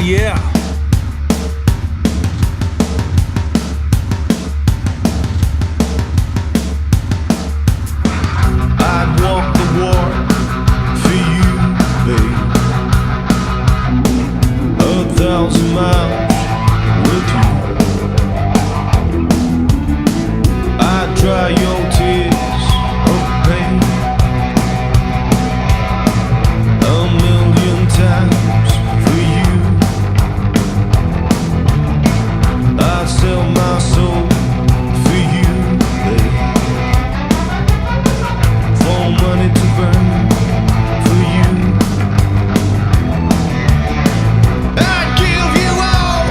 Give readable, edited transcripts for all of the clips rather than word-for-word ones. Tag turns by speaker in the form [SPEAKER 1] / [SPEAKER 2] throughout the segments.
[SPEAKER 1] yeah. I'd walk the war for you, babe. 1,000 miles with you. I'd dry your tears of pain 1,000,000 times for you. I'd sell my soul for you, babe. For money to burn for you. I'd give you all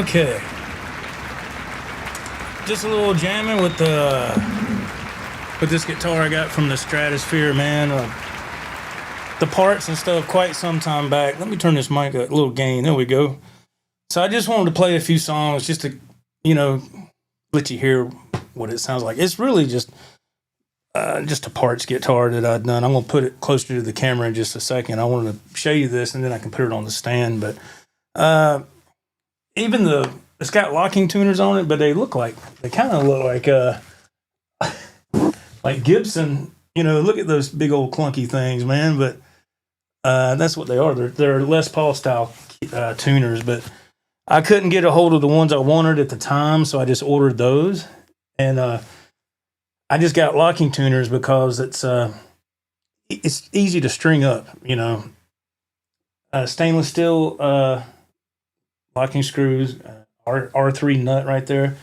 [SPEAKER 2] Okay. Just a little jamming with this guitar I got from the Stratosphere, man. The parts and stuff quite some time back. Let me turn this mic up, a little gain. There we go. So I just wanted to play a few songs just to, let you hear what it sounds like. It's really just a parts guitar that I've done. I'm going to put it closer to the camera in just a second. I wanted to show you this, and then I can put it on the stand. But even it's got locking tuners on it, but they kind of look like Gibson. Look at those big old clunky things, man. But that's what they are. They're Les Paul style tuners, but I couldn't get a hold of the ones I wanted at the time, so I just ordered those. And I just got locking tuners because it's easy to string up, stainless steel locking screws, R3 nut right there.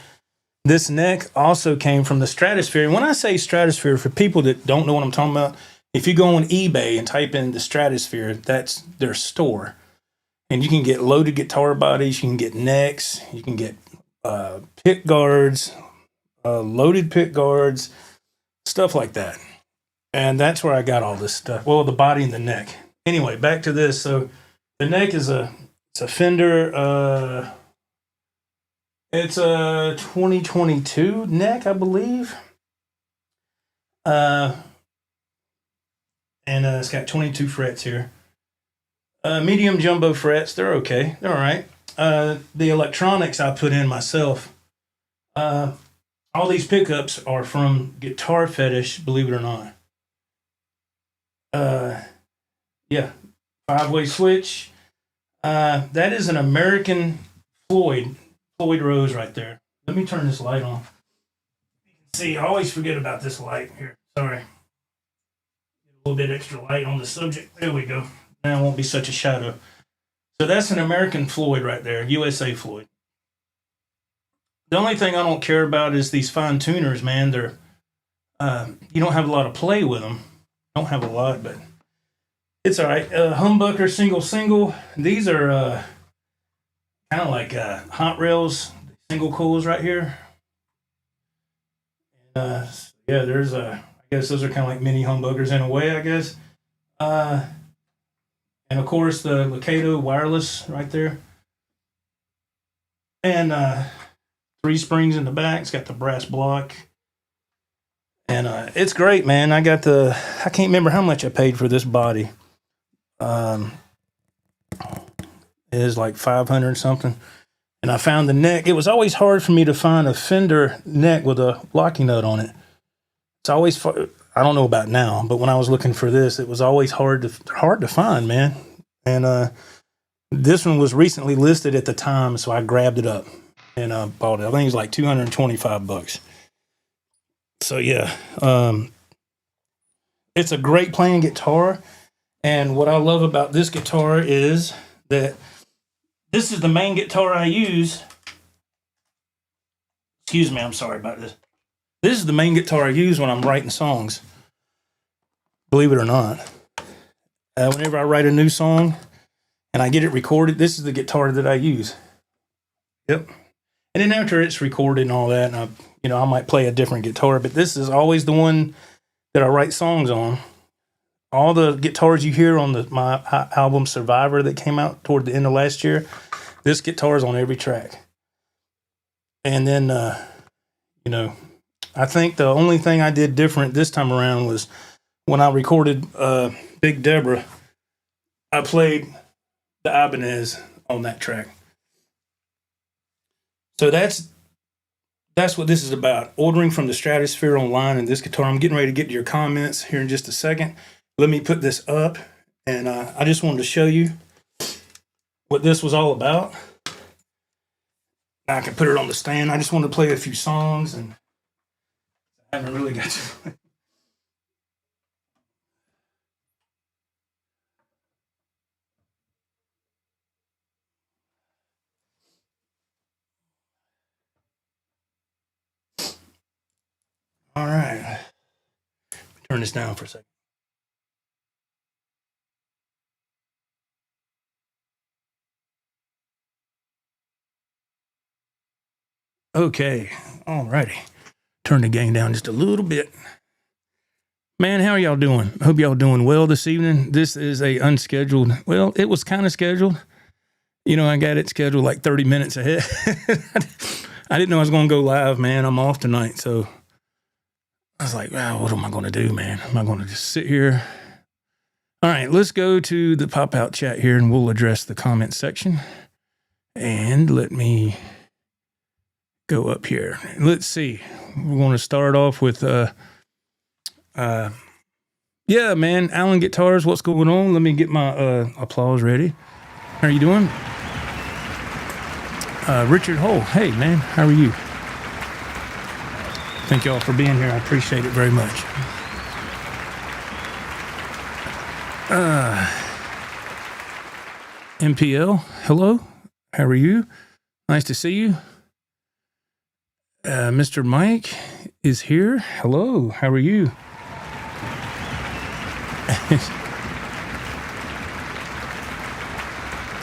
[SPEAKER 2] This neck also came from the Stratosphere. And when I say Stratosphere, for people that don't know what I'm talking about, if you go on eBay and type in the Stratosphere, that's their store. And you can get loaded guitar bodies, you can get necks, you can get pick guards, loaded pick guards, stuff like that. And that's where I got all this stuff. Well, the body and the neck. Anyway, back to this. So the neck is it's a Fender. It's a 2022 neck, I believe. And it's got 22 frets here. Medium jumbo frets. They're okay. They're all right. The electronics I put in myself. All these pickups are from Guitar Fetish, believe it or not. Yeah, 5-way switch. That is an American Floyd Rose right there. Let me turn this light on. See, I always forget about this light here. Sorry. A little bit extra light on the subject. There we go. Now it won't be such a shadow. So that's an American Floyd right there, USA Floyd. The only thing I don't care about is these fine tuners, man. They're you don't have a lot of play with them. Don't have a lot, but it's all right. Humbucker single. These are kind of like Hot Rails single coils right here. Yeah, there's I guess those are kind of like mini humbuckers in a way, I guess. And of course the Locato wireless right there. And 3 springs in the back. It's got the brass block. And it's great, man. I can't remember how much I paid for this body. It is like $500 something. And I found the neck. It was always hard for me to find a Fender neck with a locking nut on it. It's always, I don't know about now, but when I was looking for this, it was always hard to find, man. And this one was recently listed at the time, so I grabbed it up and bought it. I think it was like $225. So yeah, it's a great playing guitar. And what I love about this guitar is that this is the main guitar I use. Excuse me, I'm sorry about this. This is the main guitar I use when I'm writing songs. Believe it or not. Whenever I write a new song and I get it recorded, this is the guitar that I use. Yep. And then after it's recorded and all that, and I might play a different guitar, but this is always the one that I write songs on. All the guitars you hear on my album Survivor that came out toward the end of last year, this guitar is on every track. And then, I think the only thing I did different this time around was when I recorded Big Deborah, I played the Ibanez on that track. So that's what this is about. Ordering from the Stratosphere online and this guitar. I'm getting ready to get to your comments here in just a second. Let me put this up, and I just wanted to show you what this was all about. I can put it on the stand. I just wanted to play a few songs, and I haven't really got to. All right. Turn this down for a second. Okay. Alrighty. Turn the gain down just a little bit. Man, how are y'all doing? I hope y'all doing well this evening. This is a unscheduled, well, it was kind of scheduled. You know, I got it scheduled like 30 minutes ahead. I didn't know I was going to go live, man. I'm off tonight. So I was like, wow, what am I going to do, man? Am I going to just sit here? All right, let's go to the pop-out chat here, and we'll address the comment section. And let me go up here. Let's see. We're going to start off with, yeah, man, Allen Guitars, what's going on? Let me get my applause ready. How are you doing? Richard Hull, hey, man, how are you? Thank y'all for being here. I appreciate it very much. MPL, hello. How are you? Nice to see you. Mr. Mike is here. Hello. How are you?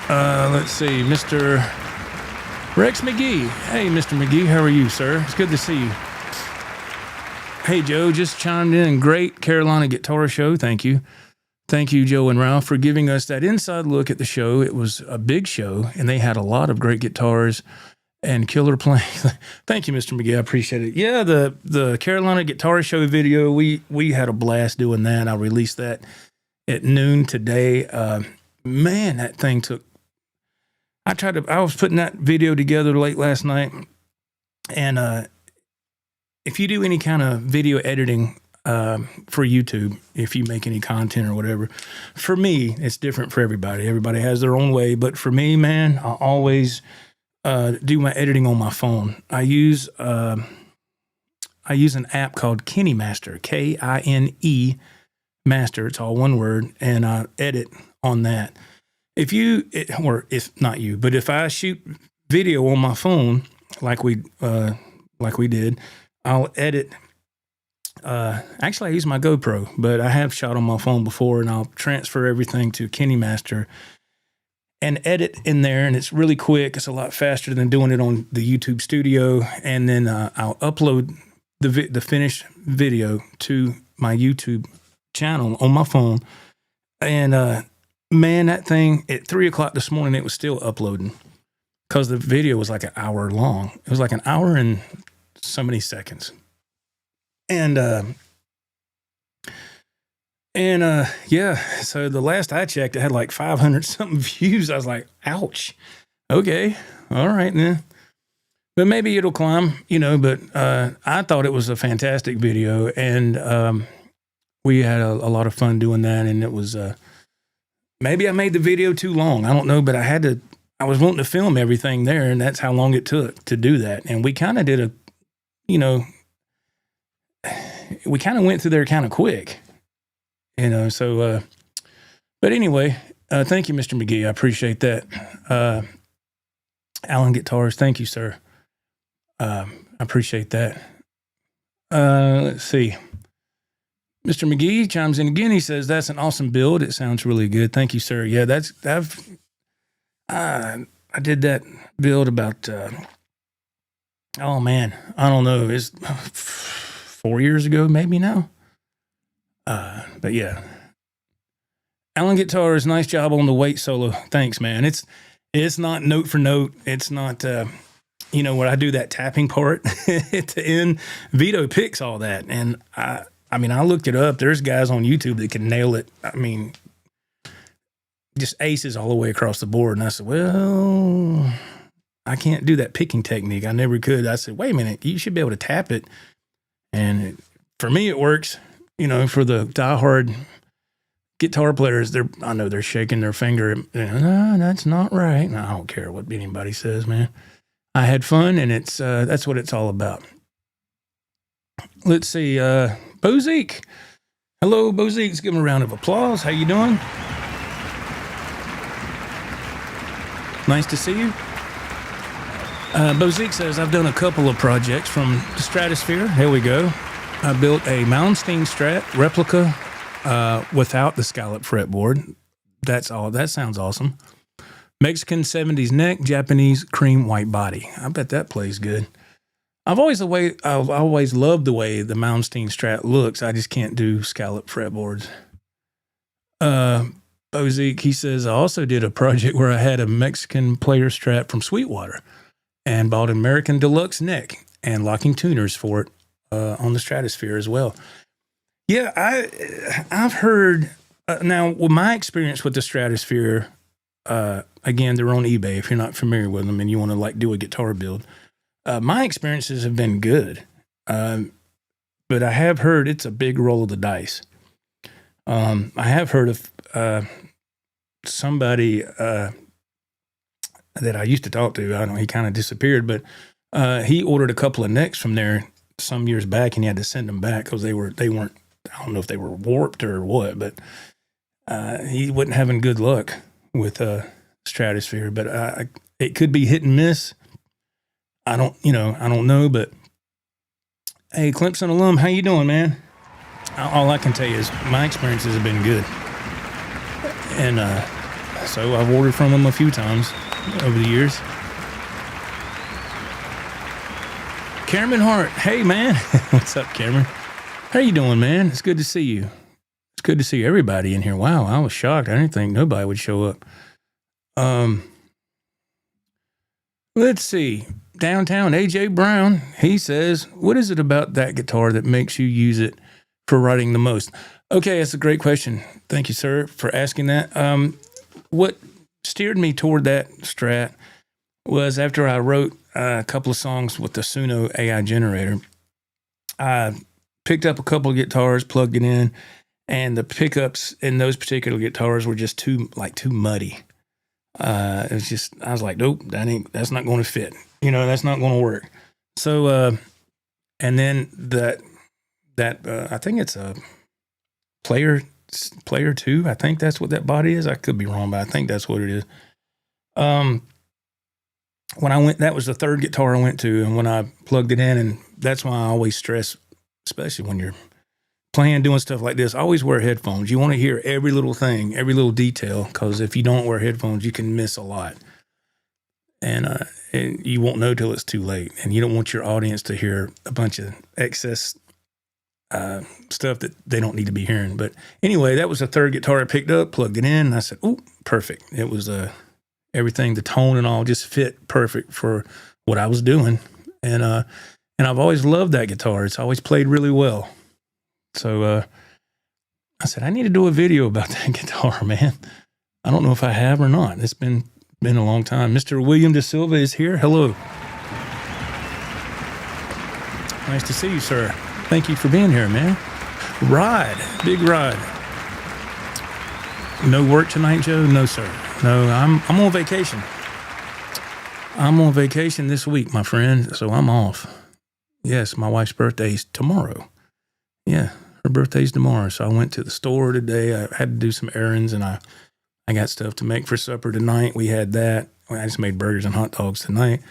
[SPEAKER 2] Let's see. Mr. Rex McGee. Hey, Mr. McGee. How are you, sir? It's good to see you. Hey, Joe. Just chimed in. Great Carolina Guitar Show. Thank you. Thank you, Joe and Ralph, for giving us that inside look at the show. It was a big show, and they had a lot of great guitars and killer playing. Thank you, Mr. McGee. I appreciate it. Yeah, the Carolina Guitar Show video, we had a blast doing that. I released that at noon today. Man, that thing took... I was putting that video together late last night, and if you do any kind of video editing for YouTube, if you make any content or whatever, for me, it's different for everybody. Everybody has their own way, but for me, man, I always do my editing on my phone. I use an app called KineMaster, Kine Master. It's all one word, and I edit on that. If not you, but if I shoot video on my phone, like we did, I'll edit. Actually, I use my GoPro, but I have shot on my phone before, and I'll transfer everything to KineMaster and edit in there, and it's really quick. It's a lot faster than doing it on the YouTube studio, and then I'll upload the finished video to my YouTube channel on my phone, and man, that thing, at 3 o'clock this morning, it was still uploading because the video was like an hour long. It was like an hour and so many seconds. And yeah, so the last I checked, it had like 500 something views. I was like, ouch. Okay. All right then. But maybe it'll climb, but I thought it was a fantastic video, and we had a lot of fun doing that, and it was maybe I made the video too long. I don't know, but I was wanting to film everything there, and that's how long it took to do that. And we kind of did we kind of went through there kind of quick, so, but anyway, thank you, Mr. McGee. I appreciate that. Allen Guitars, thank you, sir. I appreciate that. Let's see. Mr. McGee chimes in again. He says, that's an awesome build. It sounds really good. Thank you, sir. Yeah, I did that build about, oh man, I don't know. It's 4 years ago, maybe now. But yeah. Allen Guitars, nice job on the weight solo. Thanks, man. It's not note for note. It's not, when I do that tapping part at the end, Vito picks all that. And I looked it up. There's guys on YouTube that can nail it. Just aces all the way across the board. And I said, well, I can't do that picking technique. I never could. I said, wait a minute, you should be able to tap it. And for me, it works. For the diehard guitar players, I know they're shaking their finger. No, that's not right. No, I don't care what anybody says, man. I had fun, and that's what it's all about. Let's see, Bozique. Hello, Bozique. Let's give him a round of applause. How you doing? Nice to see you. Bozique says, I've done a couple of projects from the Stratosphere. Here we go. I built a Malmsteen Strat replica without the scallop fretboard. That's all. That sounds awesome. Mexican 70s neck, Japanese cream white body. I bet that plays good. I've always loved the way the Malmsteen Strat looks. I just can't do scallop fretboards. Bozique, he says, I also did a project where I had a Mexican player Strat from Sweetwater and bought an American Deluxe neck and locking tuners for it on the Stratosphere as well. Yeah, I've heard, now with my experience with the Stratosphere, again, they're on eBay if you're not familiar with them and you want to like do a guitar build. My experiences have been good, but I have heard it's a big roll of the dice. I have heard of somebody that I used to talk to. I don't know, he kind of disappeared, but he ordered a couple of necks from there some years back, and he had to send them back because they weren't. I don't know if they were warped or what, but he wasn't having good luck with Stratosphere. But it could be hit and miss. I don't know, but hey, Clemson alum, how you doing, man? All I can tell you is my experiences have been good. And so I've ordered from them a few times over the years. Cameron Hart, hey, man. What's up, Cameron? How you doing, man? It's good to see you. It's good to see everybody in here. Wow, I was shocked. I didn't think nobody would show up. Let's see. Downtown AJ Brown, he says, what is it about that guitar that makes you use it for writing the most? Okay, that's a great question. Thank you, sir, for asking that. What steered me toward that Strat was after I wrote a couple of songs with the Suno AI generator, I picked up a couple of guitars, plugged it in, and the pickups in those particular guitars were just too muddy. It was just, I was like, nope, that's not going to fit. That's not going to work. So, and then that I think it's a player 2. I think that's what that body is. I could be wrong, but I think that's what it is. When I went, that was the third guitar I went to, and when I plugged it in, and that's why I always stress, especially when you're playing, doing stuff like this, always wear headphones. You want to hear every little thing, every little detail, because if you don't wear headphones, you can miss a lot. And you won't know till it's too late. And you don't want your audience to hear a bunch of excess stuff that they don't need to be hearing. But anyway, that was the third guitar I picked up, plugged it in, and I said, "Ooh, perfect." It was everything, the tone and all just fit perfect for what I was doing. And I've always loved that guitar. It's always played really well. So I said, I need to do a video about that guitar, man. I don't know if I have or not. It's been a long time. Mr. William De Silva is here. Hello. Nice to see you, sir. Thank you for being here, man. Rod, big Rod. No work tonight, Joe? No, sir. No, I'm on vacation. I'm on vacation this week, my friend, so I'm off. Yes, my wife's birthday's tomorrow. Yeah, her birthday's tomorrow, so I went to the store today. I had to do some errands, and I got stuff to make for supper tonight. We had that. I just made burgers and hot dogs tonight.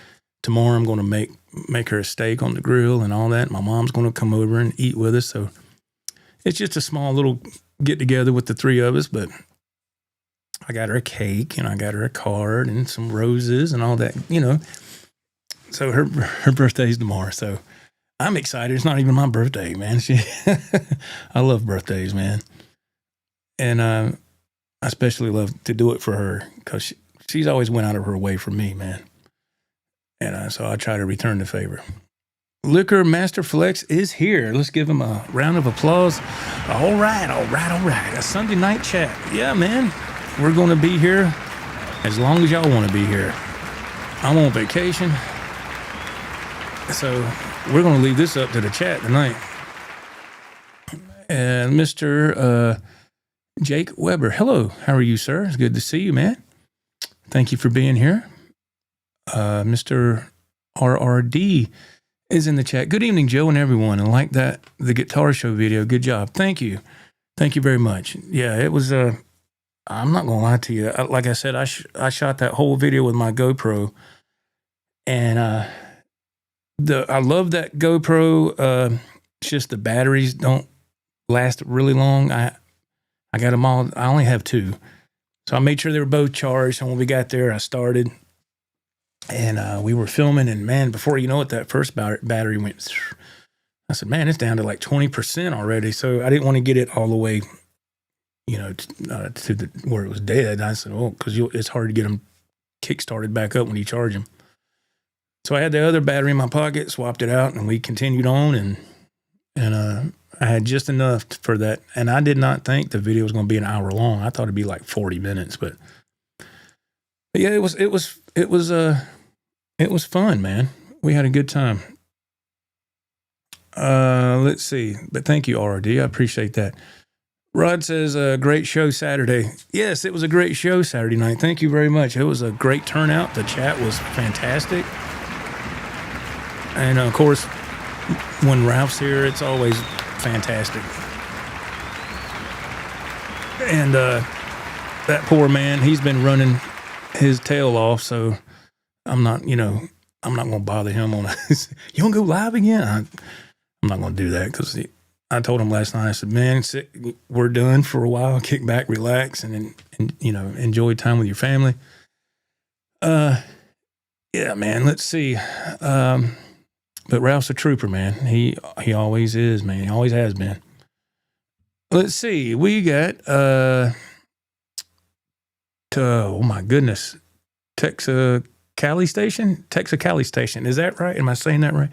[SPEAKER 2] Tomorrow I'm going to make her a steak on the grill and all that. My mom's going to come over and eat with us. So it's just a small little get together with the three of us, but I got her a cake and I got her a card and some roses and all that, So her birthday's tomorrow. So I'm excited. It's not even my birthday, man. I love birthdays, man. And I especially love to do it for her because she's always went out of her way for me, man. And so I try to return the favor. Liquor Master Flex is here. Let's give him a round of applause. All right. A Sunday night chat. Yeah, man. We're going to be here as long as y'all want to be here. I'm on vacation. So we're going to leave this up to the chat tonight. And Mr. Jake Weber. Hello. How are you, sir? It's good to see you, man. Thank you for being here. Mr. IR-D is in the chat. Good evening, Joe and everyone. And like that, the guitar show video. Good job. Thank you. Thank you very much. Yeah, it was, I'm not going to lie to you. Like I said, I shot that whole video with my GoPro. And I love that GoPro. It's just the batteries don't last really long. I got them all. I only have 2. So I made sure they were both charged. And when we got there, I started. And we were filming, and man, before you know it, that first battery went. I said, man, it's down to like 20% already. So I didn't want to get it all the way, to the where it was dead. I said, oh, because it's hard to get them kick-started back up when you charge them. So I had the other battery in my pocket, swapped it out, and we continued on, and I had just enough for that. And I did not think the video was going to be an hour long. I thought it'd be like 40 minutes, but yeah, it was fun, man. We had a good time. Let's see. But thank you, IR-D. I appreciate that. Rod says, great show Saturday. Yes, it was a great show Saturday night. Thank you very much. It was a great turnout. The chat was fantastic. And of course, when Ralph's here, it's always fantastic. And that poor man, he's been running his tail off, so I'm not going to bother him on this. You want to go live again? I'm not going to do that because I told him last night, I said, man, we're done for a while. Kick back, relax, and enjoy time with your family. Yeah, man, let's see. But Ralph's a trooper, man. He always is, man. He always has been. Let's see. We got, oh my goodness, Texacali Station? Is that right? Am I saying that right?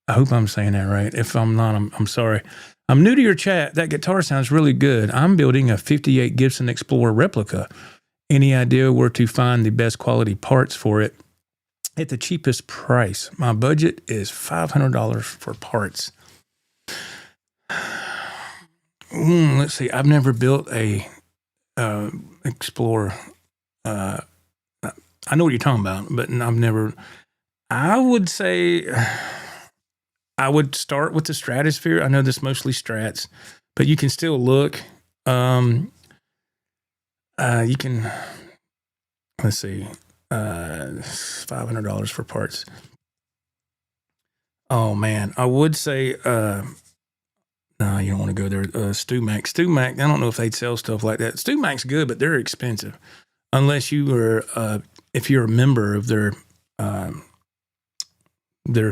[SPEAKER 2] I hope I'm saying that right. If I'm not, I'm sorry. I'm new to your chat. That guitar sounds really good. I'm building a 58 Gibson Explorer replica. Any idea where to find the best quality parts for it at the cheapest price? My budget is $500 for parts. Let's see. I've never built a Explorer. I know what you're talking about, but I've never. I would say I would start with the Stratosphere. I know this mostly Strats, but you can still look. You can, let's see, $500 for parts. Oh man, I would say, no, you don't want to go there. StewMac, I don't know if they'd sell stuff like that. StewMac's good, but they're expensive. Unless you are, if you're a member of their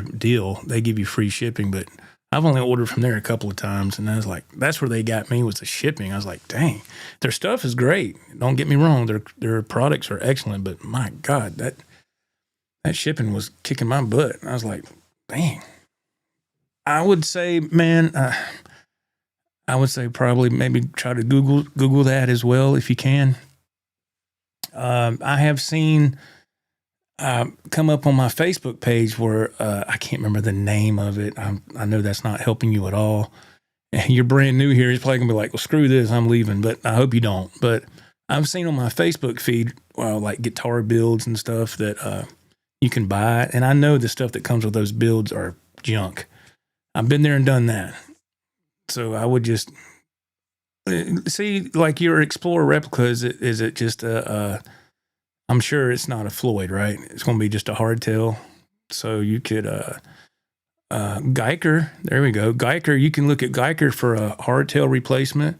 [SPEAKER 2] deal, they give you free shipping, but I've only ordered from there a couple of times, and I was like, that's where they got me, was the shipping. I was like, dang, their stuff is great. Don't get me wrong, their products are excellent, but my God, that shipping was kicking my butt. I was like, dang. I would say, man, I would say probably maybe try to Google that as well if you can. I have seen come up on my Facebook page where I can't remember the name of it. I know that's not helping you at all. You're brand new here. You're probably gonna be like, well, screw this, I'm leaving. But I hope you don't. But I've seen on my Facebook feed like guitar builds and stuff that you can buy. And I know the stuff that comes with those builds are junk. I've been there and done that. So I would just see, like your Explorer replica, is it just I'm sure it's not a Floyd, right? It's going to be just a hardtail. So you could, Geiger, there we go. Geiger, you can look at Geiger for a hardtail replacement,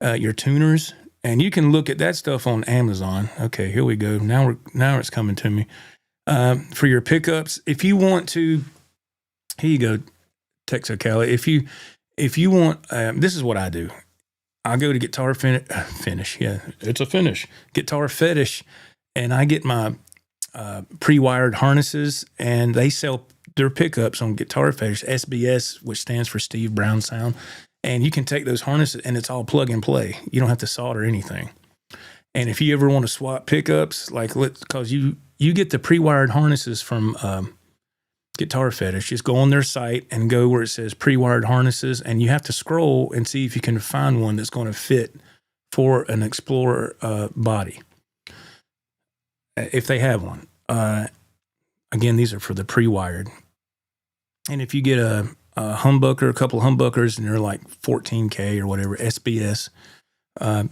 [SPEAKER 2] your tuners, and you can look at that stuff on Amazon. Okay, here we go. Now it's coming to me. For your pickups, if you want to, here you go, Texacali. If you want, this is what I do. I go to Guitar Finish. Yeah, it's a Finish. Guitar Fetish. And I get my pre-wired harnesses, and they sell their pickups on Guitar Fetish, SBS, which stands for Steve Brown Sound. And you can take those harnesses, and it's all plug and play. You don't have to solder anything. And if you ever want to swap pickups, because you get the pre-wired harnesses from Guitar Fetish, just go on their site and go where it says pre-wired harnesses, and you have to scroll and see if you can find one that's going to fit for an Explorer body, if they have one. Again, these are for the pre-wired. And if you get a humbucker, a couple of humbuckers, and they're like $14K or whatever, SBS,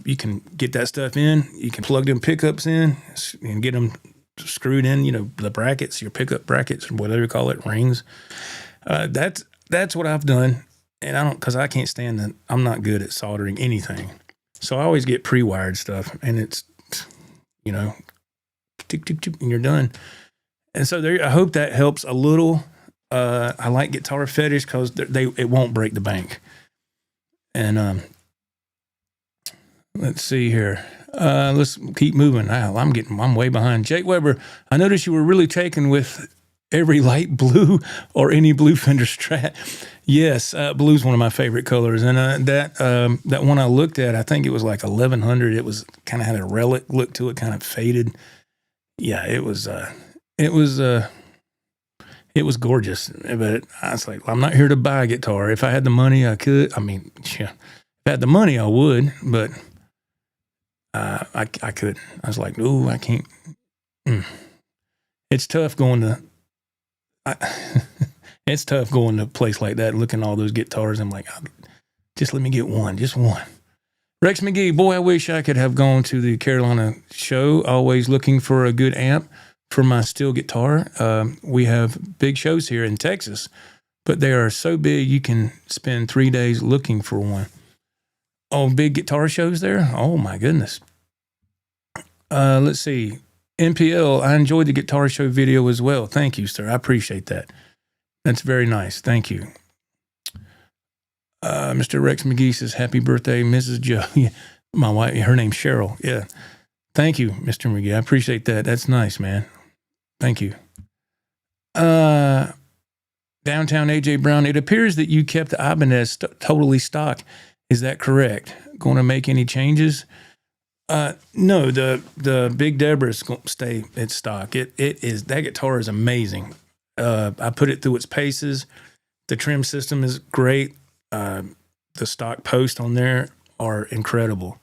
[SPEAKER 2] you can get that stuff in. You can plug them pickups in and get them screwed in, the brackets, your pickup brackets, or whatever you call it, rings. That's what I've done. And because I can't stand that. I'm not good at soldering anything. So I always get pre-wired stuff, and it's, tick, tick, tick, and you're done. And so there, I hope that helps a little. I like Guitar Fetish because it won't break the bank. And let's see here. Let's keep moving. I'm way behind. Jake Weber, I noticed you were really taken with every light blue or any blue Fender Strat. Yes, blue's one of my favorite colors. And that one I looked at, I think it was like 1100. It was kind of had a relic look to it, kind of faded. Yeah, it was gorgeous. But I was like, I'm not here to buy a guitar. If I had the money, I could. I mean, yeah, if I had the money, I would. But I couldn't. I was like, ooh, I can't. It's tough going to. It's tough going to a place like that and looking at all those guitars. I'm like, just let me get one, just one. Rex McGee, boy, I wish I could have gone to the Carolina show. Always looking for a good amp for my steel guitar. We have big shows here in Texas, but they are so big you can spend 3 days looking for one. Oh, big guitar shows there? Oh, my goodness. Let's see. NPL, I enjoyed the guitar show video as well. Thank you, sir. I appreciate that. That's very nice. Thank you. Mr. Rex McGee says, happy birthday, Mrs. Joe. Yeah, my wife, her name's Cheryl. Yeah. Thank you, Mr. McGee. I appreciate that. That's nice, man. Thank you. Downtown AJ Brown, it appears that you kept the Ibanez totally stock. Is that correct? Going to make any changes? No, the Big Deborah is going to stay in stock. It is, that guitar is amazing. I put it through its paces. The trim system is great. The stock posts on there are incredible.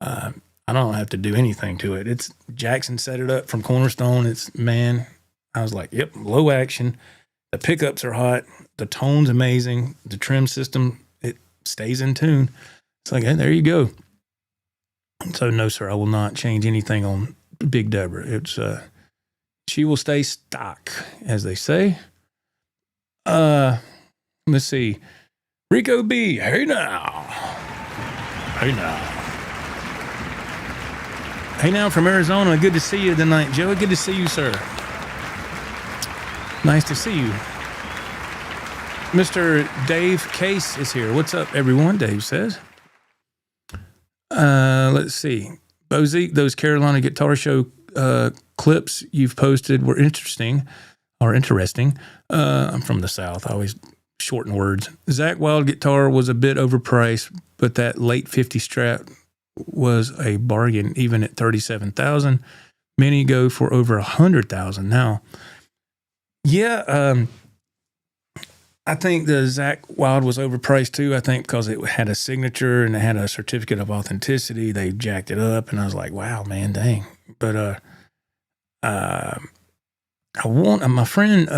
[SPEAKER 2] I don't have to do anything to it. It's Jackson set it up from Cornerstone. I was like, yep, low action. The pickups are hot. The tone's amazing. The trim system, it stays in tune. It's like, hey, there you go. So no, sir, I will not change anything on Big Deborah. It's she will stay stock, as they say. Let's see. Rico B, hey now. Hey now. Hey now from Arizona. Good to see you tonight, Joey. Good to see you, sir. Nice to see you. Mr. Dave Case is here. What's up, everyone? Dave says. Let's see. Bozique, those Carolina Guitar Show clips you've posted were interesting. I'm from the South. I always shorten words. Zach Wild guitar was a bit overpriced, but that late 50 Strat was a bargain, even at $37,000. Many go for over $100,000 now. Yeah, I think the Zach Wild was overpriced too. I think because it had a signature and it had a certificate of authenticity, they jacked it up, and I was like, "Wow, man, dang!" But my friend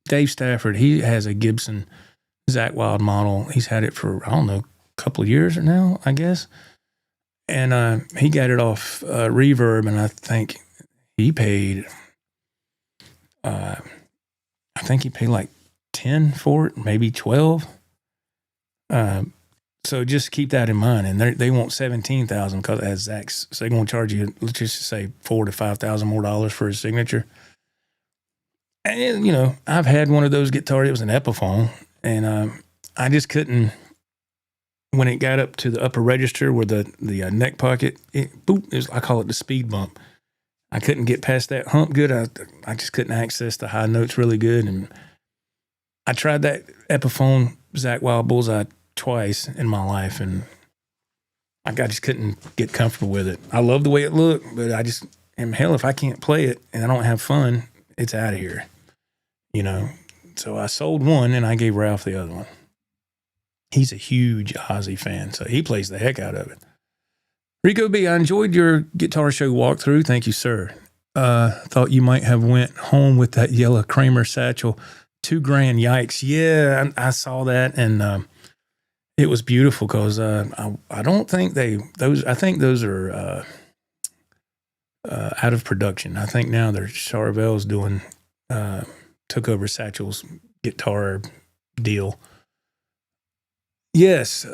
[SPEAKER 2] Dave Stafford. He has a Gibson Zach Wild model. He's had it for I don't know, a couple of years now, I guess. And he got it off Reverb, and I think he paid. I think he paid like 10 for it, maybe 12. So just keep that in mind. And they want 17,000 because as Zach's, so they're going to charge you, let's just say $4,000 to $5,000 more dollars for his signature. And you know, I've had one of those guitars. It was an Epiphone, and I just couldn't. When it got up to the upper register where the neck pocket, I call it the speed bump. I couldn't get past that hump good. I just couldn't access the high notes really good. And I tried that Epiphone Zach Wild Bullseye twice in my life, and I just couldn't get comfortable with it. I love the way it looked, but I just am hell if I can't play it and I don't have fun, it's out of here. You know? So I sold one and I gave Ralph the other one. He's a huge Ozzy fan, so he plays the heck out of it. Rico B, I enjoyed your guitar show walkthrough. Thank you, sir. Thought you might have went home with that yellow Kramer satchel. $2,000, yikes. Yeah, I saw that, and it was beautiful because I don't think I think those are out of production. I think now they're Charvel's doing, took over Satchel's guitar deal. Yes,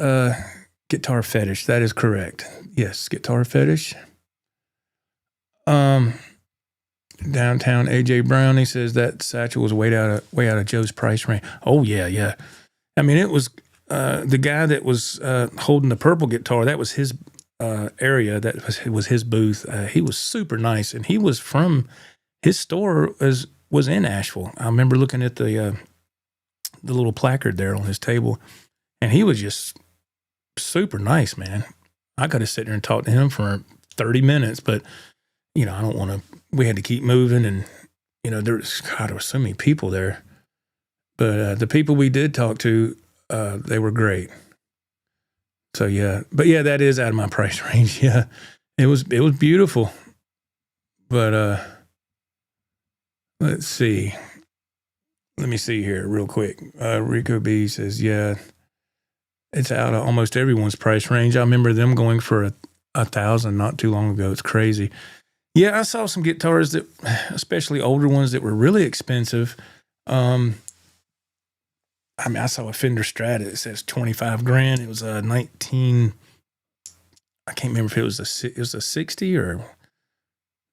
[SPEAKER 2] Guitar Fetish. That is correct. Yes, Guitar Fetish.
[SPEAKER 3] Downtown AJ Brown, he says that satchel was way out of Joe's price range. Oh yeah. I mean, it was the guy that was holding the purple guitar. That was his area. That was his booth. He was super nice, and he was from his store was in Asheville. I remember looking at the little placard there on his table, and he was just super nice, man. I could have sat there and talked to him for 30 minutes, but I don't want to. We had to keep moving, and there was so many people there. But the people we did talk to, they were great. So yeah, but yeah, that is out of my price range. Yeah, it was beautiful. But let's see. Let me see here real quick. Rico B says, yeah, it's out of almost everyone's price range. I remember them going for $1,000 not too long ago. It's crazy. Yeah, I saw some guitars that, especially older ones, that were really expensive. I saw a Fender Strat. It says $25,000. It was a 19. I can't remember if it was a 60 or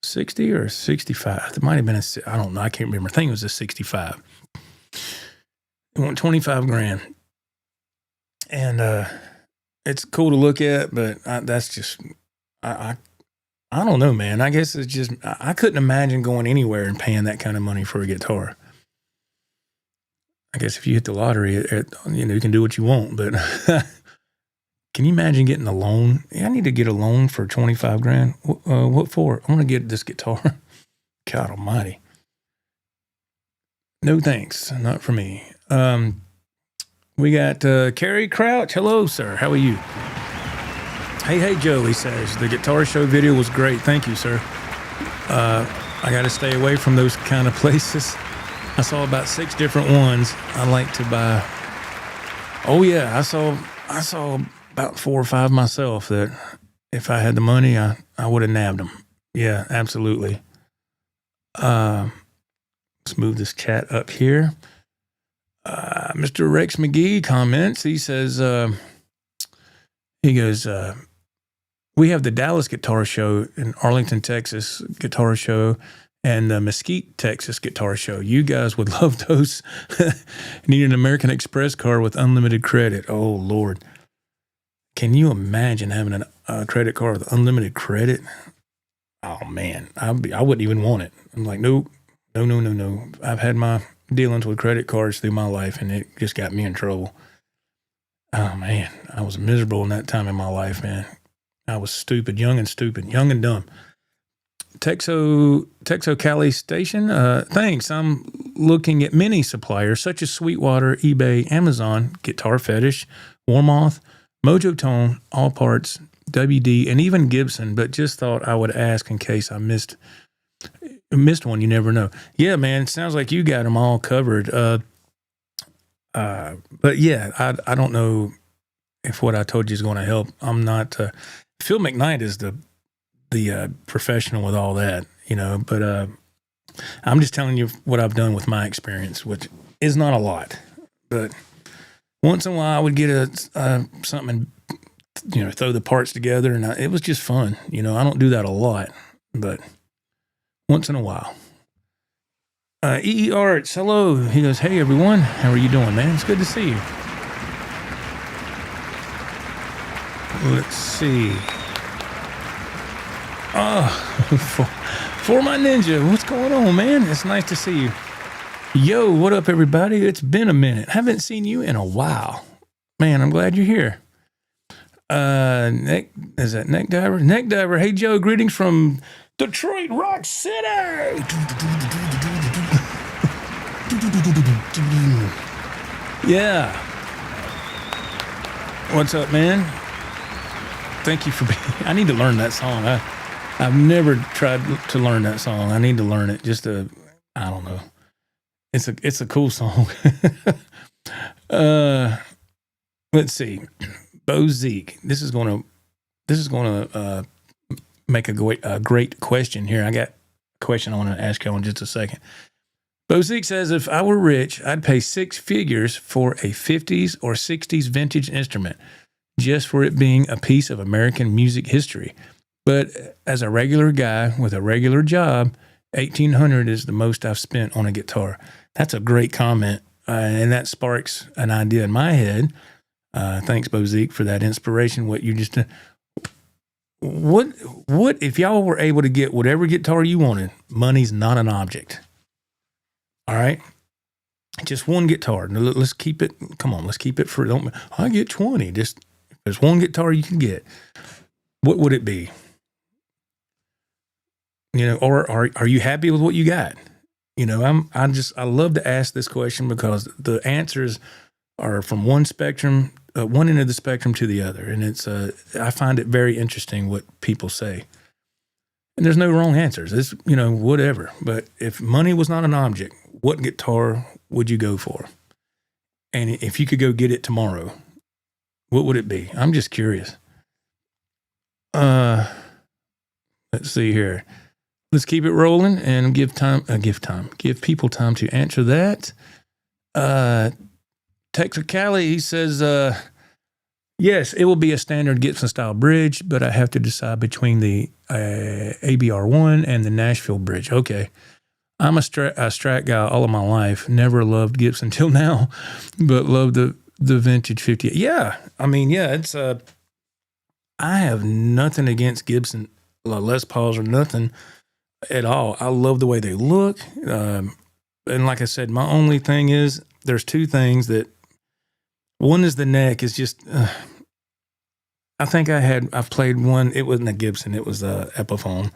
[SPEAKER 3] 65. It might have been I don't know. I can't remember. I think it was a 65. It went $25,000, and it's cool to look at, but that's just I don't know, man. I guess it's just I couldn't imagine going anywhere and paying that kind of money for a guitar. I guess if you hit the lottery, you can do what you want, but can you imagine getting a loan? I need to get a loan for $25,000. What for? I'm going to get this guitar. God almighty. No thanks. Not for me. We got Kerry Crouch. Hello, sir. How are you? Hey, Joe, he says. The guitar show video was great. Thank you, sir. I got to stay away from those kind of places. I saw about 6 different ones I like to buy. Oh, yeah. I saw about 4 or 5 myself that if I had the money, I would have nabbed them. Yeah, absolutely. Let's move this chat up here. Mr. Rex McGee comments. He says, he goes, we have the Dallas Guitar Show in Arlington, Texas Guitar Show, and the Mesquite, Texas Guitar Show. You guys would love those. Need an American Express card with unlimited credit. Oh, Lord. Can you imagine having a credit card with unlimited credit? Oh, man. I wouldn't even want it. I'm like, no. I've had my dealings with credit cards through my life, and it just got me in trouble. Oh, man. I was miserable in that time in my life, man. I was young and dumb. Texo Cali Station, thanks. I'm looking at many suppliers such as Sweetwater, eBay, Amazon, Guitar Fetish, Warmoth, Mojo Tone, All Parts, WD, and even Gibson, but just thought I would ask in case I missed one. You never know. Yeah, man, it sounds like you got them all covered. But yeah, I don't know if what I told you is going to help. I'm not, Phil McKnight is the professional with all that, but I'm just telling you what I've done with my experience, which is not a lot, but once in a while I would get something and, throw the parts together, and it was just fun. I don't do that a lot, but once in a while. EE Arts, hello. He goes, hey everyone, how are you doing, man? It's good to see you. Let's see. Oh, for my ninja, what's going on, man? It's nice to see you. Yo, what up, everybody? It's been a minute. Haven't seen you in a while. Man, I'm glad you're here. Is that Neck Diver? Neck Diver, hey, Joe, greetings from Detroit Rock City. Yeah. What's up, man? Thank you for being. I need to learn that song. I've never tried to learn that song. I need to learn it just to. I don't know. It's a cool song. Let's see. Bo Zeke. This is gonna make a great question here. I got a question I want to ask you in just a second. Bo Zeke says, if I were rich, I'd pay 6 figures for a 50s or 60s vintage instrument, just for it being a piece of American music history. But as a regular guy with a regular job, 1,800 is the most I've spent on a guitar. That's a great comment. And that sparks an idea in my head. Thanks, Bozique, for that inspiration. What you just what if y'all were able to get whatever guitar you wanted? Money's not an object. All right, just one guitar. Let's keep it. Come on, let's keep it for. Don't I get 20? Just if there's one guitar you can get. What would it be? You know, or are you happy with what you got? You know, I love to ask this question because the answers are from one spectrum, one end of the spectrum to the other. And it's, I find it very interesting what people say. And there's no wrong answers. It's, you know, whatever. But if money was not an object, what guitar would you go for? And if you could go get it tomorrow, what would it be? I'm just curious. Let's see here. Let's keep it rolling and give people time to answer that. Texas Cali, he says, yes, it will be a standard Gibson style bridge, but I have to decide between the ABR1 and the Nashville bridge. Okay. I'm a Strat guy all of my life. Never loved Gibson till now, but love the vintage 58. Yeah. I mean, yeah, it's, I have nothing against Gibson Les Pauls or nothing at all. I love the way they look. And like I said, my only thing is there's two things that one is the neck is just, I think I've played one. It wasn't a Gibson. It was a Epiphone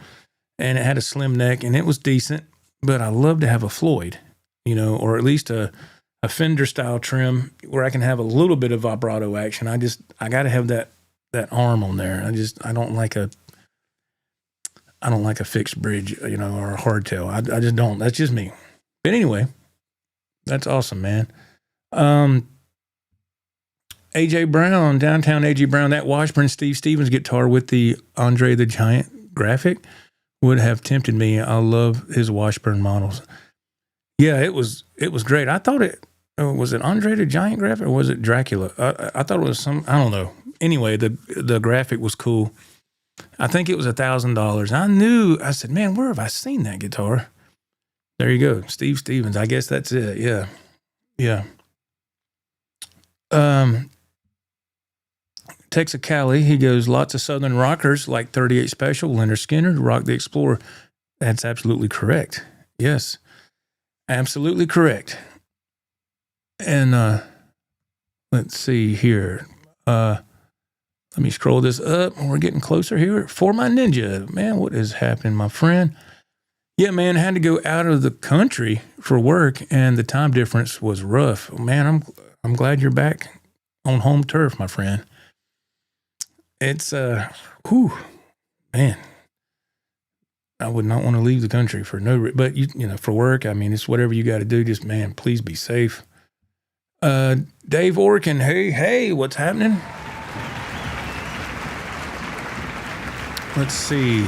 [SPEAKER 3] and it had a slim neck and it was decent, but I love to have a Floyd, you know, or at least a Fender style trim where I can have a little bit of vibrato action. I got to have that arm on there. I don't like a fixed bridge, you know, or a hardtail. I just don't. That's just me. But anyway, that's awesome, man. AJ Brown, downtown AJ Brown, that Washburn Steve Stevens guitar with the Andre the Giant graphic would have tempted me. I love his Washburn models. Yeah, it was great. I thought was it Andre the Giant graphic or was it Dracula? I thought it was some, I don't know. Anyway, the graphic was cool. I think it was $1,000. I said, man, where have I seen that guitar? There you go. Steve Stevens. I guess that's it. Yeah. Yeah. Texas Cali, he goes, lots of Southern rockers like 38 Special, Leonard Skinner, Rock the Explorer. That's absolutely correct. Yes. Absolutely correct. And let's see here. Let me scroll this up. We're getting closer here. For my Ninja. Man, what is happening, my friend? Yeah, man, I had to go out of the country for work, and the time difference was rough. Man, I'm glad you're back on home turf, my friend. It's, man, I would not want to leave the country for but you know, for work, I mean, it's whatever you got to do. Just, man, please be safe. Dave Orkin, hey, what's happening? Let's see.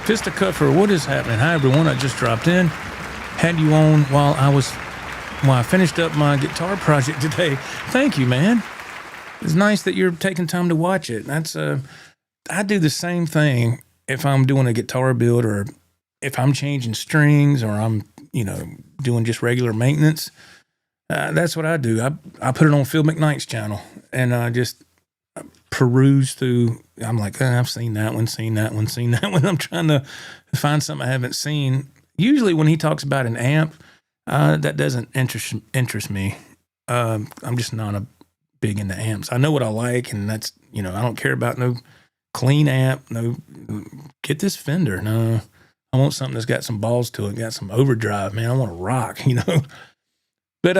[SPEAKER 3] Fisticuffer, what is happening? Hi, everyone. I just dropped in. Had you on while I finished up my guitar project today. Thank you, man. It's nice that you're taking time to watch it. That's I do the same thing if I'm doing a guitar build or if I'm changing strings or I'm, you know, doing just regular maintenance. That's what I do. I put it on Phil McKnight's channel and I just peruse through. I'm like, I've seen that one. I'm trying to find something I haven't seen. Usually when he talks about an amp, that doesn't interest me. I'm just not big into amps. I know what I like, and that's, you know, I don't care about no clean amp. No, get this Fender. No, I want something that's got some balls to it, got some overdrive. Man, I want to rock, you know. But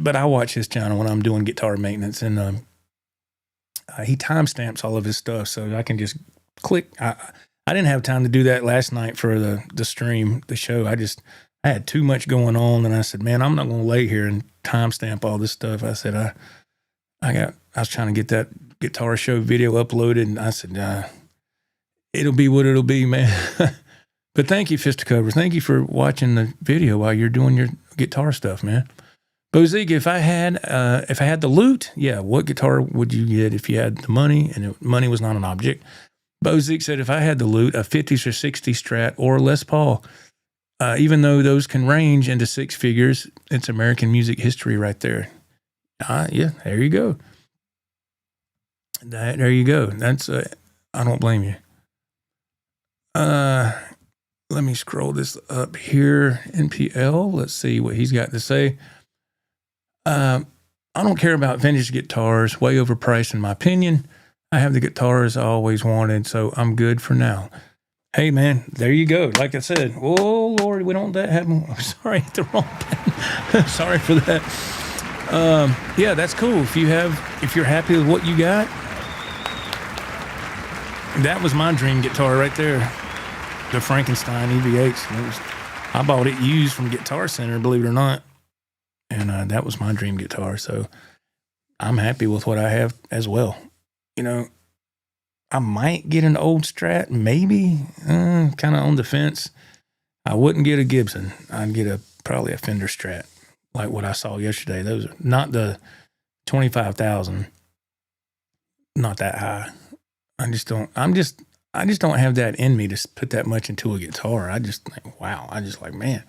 [SPEAKER 3] but I watch his channel when I'm doing guitar maintenance, and he timestamps all of his stuff, so I can just click. I didn't have time to do that last night for the stream, the show. I had too much going on, and I said, man, I'm not going to lay here and timestamp all this stuff. I said, I was trying to get that guitar show video uploaded, and I said, it'll be what it'll be, man. But thank you, Fisticover. Thank you for watching the video while you're doing your guitar stuff, man. Bozique, if I had the loot, yeah, what guitar would you get if you had the money and money was not an object? Bozik said, if I had the loot, a 50s or 60s Strat or Les Paul, even though those can range into six figures, it's American music history right there. Yeah, there you go. There you go. That's, I don't blame you. Let me scroll this up here. NPL, let's see what he's got to say. I don't care about vintage guitars, way overpriced in my opinion. I have the guitars I always wanted, so I'm good for now. Hey, man, there you go. Like I said, oh, Lord, we don't let that happen. I'm sorry, I hit the wrong button. Sorry for that. Yeah, that's cool. If you're happy with what you got, that was my dream guitar right there. The Frankenstein EV8. I bought it used from Guitar Center, believe it or not. And that was my dream guitar. So I'm happy with what I have as well. You know, I might get an old Strat, maybe, kind of on the fence. I wouldn't get a Gibson. I'd get probably a Fender Strat, like what I saw yesterday. Those are not the 25,000, not that high. I just don't have that in me to put that much into a guitar. I just think, wow. I just like, man,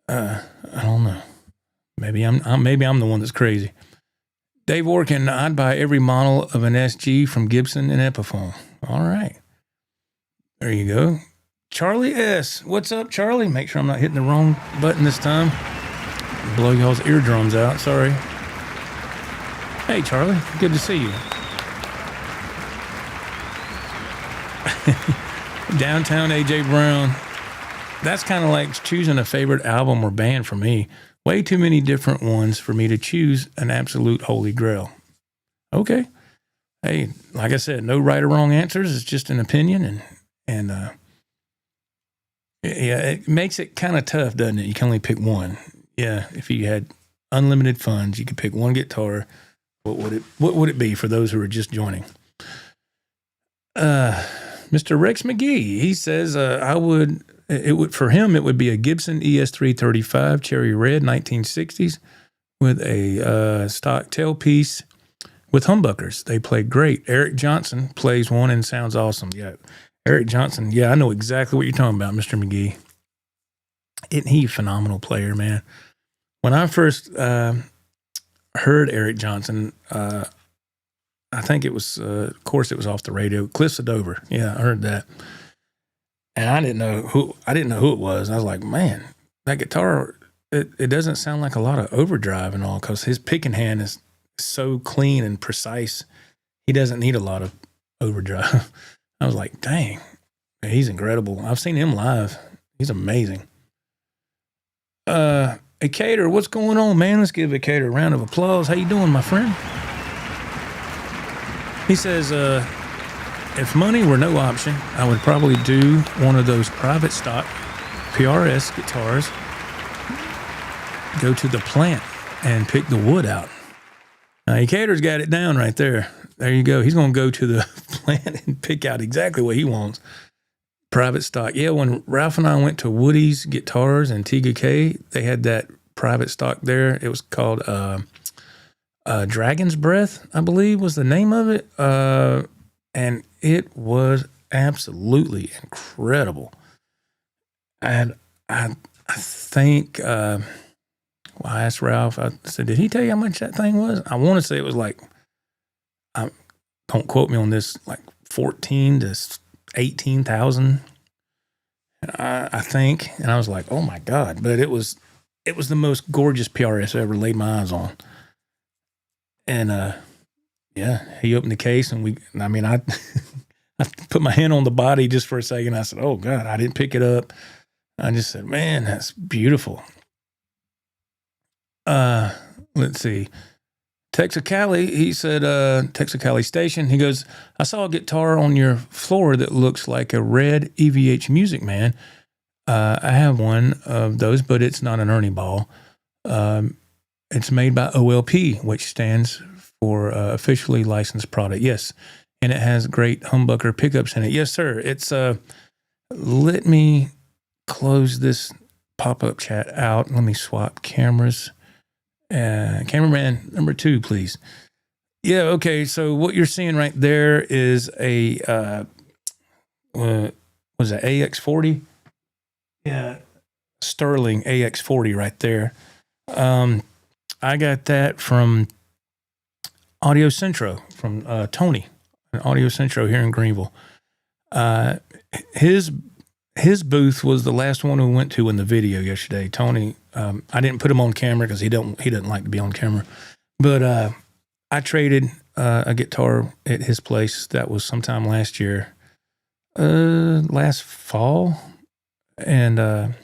[SPEAKER 3] I don't know. Maybe I'm the one that's crazy. Dave Orkin, I'd buy every model of an SG from Gibson and Epiphone. All right. There you go. Charlie S. What's up, Charlie? Make sure I'm not hitting the wrong button this time. Blow y'all's eardrums out. Sorry. Hey, Charlie. Good to see you. Downtown AJ Brown. That's kind of like choosing a favorite album or band for me. Way too many different ones for me to choose an absolute holy grail. Okay. Hey, like I said, no right or wrong answers. It's just an opinion. And yeah, it makes it kind of tough, doesn't it? You can only pick one. Yeah. If you had unlimited funds, you could pick one guitar. What would it be for those who are just joining? Mr. Rex McGee, he says, for him, it would be a Gibson ES335 Cherry Red 1960s with a stock tailpiece with humbuckers. They play great. Eric Johnson plays one and sounds awesome. Yeah, Eric Johnson. Yeah, I know exactly what you're talking about, Mr. McGee. Isn't he a phenomenal player, man? When I first heard Eric Johnson, I think it was, of course, it was off the radio. Cliffs of Dover. Yeah, I heard that. And I didn't know who it was. I was like, man, that guitar, it doesn't sound like a lot of overdrive and all, because his picking hand is so clean and precise. He doesn't need a lot of overdrive. I was like, dang, he's incredible. I've seen him live. He's amazing. Acator, what's going on, man? Let's give Acator a round of applause. How you doing, my friend? He says, if money were no option, I would probably do one of those private stock PRS guitars, go to the plant and pick the wood out. Now, Acator's got it down right there. There you go. He's going to go to the plant and pick out exactly what he wants. Private stock. Yeah, when Ralph and I went to Woody's Guitars in TGK, they had that private stock there. It was called Dragon's Breath, I believe was the name of it. And it was absolutely incredible. And I think, I asked Ralph, I said, did he tell you how much that thing was? I want to say it was like, don't quote me on this, like 14 to 18,000, I think. And I was like, oh my God. But it was the most gorgeous PRS I ever laid my eyes on. And, yeah, he opened the case and I put my hand on the body just for a second. I said, oh God, I didn't pick it up. I just said, man, that's beautiful. Let's see. Texacali, he said, Texacali Station. He goes, I saw a guitar on your floor that looks like a red EVH Music Man. I have one of those, but it's not an Ernie Ball. It's made by OLP, which stands for officially licensed product. Yes. And it has great humbucker pickups in it. Yes, sir. It's, let me close this pop-up chat out. Let me swap cameras. Cameraman number 2, please. Yeah. Okay. So what you're seeing right there is a was it AX40? Yeah, Sterling AX40 right there. I got that from Audio Centro from Tony, Audio Centro here in Greenville. His booth was the last one we went to in the video yesterday. Tony, I didn't put him on camera because he doesn't like to be on camera, but I traded a guitar at his place. That was sometime last year, last fall, and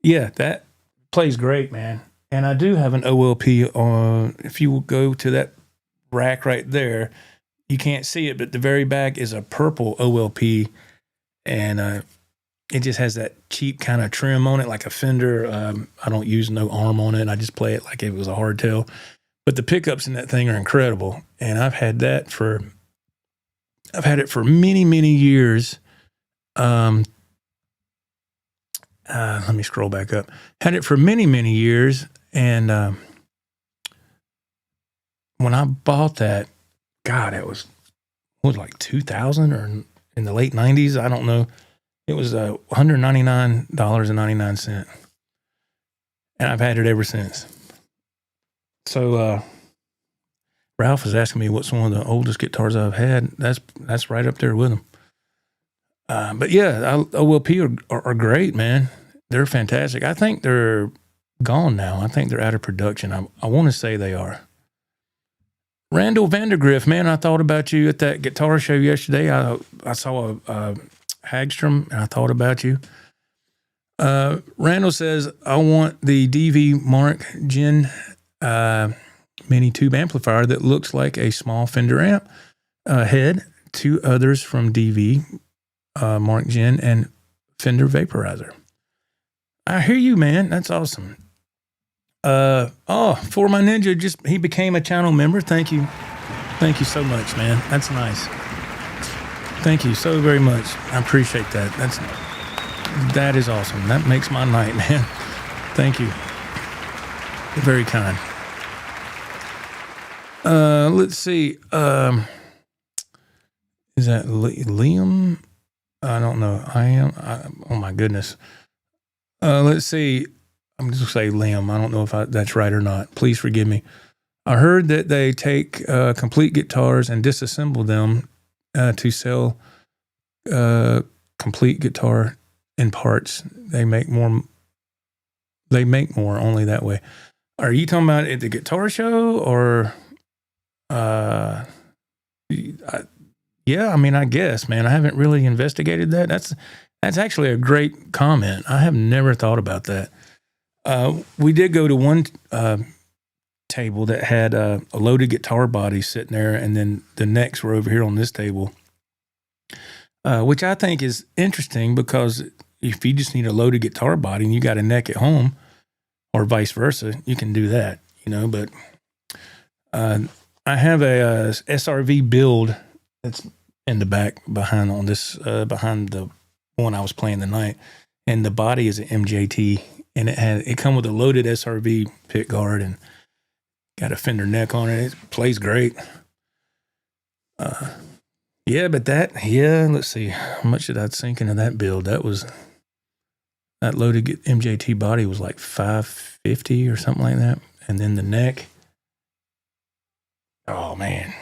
[SPEAKER 3] yeah, that plays great, man. And I do have an OLP on. If you will go to that rack right there, you can't see it, but the very back is a purple OLP, and it just has that cheap kind of trim on it, like a Fender. I don't use no arm on it. I just play it like it was a hardtail. But the pickups in that thing are incredible, and I've had it for many, many years. Let me scroll back up. Had it for many, many years, and when I bought that, God, it was like 2000 or in the late 90s. I don't know. It was $199.99, and I've had it ever since. So Ralph was asking me what's one of the oldest guitars I've had. That's right up there with them. But yeah, OLP are great, man. They're fantastic. I think they're gone now. I think they're out of production. I want to say they are. Randall Vandergriff, man, I thought about you at that guitar show yesterday. I saw a Hagstrom, and I thought about you. Randall says, I want the DV Mark Gen mini tube amplifier that looks like a small Fender amp head. Two others from DV, Mark Gen, and Fender Vaporizer. I hear you, man. That's awesome. For my Ninja, he became a channel member. Thank you. Thank you so much, man. That's nice. Thank you so very much. I appreciate that. That is awesome. That makes my night, man. Thank you. Very kind. Let's see. Is that Liam? I don't know. Oh my goodness. Let's see. I'm just going to say Liam. I don't know if that's right or not. Please forgive me. I heard that they take complete guitars and disassemble them to sell complete guitar in parts. They make more only that way. Are you talking about at the guitar show or? Yeah, I mean, I guess, man. I haven't really investigated that. That's actually a great comment. I have never thought about that. We did go to one table that had a loaded guitar body sitting there, and then the necks were over here on this table, which I think is interesting because if you just need a loaded guitar body and you got a neck at home, or vice versa, you can do that, But I have a SRV build that's in the back behind the one I was playing tonight, and the body is an MJT. And it come with a loaded SRV pick guard and got a Fender neck on it. It plays great. Let's see. How much did I sink into that build? That loaded MJT body was like $550 or something like that. And then the neck. Oh man.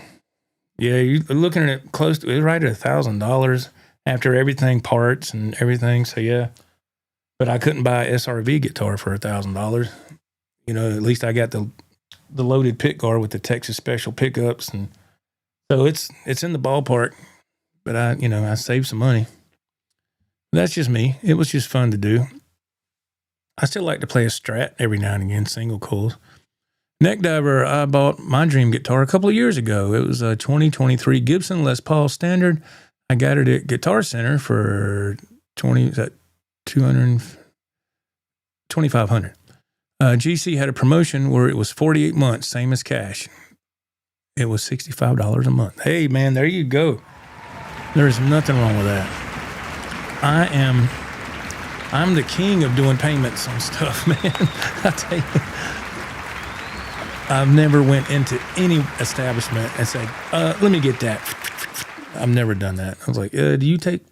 [SPEAKER 3] Yeah, you're looking at it close to, it's right at $1,000 after everything, parts and everything. So yeah. But I couldn't buy an SRV guitar for $1,000. At least I got the loaded pick guard with the Texas Special pickups, and so it's in the ballpark. But I saved some money. That's just me. It was just fun to do. I still like to play a Strat every now and again, single coils. Neck Diver, I bought my dream guitar a couple of years ago. It was a 2023 Gibson Les Paul Standard. I got it at Guitar Center for $2,500. GC had a promotion where it was 48 months, same as cash. It was $65 a month. Hey, man, there you go. There's nothing wrong with that. I'm the king of doing payments on stuff, man. I tell you. I've never went into any establishment and said, let me get that. I've never done that. I was like, do you take,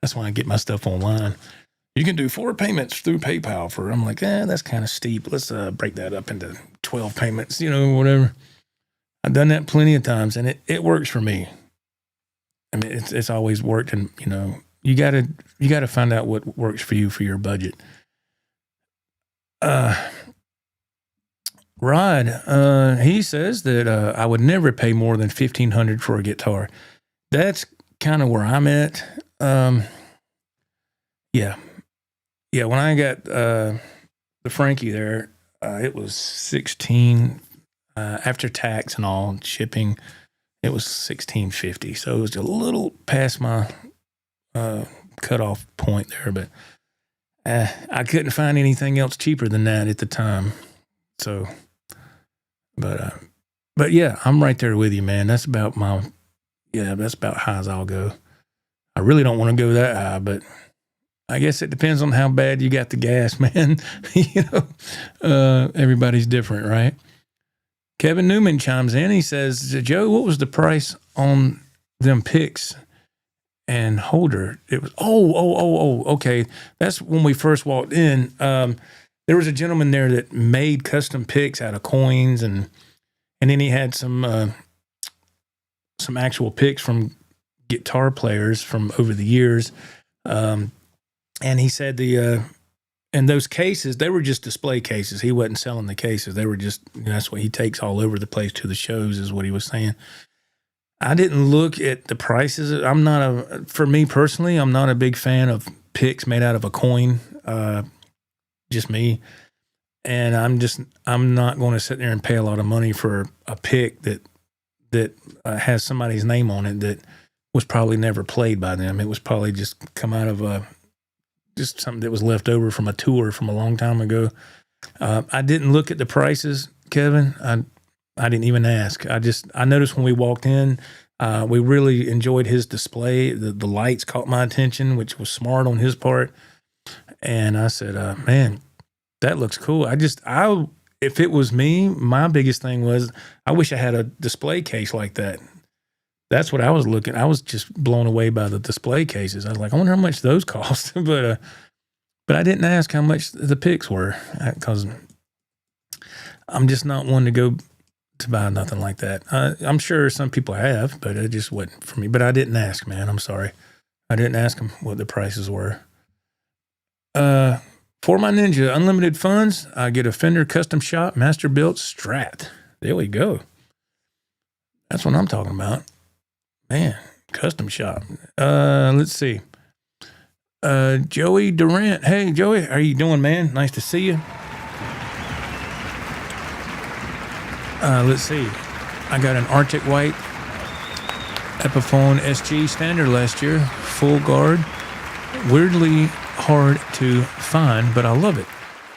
[SPEAKER 3] that's why I get my stuff online. You can do 4 payments through PayPal for, I'm like, that's kind of steep. Let's break that up into 12 payments, whatever. I've done that plenty of times, and it works for me. I mean, it's always worked, and you gotta find out what works for you for your budget. Rod, he says that I would never pay more than $1,500 for a guitar. That's kind of where I'm at. Yeah. When I got the Frankie there, it was 16 after tax and all shipping. It was $1,650, so it was a little past my cutoff point there, but I couldn't find anything else cheaper than that at the time. So, but yeah, I'm right there with you, man. That's about that's about high as I'll go. I really don't want to go that high, but I guess it depends on how bad you got the gas, man. Everybody's different, right? Kevin Newman chimes in. He says, Joe, what was the price on them picks and holder? It was, okay. That's when we first walked in. There was a gentleman there that made custom picks out of coins, and then he had some actual picks from guitar players from over the years. And he said and those cases, they were just display cases. He wasn't selling the cases. They were just, that's what he takes all over the place to the shows, is what he was saying. I didn't look at the prices. For me personally, I'm not a big fan of picks made out of a coin. Just me. And I'm not going to sit there and pay a lot of money for a pick that has somebody's name on it that was probably never played by them. It was probably just come out of just something that was left over from a tour from a long time ago. I didn't look at the prices, Kevin. I didn't even ask. I noticed when we walked in, we really enjoyed his display. The lights caught my attention, which was smart on his part. And I said, man, that looks cool. If it was me, my biggest thing was, I wish I had a display case like that. That's what I was looking. I was just blown away by the display cases. I was like, I wonder how much those cost. But I didn't ask how much the picks were, because I'm just not one to go to buy nothing like that. I'm sure some people have, but it just wasn't for me. But I didn't ask, man. I'm sorry. I didn't ask them what the prices were. For my Ninja unlimited funds, I get a Fender custom shop master built Strat. There we go. That's what I'm talking about. Man, custom shop. Let's see. Joey Durant. Hey, Joey, how are you doing, man? Nice to see you. Let's see. I got an Arctic White Epiphone SG standard last year, full guard. Weirdly hard to find, but I love it.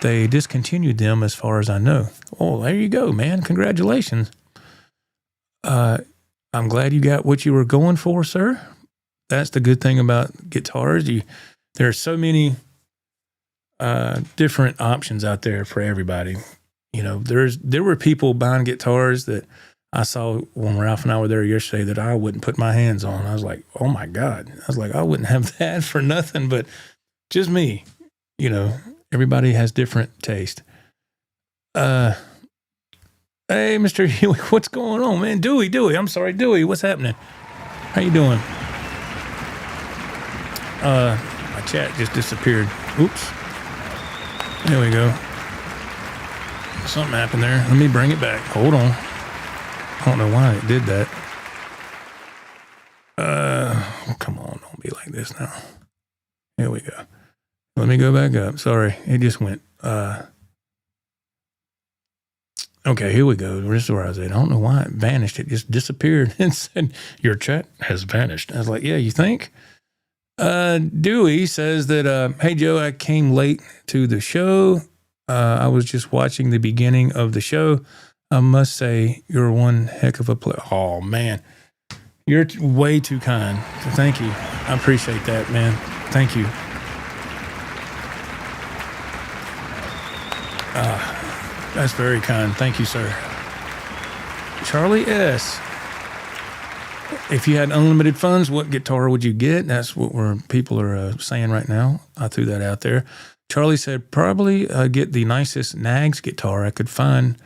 [SPEAKER 3] They discontinued them as far as I know. Oh, there you go, man. Congratulations. I'm glad you got what you were going for, sir. That's the good thing about guitars. There are so many different options out there for everybody. There were people buying guitars that I saw when Ralph and I were there yesterday that I wouldn't put my hands on. I was like, oh my God. I was like, I wouldn't have that for nothing, but just me. Everybody has different taste. Hey, Mr. Huey, what's going on, man? Dewey, I'm sorry, Dewey, what's happening? How you doing? My chat just disappeared. Oops. There we go. Something happened there. Let me bring it back. Hold on. I don't know why it did that. Come on, don't be like this now. Here we go. Let me go back up. Sorry, it just went. Okay, here we go. This is where I was at. I don't know why it vanished. It just disappeared and said, your chat has vanished. I was like, yeah, you think? Dewey says that, hey, Joe, I came late to the show. I was just watching the beginning of the show. I must say, you're one heck of a player. Oh, man. You're way too kind. Thank you. I appreciate that, man. Thank you. That's very kind. Thank you, sir. Charlie S. If you had unlimited funds, what guitar would you get? That's what people are saying right now. I threw that out there. Charlie said probably get the nicest Nags guitar I could find,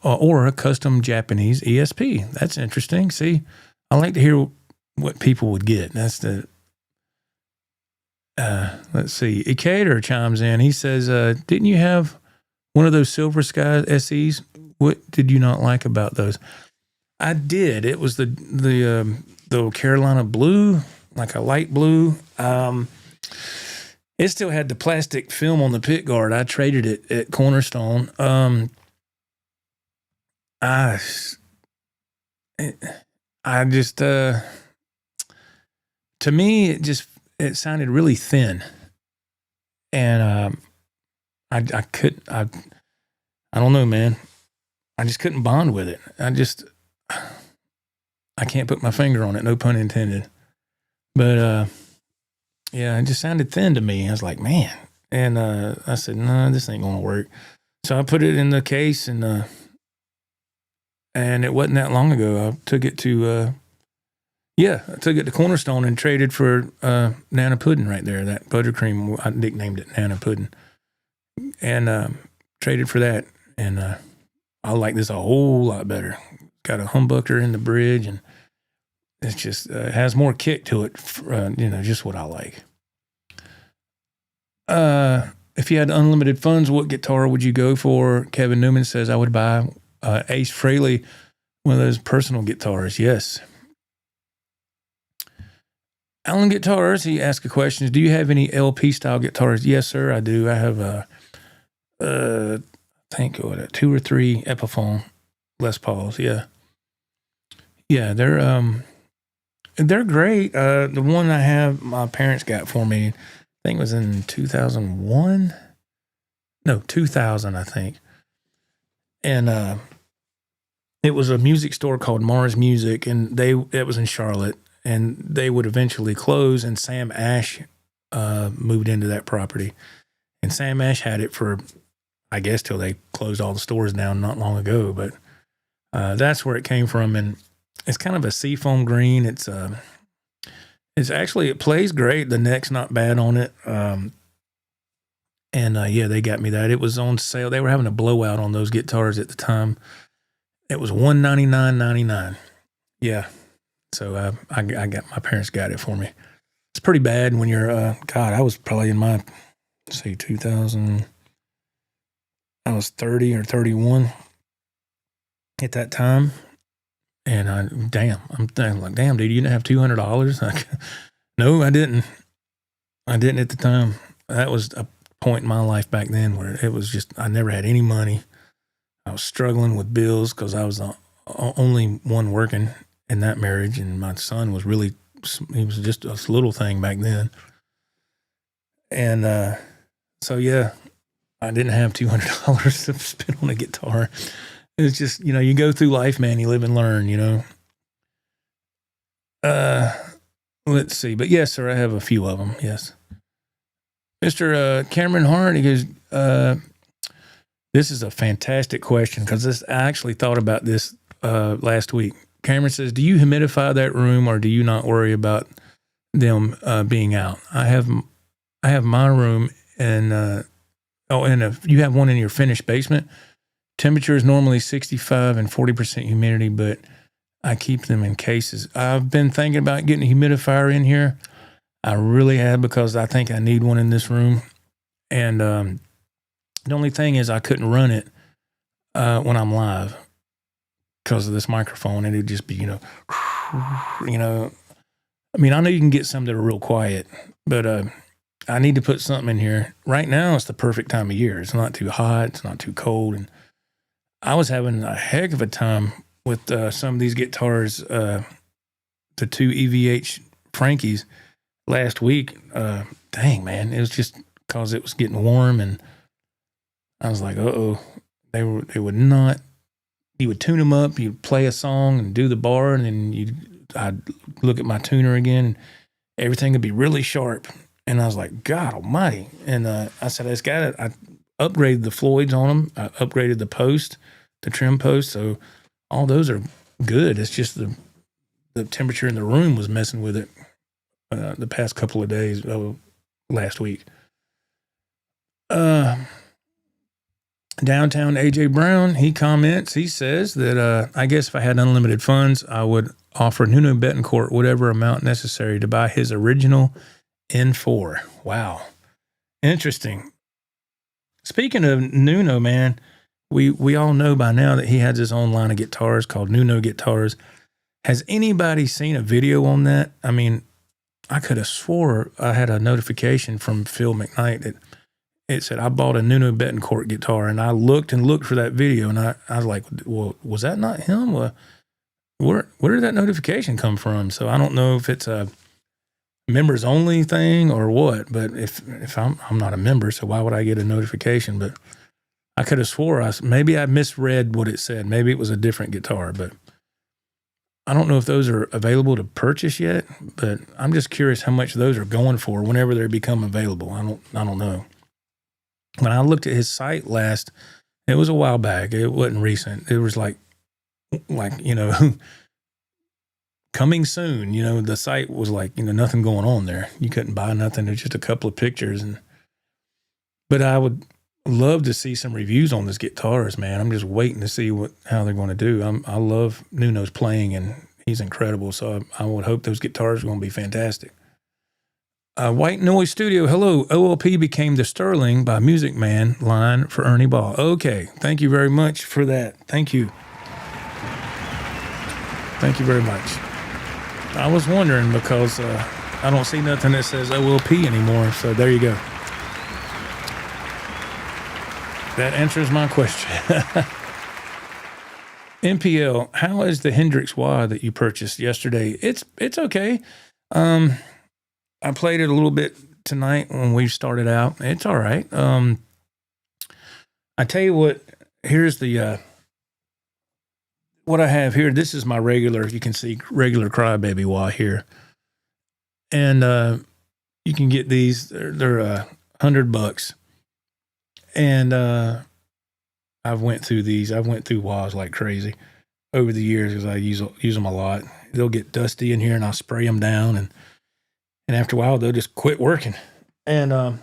[SPEAKER 3] or a custom Japanese ESP. That's interesting. See, I like to hear what people would get. That's the. Let's see. Ikater chimes in. He says, "Didn't you have one of those Silver Sky SEs? What did you not like about those?" I did. It was the Carolina blue, like a light blue. It still had the plastic film on the pick guard. I traded it at Cornerstone. I just to me it sounded really thin, and I don't know, man. I just couldn't bond with it. I can't put my finger on it, no pun intended. But yeah, it just sounded thin to me. I was like, man. And I said, no, this ain't gonna work. So I put it in the case, and it wasn't that long ago. I took it to Cornerstone and traded for Nana Pudding right there. That buttercream, I nicknamed it Nana Pudding, and traded for that. And I like this a whole lot better. Got a humbucker in the bridge, and it's just has more kick to it. Just what I like. If you had unlimited funds, what guitar would you go for? Kevin Newman says I would buy Ace Frehley, one of those personal guitars. Yes. Alan Guitars, he asked a question. Do you have any LP style guitars? Yes, sir, I do. I have I think 2 or 3 Epiphone Les Pauls. Yeah, they're great. The one I have, my parents got for me, I think it was in 2001. No, 2000, I think. And it was a music store called Mars Music, and it was in Charlotte, and they would eventually close, and Sam Ash moved into that property. And Sam Ash had it for, I guess, till they closed all the stores down not long ago. But that's where it came from, and it's kind of a seafoam green. It's actually, it plays great. The neck's not bad on it. Yeah, they got me that. It was on sale. They were having a blowout on those guitars at the time. It was $199.99. Yeah. So I got, my parents got it for me. It's pretty bad when you're, I was probably in my, 2000, I was 30 or 31 at that time. And I'm like, damn, dude, you didn't have $200? Like, no, I didn't. I didn't at the time. That was a point in my life back then where it was just, I never had any money. I was struggling with bills because I was the only one working in that marriage. And my son was he was just a little thing back then. And so, yeah, I didn't have $200 to spend on a guitar. It's just, you go through life, man. You live and learn, Let's see. But yes, sir, I have a few of them. Yes. Mr. Cameron Hart, he goes, this is a fantastic question because I actually thought about this last week. Cameron says, do you humidify that room or do you not worry about them being out? I have my room and if you have one in your finished basement, temperature is normally 65 and 40% humidity, but I keep them in cases. I've been thinking about getting a humidifier in here. I really have because I think I need one in this room. And the only thing is I couldn't run it when I'm live because of this microphone. And it'd just be, I mean, I know you can get some that are real quiet, but I need to put something in here. Right now, it's the perfect time of year. It's not too hot. It's not too cold. And I was having a heck of a time with some of these guitars, the 2 EVH Frankies last week. Dang, man. It was just because it was getting warm and I was like, uh-oh. They would not, you would tune them up, you'd play a song and do the bar, and then I'd look at my tuner again and everything would be really sharp. And I was like, God almighty. And I said, upgraded the Floyds on them. I upgraded the trim post. So all those are good. It's just the temperature in the room was messing with it the past couple of days, last week. Downtown AJ Brown, he comments, he says that I guess if I had unlimited funds, I would offer Nuno Betancourt whatever amount necessary to buy his original N4. Wow. Interesting. Speaking of Nuno, man, we all know by now that he has his own line of guitars called Nuno Guitars. Has anybody seen a video on that? I mean, I could have swore I had a notification from Phil McKnight that it said, I bought a Nuno Betancourt guitar, and I looked for that video, and I was like, well, was that not him? Where did that notification come from? So I don't know if it's a members only thing or what, but if I'm not a member, so why would I get a notification? But I could have swore maybe I misread what it said. Maybe it was a different guitar, but I don't know if those are available to purchase yet, but I'm just curious how much those are going for whenever they become available. I don't know. When I looked at his site last, it was a while back. It wasn't recent. It was like, coming soon, the site was like, nothing going on there. You couldn't buy nothing. There's just a couple of pictures. But I would love to see some reviews on this guitars, man. I'm just waiting to see how they're going to do. I love Nuno's playing, and he's incredible. So I would hope those guitars are going to be fantastic. White Noise Studio, hello. OLP became the Sterling by Music Man line for Ernie Ball. Okay, thank you very much for that. Thank you. Thank you very much. I was wondering because I don't see nothing that says OLP anymore, so there you go. That answers my question. MPL, how is the Hendrix wah that you purchased yesterday? It's okay. I played it a little bit tonight when we started out. It's all right. I tell you what, here's the what I have here. This is my regular, you can see regular Crybaby wah here. And you can get these, they're $100. And I've went through these. I've went through wahs like crazy over the years because I use them a lot. They'll get dusty in here and I'll spray them down, and after a while they'll just quit working. And but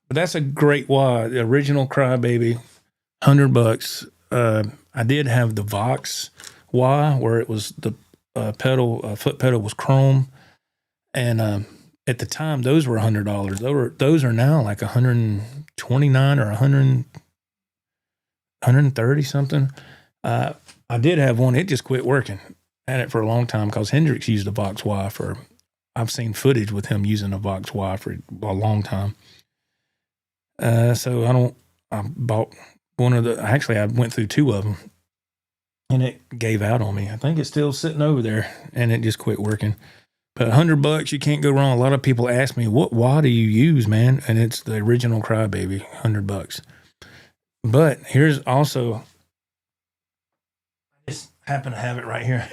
[SPEAKER 3] that's a great wah, the original Crybaby, $100. I did have the Vox wah where it was the foot pedal was chrome, and at the time those were $100. Those are now like $129 or $130 something. I did have one. It just quit working. I had it for a long time because Hendrix used a Vox wah I've seen footage with him using a Vox wah for a long time. So I bought one of actually I went through two of them and it gave out on me. I think it's still sitting over there and it just quit working. But $100, you can't go wrong. A lot of people ask me, what wah do you use, man? And it's the original Crybaby, $100. But here's also, I just happen to have it right here.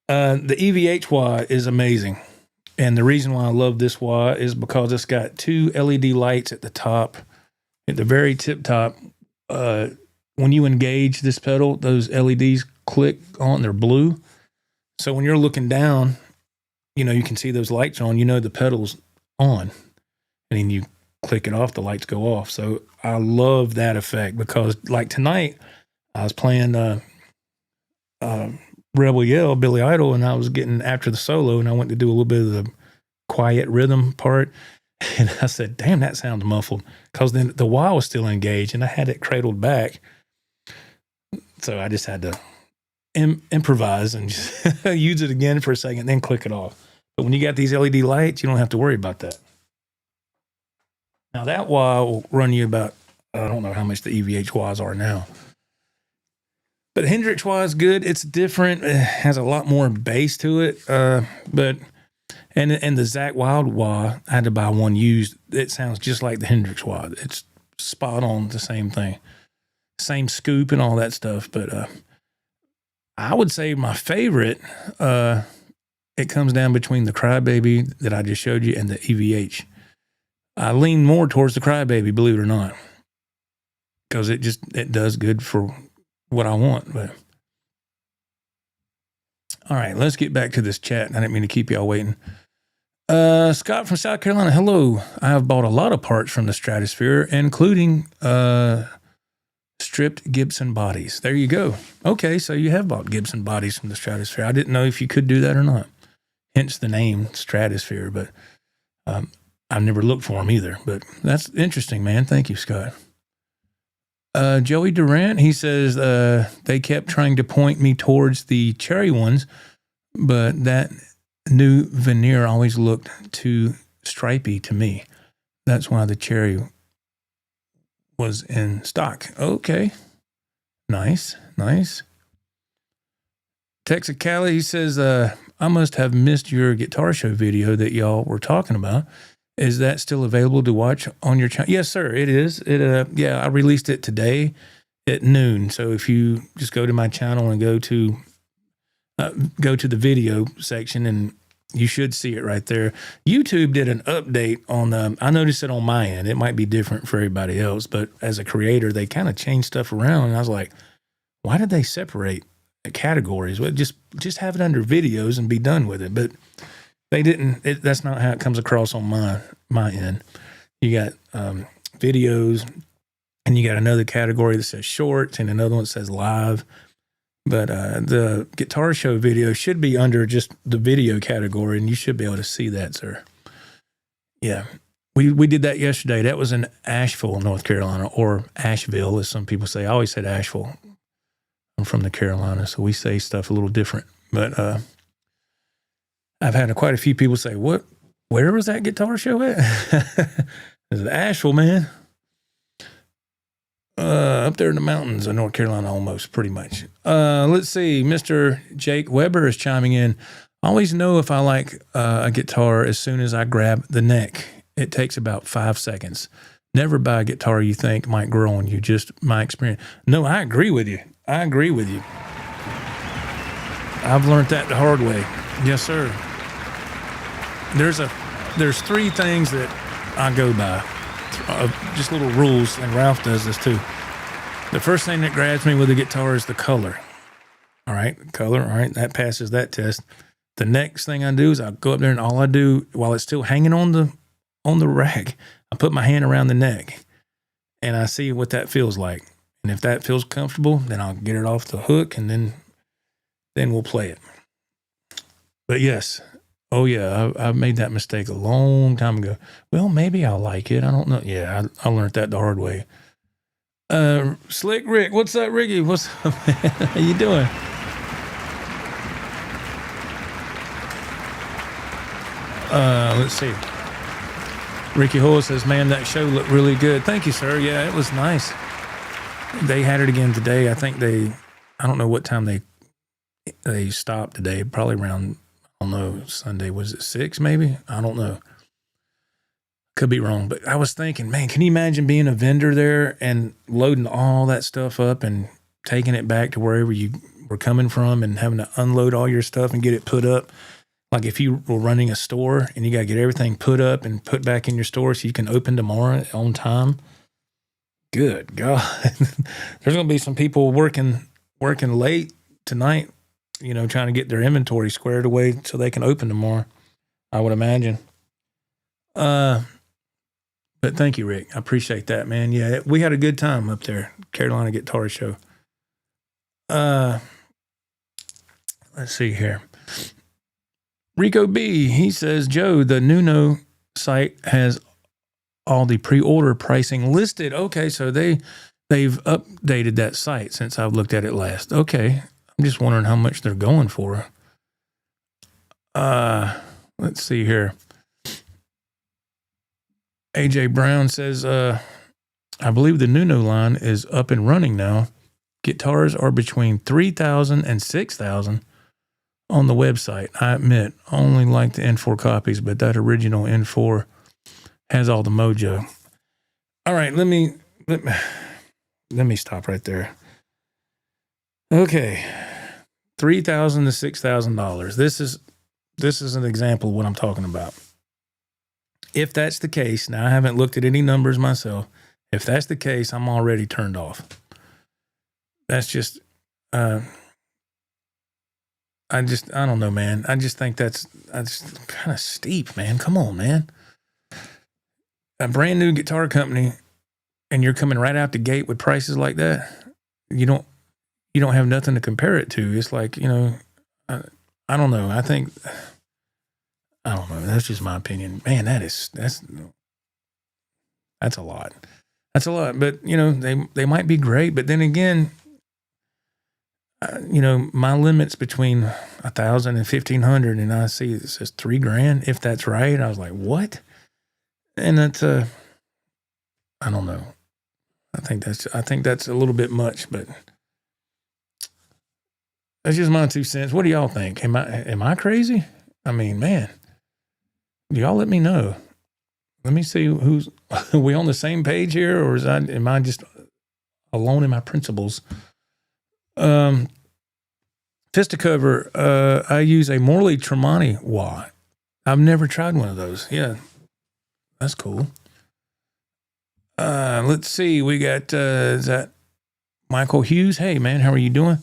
[SPEAKER 3] The EVH wah is amazing. And the reason why I love this wah is because it's got two LED lights at the top, at the very tip top. When you engage this pedal, those LEDs click on, they're blue. So when you're looking down, you can see those lights on, the pedal's on. And then you click it off, the lights go off. So I love that effect because like tonight, I was playing Rebel Yell, Billy Idol, and I was getting after the solo, and I went to do a little bit of the quiet rhythm part, and I said, damn, that sounds muffled, because then the wah was still engaged, and I had it cradled back, so I just had to improvise and just use it again for a second, then click it off. But when you got these LED lights, you don't have to worry about that. Now that wah will run you about, I don't know how much the EVH wahs are now. But Hendrix wah is good. It's different. It has a lot more bass to it. But the Zach Wild wah, I had to buy one used. It sounds just like the Hendrix wah. It's spot on the same thing. Same scoop and all that stuff. But I would say my favorite, it comes down between the Crybaby that I just showed you and the EVH. I lean more towards the Crybaby, believe it or not. because it does good for what I want. But all right, let's get back to this chat. I didn't mean to keep y'all waiting. Scott from South Carolina. Hello. I have bought a lot of parts from the Stratosphere, including stripped Gibson bodies. There you go. Okay, so you have bought Gibson bodies from the Stratosphere. I didn't know if you could do that or not. Hence the name Stratosphere, but I've never looked for them either. But that's interesting, man. Thank you, Scott. Joey Durant, he says they kept trying to point me towards the cherry ones, but that new veneer always looked too stripy to me. That's why the cherry was in stock. Okay. Nice. Texicali, he says, I must have missed your guitar show video that y'all were talking about. Is that still available to watch on your channel? Yes, sir, it is. I released it today at noon. So if you just go to my channel and go to the video section, and you should see it right there. YouTube did an update on, I noticed it on my end. It might be different for everybody else, but as a creator, they kind of changed stuff around. And I was like, why did they separate the categories? Well, just have it under videos and be done with it. But they didn't. That's not how it comes across on my end. You got videos, and you got another category that says shorts, and another one that says live. But the guitar show video should be under just the video category, and you should be able to see that, sir. Yeah, we did that yesterday. That was in Asheville, North Carolina, or Asheville, as some people say. I always said Asheville. I'm from the Carolinas, so we say stuff a little different. But I've had quite a few people say, "What? Where was that guitar show at?" It's Asheville, man. Up there in the mountains of North Carolina, almost, pretty much. Let's see. Mr. Jake Weber is chiming in. I always know if I like a guitar as soon as I grab the neck. It takes about 5 seconds. Never buy a guitar you think might grow on you. Just my experience. No, I agree with you. I've learned that the hard way. Yes, sir. There's three things that I go by. Just little rules, and Ralph does this too. The first thing that grabs me with a guitar is the color. All right, color. All right, that passes that test. The next thing I do is I go up there, and all I do while it's still hanging on the rack, I put my hand around the neck, and I see what that feels like. And if that feels comfortable, then I'll get it off the hook, and then we'll play it. But yes. Oh, yeah, I made that mistake a long time ago. Well, maybe I'll like it. I don't know. Yeah, I learned that the hard way. Slick Rick, what's up, Ricky? What's up, man? How you doing? Let's see. Ricky Hoyle says, man, that show looked really good. Thank you, sir. Yeah, it was nice. They had it again today. I think I don't know what time they stopped today, probably around, I don't know, Sunday, was it 6 maybe? I don't know. Could be wrong, but I was thinking, man, can you imagine being a vendor there and loading all that stuff up and taking it back to wherever you were coming from and having to unload all your stuff and get it put up? Like if you were running a store and you got to get everything put up and put back in your store so you can open tomorrow on time. Good God. There's going to be some people working late tonight, trying to get their inventory squared away so they can open tomorrow, I would imagine. But thank you, Rick. I appreciate that, man. Yeah, we had a good time up there, Carolina Guitar Show. Let's see here. Rico B, he says, Joe, the Nuno site has all the pre-order pricing listed. Okay, so they've updated that site since I've looked at it last. Okay, I'm just wondering how much they're going for. Let's see here. AJ Brown says, I believe the Nuno line is up and running now. Guitars are between $3,000 and $6,000 on the website. I admit, I only like the N4 copies, but that original N4 has all the mojo. All right, let me stop right there. Okay, $3,000 to $6,000. This is an example of what I'm talking about. If that's the case, now I haven't looked at any numbers myself. If that's the case, I'm already turned off. That's just, I don't know, man. I just think that's kind of steep, man. Come on, man. A brand new guitar company, and you're coming right out the gate with prices like that. You don't have nothing to compare it to. It's like, I don't know. I don't know. That's just my opinion. Man, that's a lot. That's a lot. But, they might be great. But then again, my limit's between 1,000 and 1,500, and I see it says $3,000. If that's right, I was like, what? And that's I don't know. I think that's a little bit much, but that's just my 2 cents. What do y'all think? Am I crazy? I mean, man, y'all let me know. Let me see are we on the same page here, or am I just alone in my principles? Fistacover, I use a Morley Tremonti wah. I've never tried one of those. Yeah, that's cool. Let's see. We got, is that Michael Hughes? Hey, man, how are you doing?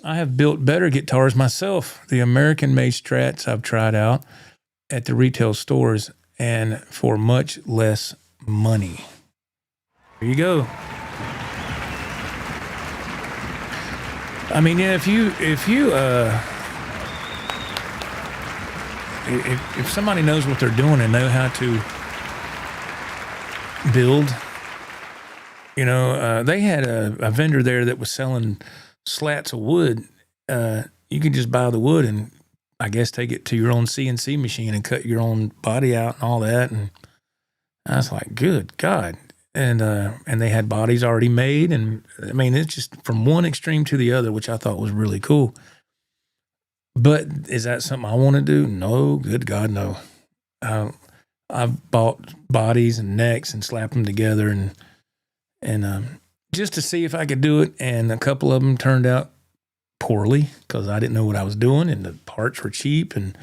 [SPEAKER 3] I have built better guitars myself. The American-made Strats I've tried out at the retail stores and for much less money. There you go. I mean, yeah, if somebody knows what they're doing and know how to build, they had a vendor there that was selling slats of wood. You could just buy the wood and I guess take it to your own CNC machine and cut your own body out and all that. And I was like, good God. And they had bodies already made. And I mean, it's just from one extreme to the other, which I thought was really cool. But is that something I want to do? No, good God, no. I've bought bodies and necks and slapped them together and just to see if I could do it. And a couple of them turned out poorly because I didn't know what I was doing and the parts were cheap. And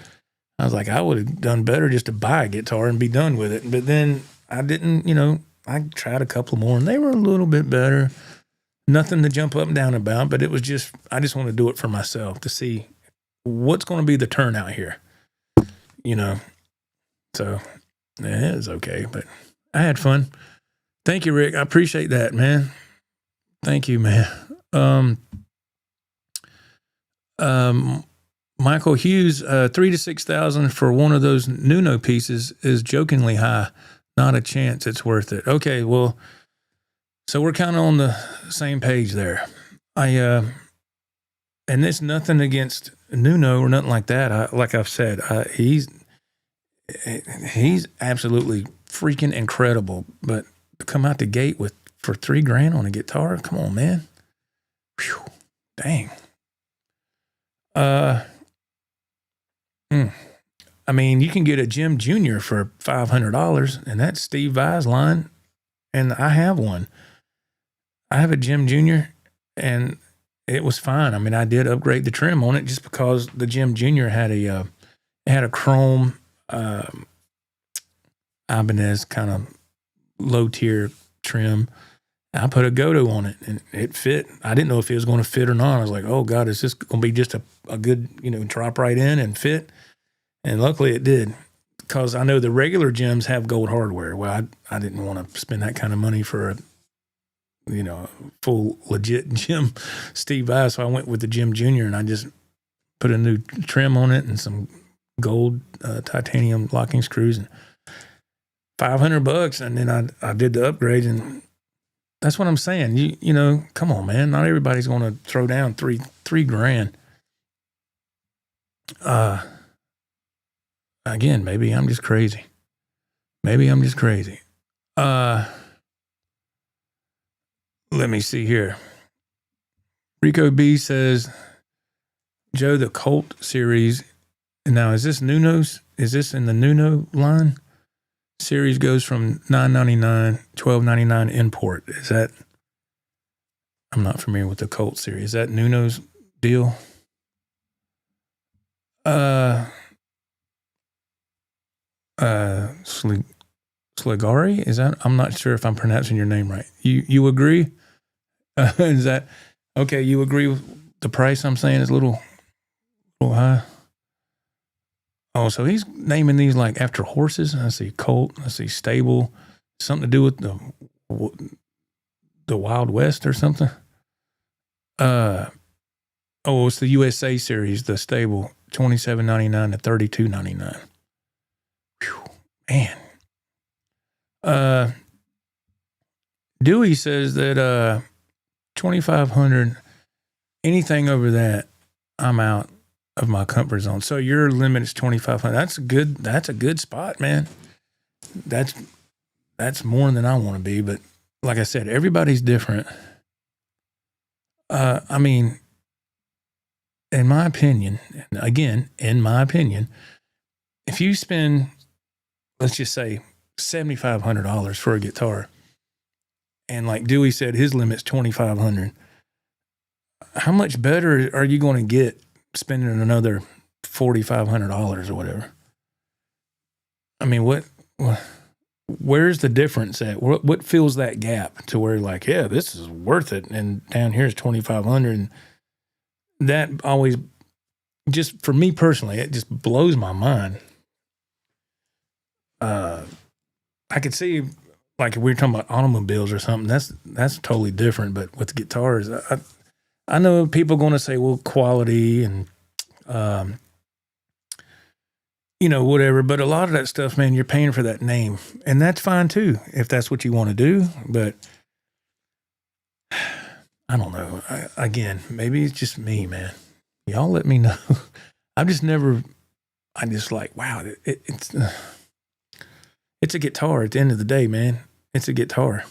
[SPEAKER 3] I was like, I would have done better just to buy a guitar and be done with it. But then I didn't, I tried a couple more and they were a little bit better. Nothing to jump up and down about, but it was just, I just want to do it for myself to see what's going to be the turnout here, So it was okay, but I had fun. Thank you, Rick. I appreciate that, man. Thank you, man. Michael Hughes, 3,000 to 6,000 for one of those Nuno pieces is jokingly high. Not a chance it's worth it. Okay, well, so we're kind of on the same page there. And it's nothing against Nuno or nothing like that. Like I've said, he's absolutely freaking incredible. But to come out the gate for $3,000 on a guitar, come on, man. Whew, dang. I mean, you can get a Jim Jr. for $500, and that's Steve Vai's line, and I have one. I have a Jim Jr., and it was fine. I mean, I did upgrade the trim on it just because the Jim Jr. had a chrome Ibanez kind of low-tier trim. I put a Godo on it, and it fit. I didn't know if it was going to fit or not. I was like, oh, God, is this going to be just a good, drop right in and fit? And luckily it did, because I know the regular Jims have gold hardware. Well, I didn't want to spend that kind of money for a full legit Jim Steve Vai, so I went with the Jim Jr., and I just put a new trim on it and some gold titanium locking screws and $500, and then I did the upgrade, and that's what I'm saying. You come on, man. Not everybody's going to throw down $3,000. Again, maybe I'm just crazy. Let me see here. Rico B says, Joe, the Colt series. Now, is this Nuno's? Is this in the Nuno line? Series goes from $9.99, $12.99 import. Is that? I'm not familiar with the Colt series. Is that Nuno's deal? Sligari? Is that? I'm not sure if I'm pronouncing your name right. You agree? Is that okay? You agree with the price I'm saying is a little high? Oh, so he's naming these like after horses. I see colt. I see stable. Something to do with the Wild West or something. Oh, it's the USA series, the stable, $27.99 to $32.99. Man. Dewey says that 2,500, anything over that, I'm out of my comfort zone. So your limit is 2,500. That's a good spot, man. That's more than I want to be, but like I said, everybody's different. I mean, in my opinion, if you spend, let's just say, $7,500 for a guitar, and like Dewey said, his limit's $2,500, how much better are you going to get spending another $4,500 or whatever? I mean, where's the difference at? What fills that gap to where like, yeah, this is worth it, and down here's $2,500, and that always, just for me personally, it just blows my mind. I could see, like, if we were talking about automobiles or something, that's totally different. But with guitars, I know people are going to say, well, quality and, whatever. But a lot of that stuff, man, you're paying for that name. And that's fine, too, if that's what you want to do. But I don't know. Again, maybe it's just me, man. Y'all let me know. I'm just like, wow, it's a guitar at the end of the day, man. It's a guitar.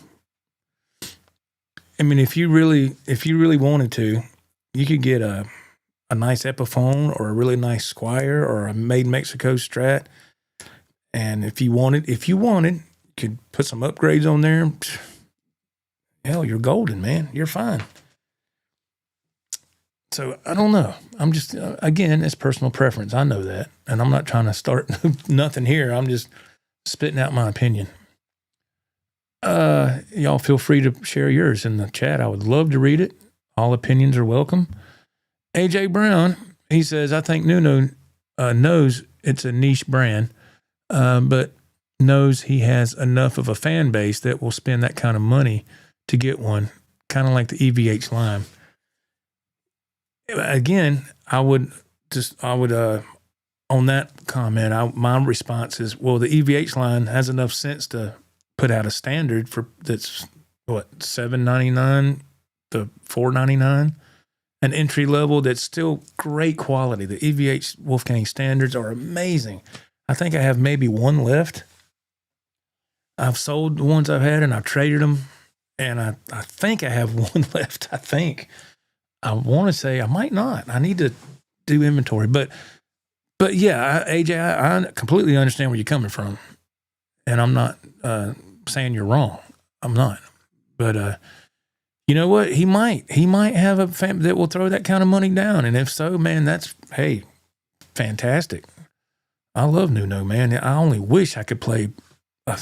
[SPEAKER 3] I mean, if you really wanted to, you could get a nice Epiphone or a really nice Squire or a Made in Mexico Strat. And if you wanted, you could put some upgrades on there. Hell, you're golden, man. You're fine. So I don't know. I'm just, again, it's personal preference. I know that. And I'm not trying to start nothing here. I'm just spitting out my opinion. Y'all feel free to share yours in the chat. I would love to read it. All opinions are welcome. AJ Brown, he says, I think Nuno knows it's a niche brand, but knows he has enough of a fan base that will spend that kind of money to get one, kind of like the EVH Lime. Again, I would on that comment, my response is, well, the EVH line has enough sense to put out a standard that's what, $7.99 to $4.99, an entry level that's still great quality. The EVH Wolfgang standards are amazing. I think I have maybe one left. I've sold the ones I've had and I've traded them, and I think I have one left. I think. I want to say I might not. I need to do inventory, but yeah, AJ, I completely understand where you're coming from, and I'm not saying you're wrong. I'm not, but you know what? He might have a family that will throw that kind of money down, and if so, man, that's fantastic. I love Nuno, man. I only wish I could play a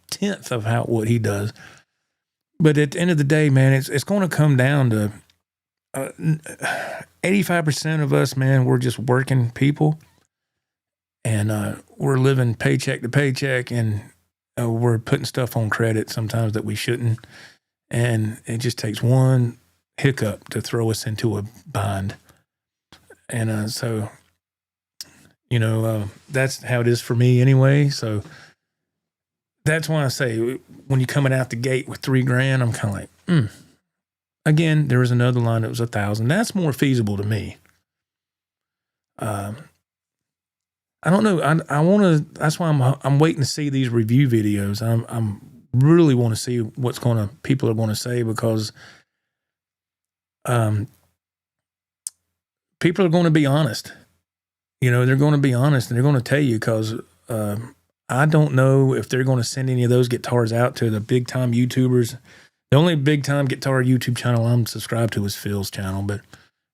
[SPEAKER 3] tenth of what he does, but at the end of the day, man, it's going to come down to 85% of us, man, we're just working people, and we're living paycheck to paycheck, and we're putting stuff on credit sometimes that we shouldn't, and it just takes one hiccup to throw us into a bind. And so, that's how it is for me anyway. So that's why I say, when you're coming out the gate with $3,000, I'm kind of like, Again, there was another line that was $1,000. That's more feasible to me. I don't know. I want to. That's why I'm waiting to see these review videos. I'm really want to see what's people are going to say, because people are going to be honest. They're going to be honest, and they're going to tell you, because I don't know if they're going to send any of those guitars out to the big time YouTubers. The only big time guitar YouTube channel I'm subscribed to is Phil's channel,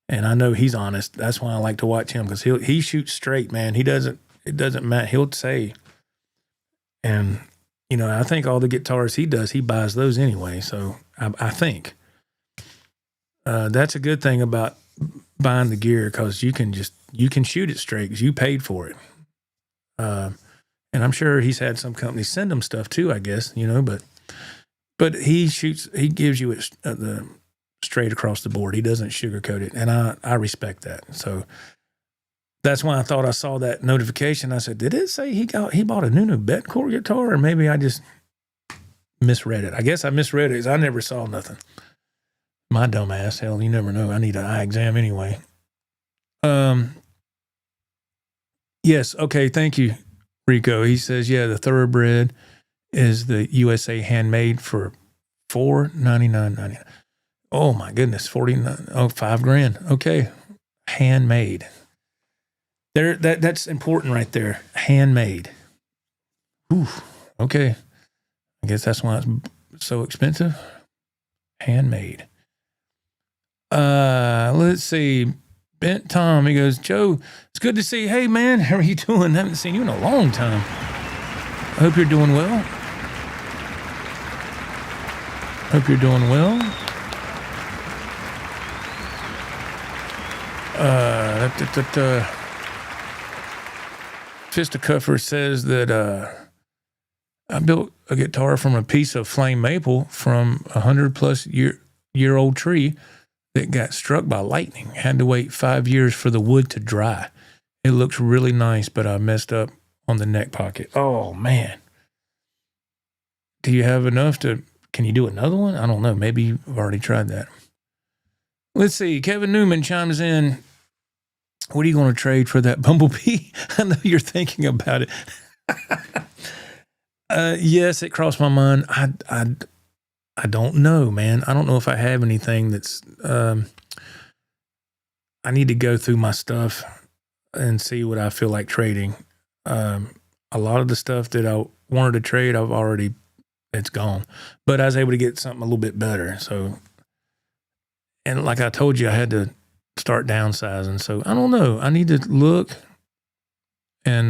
[SPEAKER 3] and I know he's honest. That's why I like to watch him, because he shoots straight, man. It doesn't matter. He'll say, and You know, I think all the guitars he does, he buys those anyway. So I think that's a good thing about buying the gear, because you can shoot it straight because you paid for it. And I'm sure he's had some companies send him stuff too, I guess, you know, but he gives you it the straight across the board. He doesn't sugarcoat it. And I respect that. So that's why I thought I saw that notification. I said, did it say he bought a Nuno Bettencourt guitar? Or maybe I just misread it. I guess I misread it because I never saw nothing. My dumb ass. Hell, you never know. I need an eye exam anyway. Yes. Okay. Thank you, Rico. He says, yeah, the Thoroughbred is the USA handmade for $499.99. Oh my goodness, $49. Oh, $5,000. Okay, handmade. That's important right there. Handmade. Ooh. Okay. I guess that's why it's so expensive. Handmade. Let's see. Bent Tom, he goes, Joe, it's good to see you. Hey man, how are you doing? Haven't seen you in a long time. I hope you're doing well. Fisticuffer says that I built a guitar from a piece of flame maple from 100+ year old tree that got struck by lightning. Had to wait 5 years for the wood to dry. It looks really nice, but I messed up on the neck pocket. Oh man. Do you have enough can you do another one? I don't know. Maybe you've already tried that. Let's see. Kevin Newman chimes in. What are you going to trade for that Bumblebee? I know you're thinking about it. Yes, it crossed my mind. I don't know, man. I don't know if I have anything that's, I need to go through my stuff and see what I feel like trading. A lot of the stuff that I wanted to trade, it's gone, but I was able to get something a little bit better. So, and like I told you, I had to start downsizing. So I don't know. I need to look and,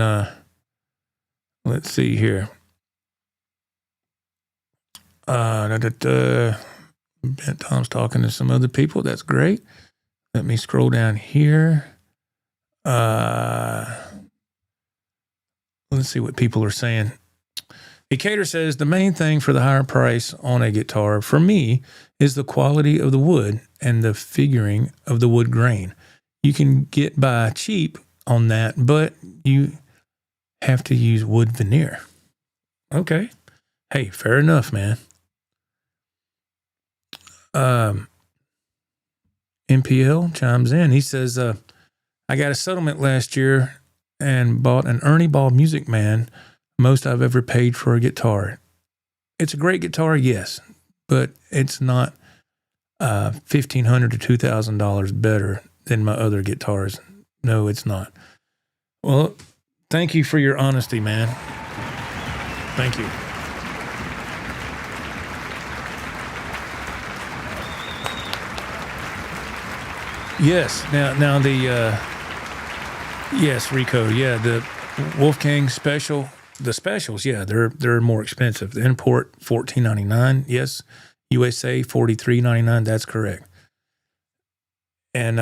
[SPEAKER 3] let's see here. Tom's talking to some other people. That's great. Let me scroll down here. Let's see what people are saying. Decatur says the main thing for the higher price on a guitar for me is the quality of the wood and the figuring of the wood grain. You can get by cheap on that, but you have to use wood veneer. Okay. Hey, fair enough, man. MPL chimes in. He says, I got a settlement last year and bought an Ernie Ball Music Man, most I've ever paid for a guitar. It's a great guitar, yes, but it's not $1,500 to $2,000 better than my other guitars. No, it's not. Well, thank you for your honesty, man. Thank you. Yes. Now the yes, Rico. Yeah, the Wolfgang special. The specials, yeah, they're more expensive. The import $14.99. Yes, USA $43.99. That's correct. And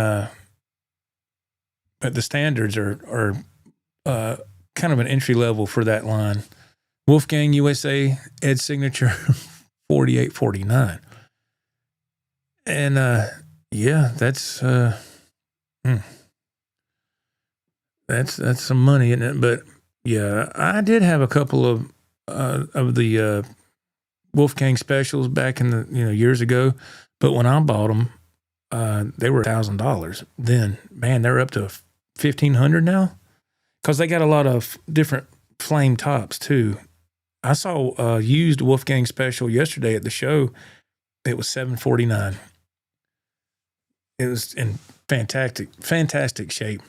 [SPEAKER 3] but the standards are kind of an entry level for that line. Wolfgang USA Ed Signature $48.49. And yeah, that's some money, isn't it? But yeah, I did have a couple of the Wolfgang specials back in the years ago, but when I bought them, they were $1,000. Then, man, they're up to $1,500 now, because they got a lot of different flame tops too. I saw a used Wolfgang special yesterday at the show. It was $749. It was in fantastic shape.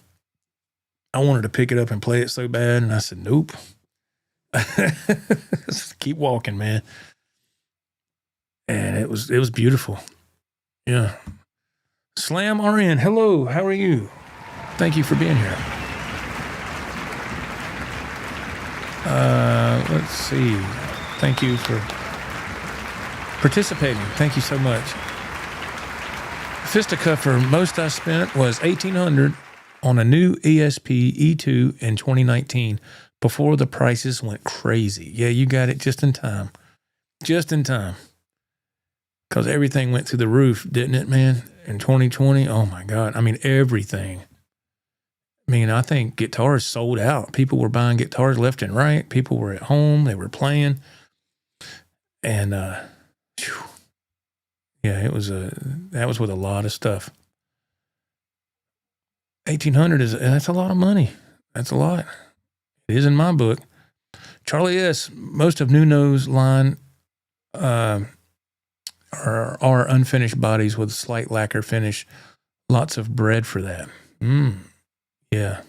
[SPEAKER 3] I wanted to pick it up and play it so bad, and I said, nope. Keep walking, man. And it was beautiful. Yeah. Slam RN, hello, how are you? Thank you for being here. Let's see. Thank you for participating. Thank you so much. Fisticuff, most I spent was $1,800 on a new ESP E2 in 2019 before the prices went crazy. Yeah, you got it just in time. Just in time. Because everything went through the roof, didn't it, man? In 2020, oh my God. I mean, everything. I mean, I think guitars sold out. People were buying guitars left and right. People were at home. They were playing. And, yeah, that was with a lot of stuff. 1,800 that's a lot of money. That's a lot. It is in my book. Charlie S., most of Nuno's line are unfinished bodies with slight lacquer finish. Lots of bread for that. Yeah.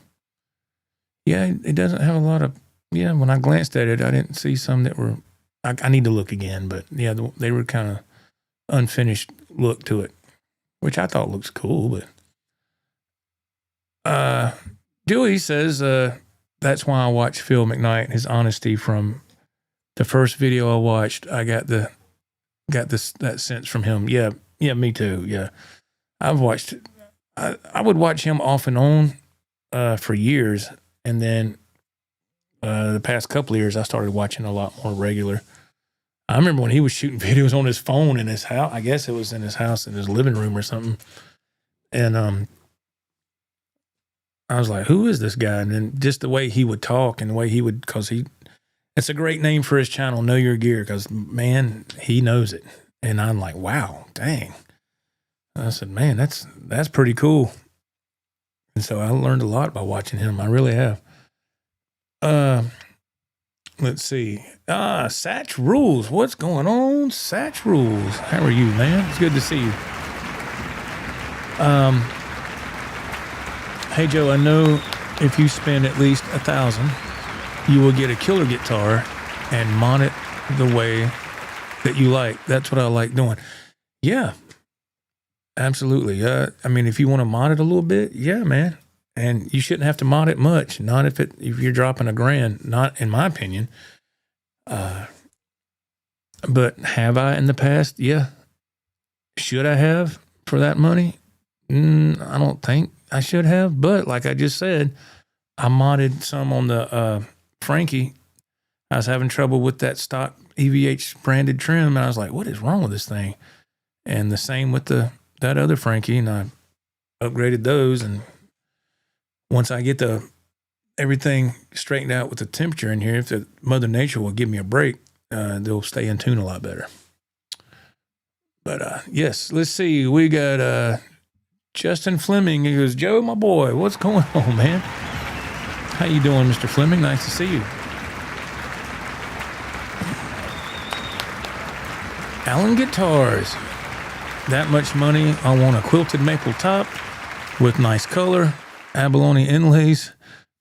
[SPEAKER 3] Yeah, it doesn't have a lot of, when I glanced at it, I didn't see some that were, I need to look again, but yeah, they were kind of unfinished look to it, which I thought looks cool, but Dewey says, that's why I watched Phil McKnight, his honesty from the first video I watched. I got that sense from him. Yeah, me too. Yeah. I've watched, I would watch him off and on for years. And then the past couple of years, I started watching a lot more regular. I remember when he was shooting videos on his phone in his house. I guess it was in his house, in his living room or something. And I was like, who is this guy? And then just the way he would talk and the way he would, because it's a great name for his channel, Know Your Gear, because, man, he knows it. And I'm like, wow, dang. I said, man, that's pretty cool. And so I learned a lot by watching him. I really have. Let's see. Satch Rules. What's going on? Satch Rules. How are you, man? It's good to see you. Hey, Joe, I know if you spend at least $1,000, you will get a killer guitar and mod it the way that you like. That's what I like doing. Yeah, absolutely. I mean, if you want to mod it a little bit, yeah, man. And you shouldn't have to mod it much. Not if you're dropping $1,000, not in my opinion. But have I in the past? Yeah. Should I have for that money? I don't think I should have. But like I just said, I modded some on the Frankie. I was having trouble with that stock EVH branded trim. And I was like, what is wrong with this thing? And the same with that other Frankie. And I upgraded those. And once I get everything straightened out with the temperature in here, if the Mother Nature will give me a break, they'll stay in tune a lot better. But yes, let's see. We got Justin Fleming. He goes, Joe, my boy, what's going on, man? How you doing, Mr. Fleming? Nice to see you. Allen Guitars. That much money, I want a quilted maple top with nice color, abalone inlays,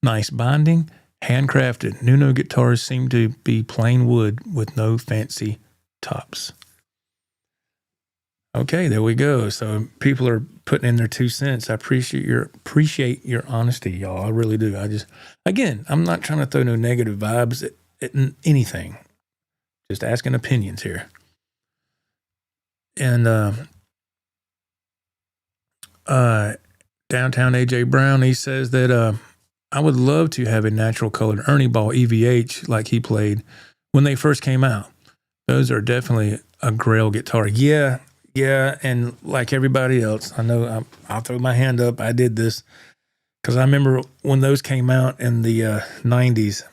[SPEAKER 3] nice binding, handcrafted. Nuno guitars seem to be plain wood with no fancy tops. Okay, there we go. So people are putting in their 2 cents. I appreciate your honesty, y'all. I really do. Again, I'm not trying to throw no negative vibes at anything. Just asking opinions here. And Downtown AJ Brown, he says that I would love to have a natural colored Ernie Ball EVH like he played when they first came out. Those are definitely a Grail guitar. Yeah, and like everybody else, I know I'll throw my hand up. I did this because I remember when those came out in the 90s,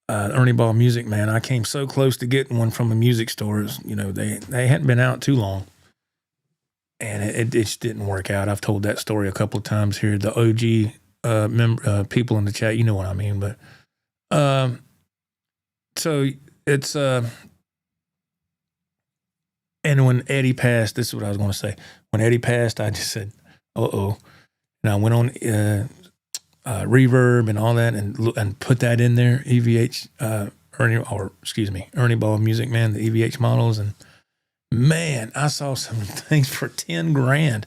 [SPEAKER 3] Ernie Ball Music Man. I came so close to getting one from the music stores. You know, they hadn't been out too long. And it just didn't work out. I've told that story a couple of times here. The OG people in the chat, you know what I mean. But so it's and when Eddie passed, this is what I was going to say. When Eddie passed, I just said, "Uh-oh," and I went on Reverb and all that, and put that in there. EVH Ernie Ball Music Man, the EVH models, and man, I saw some things for $10,000.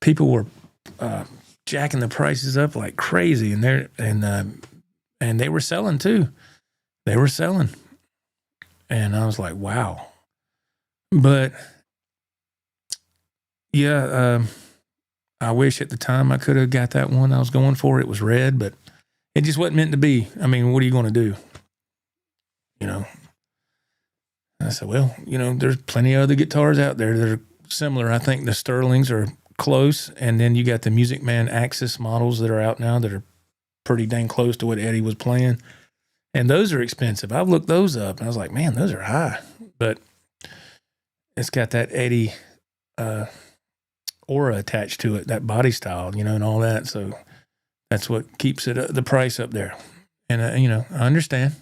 [SPEAKER 3] People were jacking the prices up like crazy, and they were selling too. They were selling. And I was like, wow. But yeah, I wish at the time I could have got that one I was going for. It was red, but it just wasn't meant to be. I mean, what are you going to do? You know, I said, well, you know, there's plenty of other guitars out there that are similar. I think the Sterlings are close. And then you got the Music Man Axis models that are out now that are pretty dang close to what Eddie was playing. And those are expensive. I've looked those up and I was like, man, those are high. But it's got that Eddie aura attached to it, that body style, you know, and all that. So that's what keeps it the price up there. And, you know, I understand.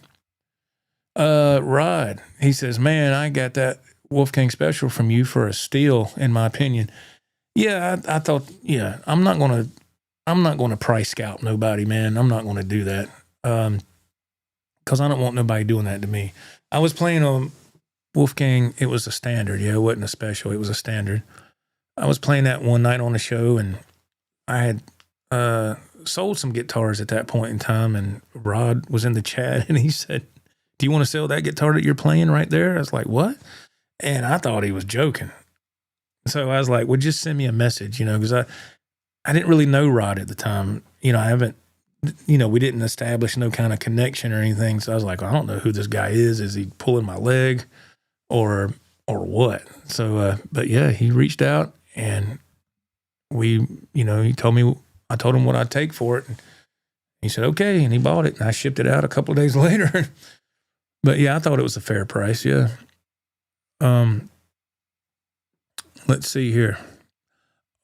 [SPEAKER 3] Rod, he says, man, I got that Wolfgang special from you for a steal, in my opinion. Yeah, I thought, yeah, I'm not going to price scalp nobody, man. I'm not going to do that. Cause I don't want nobody doing that to me. I was playing a Wolfgang. It was a standard. Yeah. It wasn't a special. It was a standard. I was playing that one night on the show and I had, sold some guitars at that point in time. And Rod was in the chat and he said, do you want to sell that guitar that you're playing right there? I was like, what? And I thought he was joking. So I was like, well, just send me a message, you know, because I didn't really know Rod at the time. You know, I haven't, you know, we didn't establish no kind of connection or anything. So I was like, I don't know who this guy is. Is he pulling my leg or what? So, but yeah, he reached out and we, you know, he told me, I told him what I'd take for it. And he said, okay. And he bought it and I shipped it out a couple of days later. But yeah, I thought it was a fair price. Yeah. Let's see here.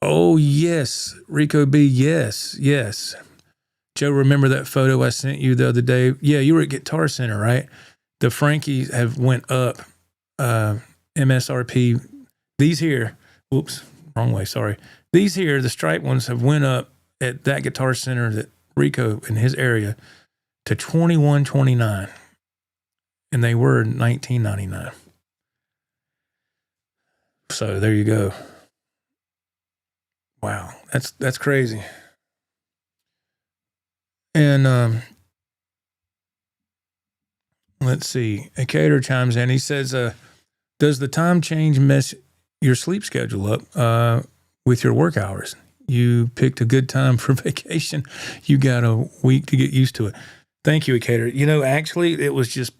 [SPEAKER 3] Oh yes. Rico B. Yes. Joe, remember that photo I sent you the other day? Yeah. You were at Guitar Center, right? The Frankies have went up, MSRP. These here, whoops, wrong way. Sorry. These here, the stripe ones have went up at that Guitar Center that Rico in his area to $21.29. And they were $19.99. So there you go. Wow, that's crazy. And let's see. A caterer chimes in. He says, "Does the time change mess your sleep schedule up with your work hours? You picked a good time for vacation. You got a week to get used to it." Thank you, a caterer. You know, actually, it was just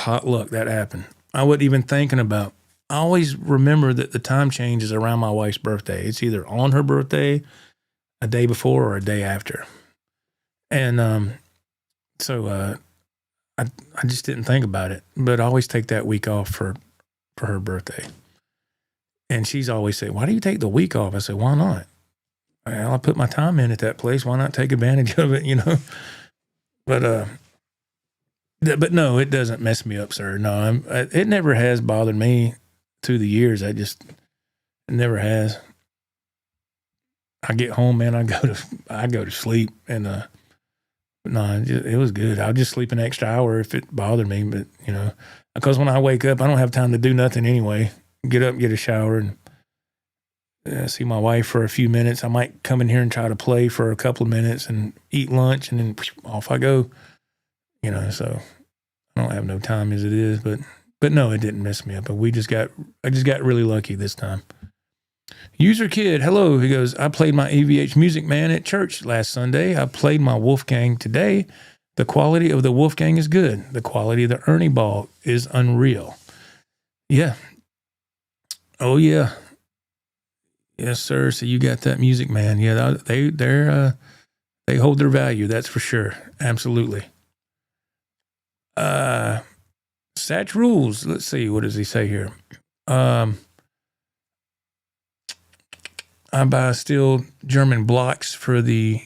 [SPEAKER 3] hot luck that happened. I wasn't even thinking about. I always remember that the time change is around my wife's birthday. It's either on her birthday, a day before, or a day after. And so I just didn't think about it. But I always take that week off for her birthday. And she's always said, "Why do you take the week off?" I said, "Why not? Well, I put my time in at that place. Why not take advantage of it, you know?" But no, it doesn't mess me up, sir. No, it never has bothered me through the years. It never has. I get home, man. I go to sleep, and no, it was good. I'll just sleep an extra hour if it bothered me. But you know, because when I wake up, I don't have time to do nothing anyway. Get up, get a shower, and see my wife for a few minutes. I might come in here and try to play for a couple of minutes and eat lunch, and then off I go. You know, so I don't have no time as it is, but no, it didn't mess me up. But I just got really lucky this time. User Kid, hello. He goes, "I played my AVH Music Man at church last Sunday. I played my Wolfgang today. The quality of the Wolfgang is good. The quality of the Ernie Ball is unreal." Yeah. Oh yeah. Yes, sir. So you got that Music Man. Yeah, they hold their value. That's for sure. Absolutely. Satch Rules. Let's see. What does he say here? I buy steel German blocks for the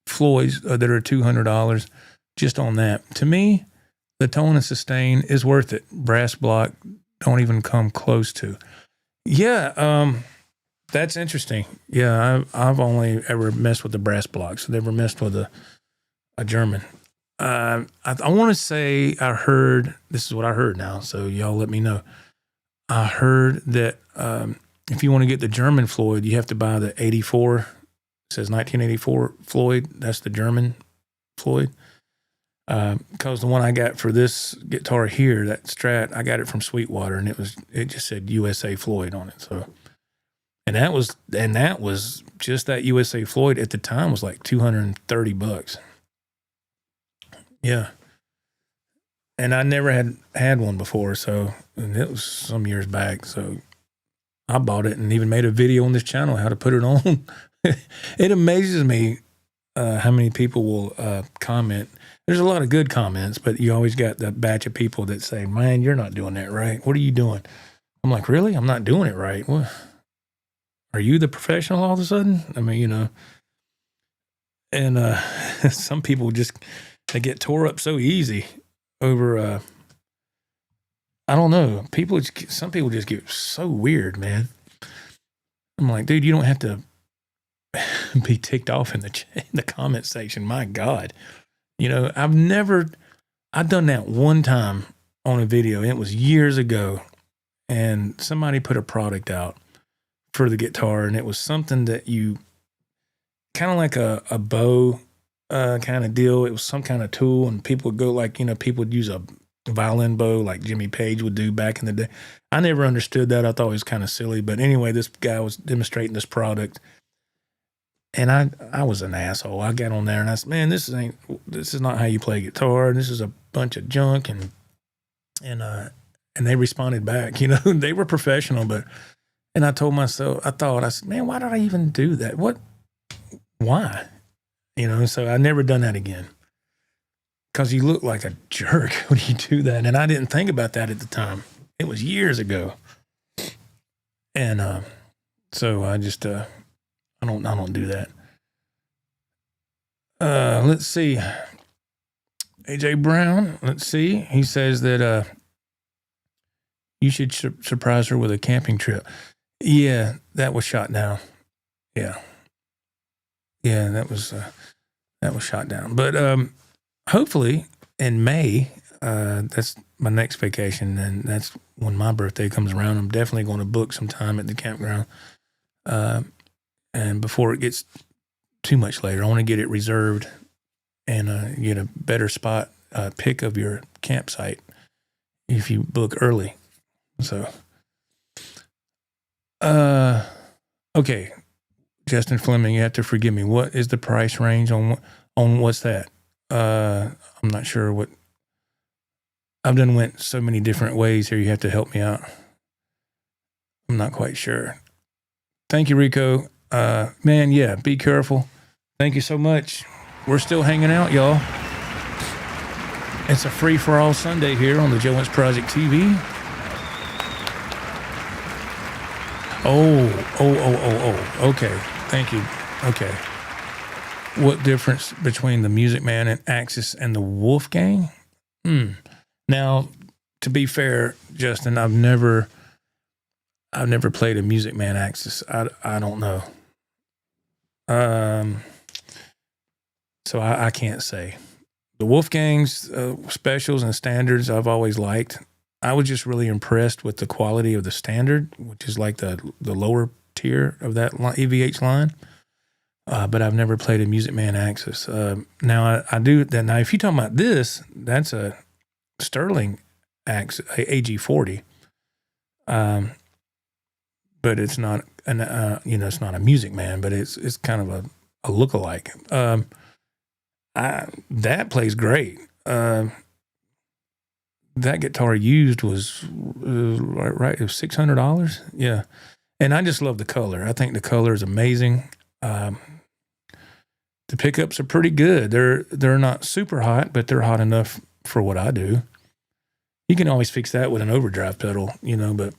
[SPEAKER 3] Floyds that are $200 just on that. To me, the tone and sustain is worth it. Brass block don't even come close to. Yeah, that's interesting. Yeah, I've only ever messed with the brass blocks. I've never messed with a German. I want to say I heard, this is what I heard now, so y'all let me know. I heard that if you want to get the German Floyd, you have to buy the 84, it says 1984 Floyd. That's the German Floyd. Because the one I got for this guitar here, that Strat, I got it from Sweetwater, and it just said USA Floyd on it. So, and that was just that USA Floyd at the time was like $230. Yeah. And I never had one before, so, and it was some years back. So I bought it and even made a video on this channel how to put it on. It amazes me how many people will comment. There's a lot of good comments, but you always got that batch of people that say, "Man, you're not doing that right. What are you doing?" I'm like, "Really? I'm not doing it right. What? Are you the professional all of a sudden?" I mean, you know. And some people they get tore up so easy over I don't know. Some people just get so weird, man. I'm like, dude, you don't have to be ticked off in the comment section. My God. You know, I've done that one time on a video, and it was years ago, and somebody put a product out for the guitar, and it was something that you kind of like a bow kind of deal. It was some kind of tool, and people would go like, you know, people would use a violin bow like Jimmy Page would do back in the day. I never understood that. I thought it was kind of silly. But anyway, this guy was demonstrating this product, and I was an asshole. I got on there and I said, "Man, this is not how you play guitar. This is a bunch of junk." And they responded back. You know, they were professional, and I told myself, I said, "Man, why did I even do that? Why?" You know, so I never done that again. Because you look like a jerk when you do that. And I didn't think about that at the time. It was years ago. And so I just I don't do that. Let's see. AJ Brown, let's see. He says that you should surprise her with a camping trip. Yeah, that was shot down. Yeah. Yeah, that was shot down. But hopefully in May, that's my next vacation, and that's when my birthday comes around. I'm definitely going to book some time at the campground. And before it gets too much later, I want to get it reserved and get a better spot pick of your campsite if you book early. So, okay, Justin Fleming, you have to forgive me. What is the price range on what's that? I'm not sure what. I've went so many different ways here. You have to help me out. I'm not quite sure. Thank you, Rico. Man, yeah, be careful. Thank you so much. We're still hanging out, y'all. It's a free-for-all Sunday here on the Joe Wentz Project TV. Oh. Okay. Thank you. Okay. What difference between the Music Man and Axis and the Wolfgang? Now, to be fair, Justin, I've never played a Music Man Axis. I don't know. So I can't say. The Wolfgang's specials and standards I've always liked. I was just really impressed with the quality of the standard, which is like the lower tier of that EVH line. But I've never played a Music Man Axis. Now I do that. Now, if you're talking about this, that's a Sterling Axis, AG40. But it's not it's not a Music Man, but it's kind of a lookalike. That plays great. That guitar used was right. It was $600. Yeah, and I just love the color. I think the color is amazing. The pickups are pretty good. They're not super hot, but they're hot enough for what I do. You can always fix that with an overdrive pedal, but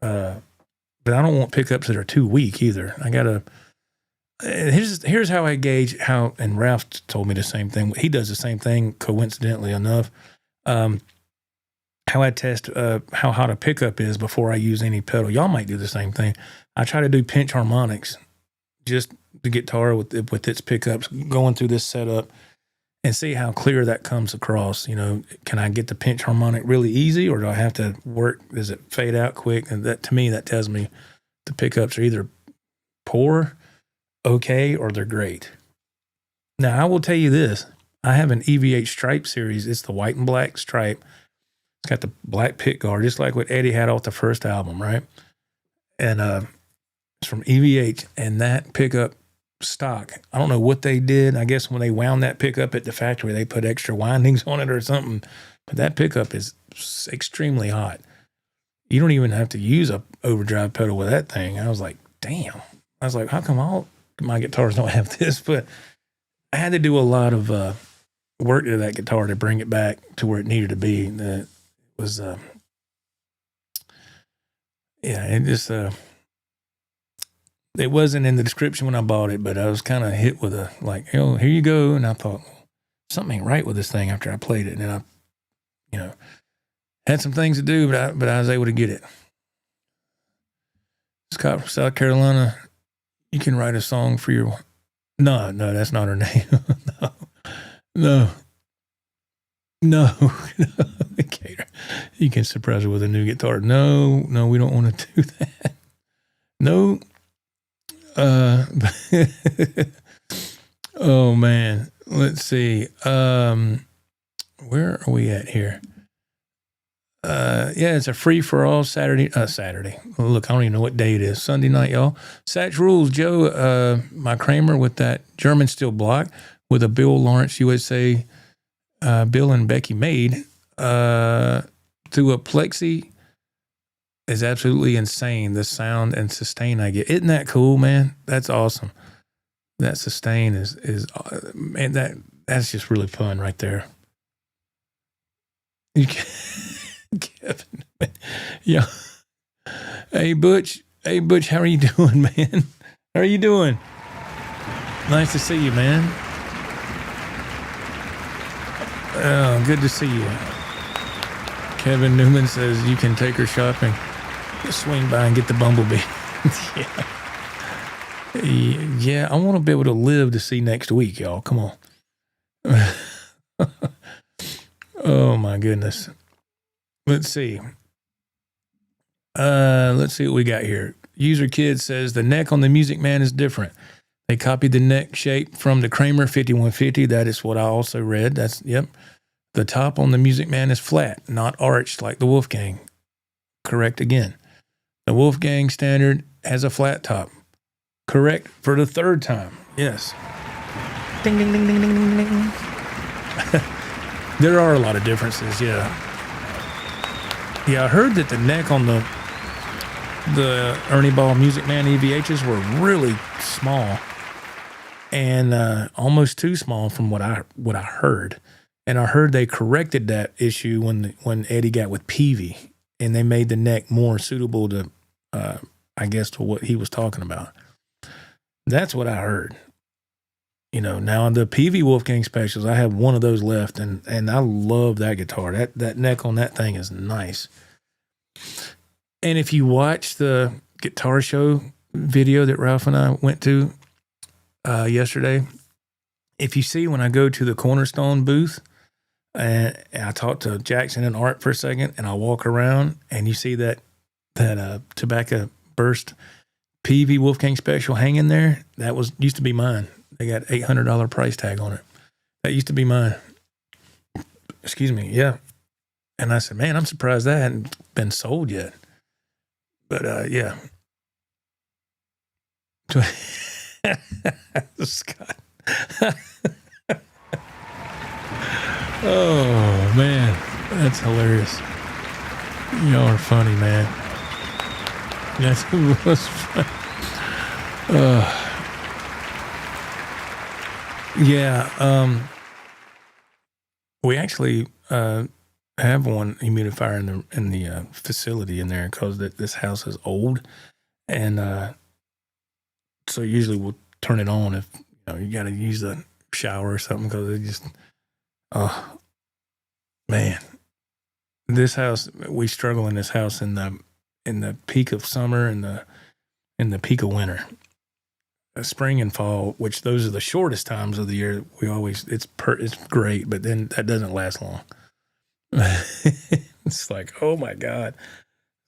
[SPEAKER 3] I don't want pickups that are too weak either. I gotta. Here's how I gauge how, and Ralph told me the same thing. He does the same thing, coincidentally enough. How I test how hot a pickup is before I use any pedal. Y'all might do the same thing. I try to do pinch harmonics, just the guitar with its pickups, going through this setup, and see how clear that comes across. Can I get the pinch harmonic really easy, or do I have to work? Does it fade out quick? And that, to me, that tells me the pickups are either poor, okay, or they're great. Now, I will tell you this. I have an EVH Stripe series. It's the white and black stripe. It's got the black pick guard, just like what Eddie had off the first album, right? And it's from EVH, and that pickup stock, I don't know what they did. I guess when they wound that pickup at the factory, they put extra windings on it or something. But that pickup is extremely hot. You don't even have to use a overdrive pedal with that thing. I was like, damn. I was like, how come all my guitars don't have this? But I had to do a lot of work to that guitar to bring it back to where it needed to be. It was, it just, it wasn't in the description when I bought it, but I was kind of hit with a, like, oh, here you go. And I thought, something ain't right with this thing after I played it. And I, had some things to do, but I was able to get it. Scott from South Carolina, you can write a song for your... No, that's not her name. No. You can surprise her with a new guitar. No, we don't want to do that. No. Oh, man. Let's see. Where are we at here? It's a free-for-all Saturday. Look, I don't even know what day it is. Sunday night, y'all. Satch Rules, Joe, my Kramer with that German steel block with a Bill Lawrence USA, Bill and Becky made through a Plexi is absolutely insane. The sound and sustain I get. Isn't that cool, man? That's awesome. That sustain is man, that's just really fun right there. You can... Kevin, yeah. Hey Butch, how are you doing, man? How are you doing? Nice to see you, man. Oh, good to see you. Kevin Newman says you can take her shopping. Just swing by and get the Bumblebee. Yeah, I want to be able to live to see next week, y'all. Come on. Oh my goodness. Let's see. Let's see what we got here. User Kid says the neck on the Music Man is different. They copied the neck shape from the Kramer 5150. That is what I also read. Yep. The top on the Music Man is flat, not arched like the Wolfgang. Correct again. The Wolfgang standard has a flat top. Correct for the third time. Yes. Ding, ding, ding, ding, ding, ding, ding. There are a lot of differences, yeah. Yeah, I heard that the neck on the Ernie Ball Music Man EVHs were really small and almost too small from what I heard. And I heard they corrected that issue when Eddie got with Peavy, and they made the neck more suitable to, I guess, to what he was talking about. That's what I heard. Now the Peavy Wolfgang Specials, I have one of those left, and I love that guitar. That neck on that thing is nice. And if you watch the guitar show video that Ralph and I went to yesterday, if you see when I go to the Cornerstone booth, and I talk to Jackson and Art for a second, and I walk around, and you see that Tobacco Burst Peavy Wolfgang Special hanging there, that used to be mine. They got $800 price tag on it. That used to be mine. Excuse me. Yeah. And I said, man, I'm surprised that hadn't been sold yet. But, yeah. Scott. Oh, man. That's hilarious. Y'all are funny, man. That was fun. Yeah, we actually have one humidifier in the facility in there because this house is old, and so usually we'll turn it on if you got to use the shower or something because it just, man, this house, we struggle in this house in the peak of summer and in the peak of winter. Spring and fall, which those are the shortest times of the year, it's great, but then that doesn't last long. It's like, oh my God,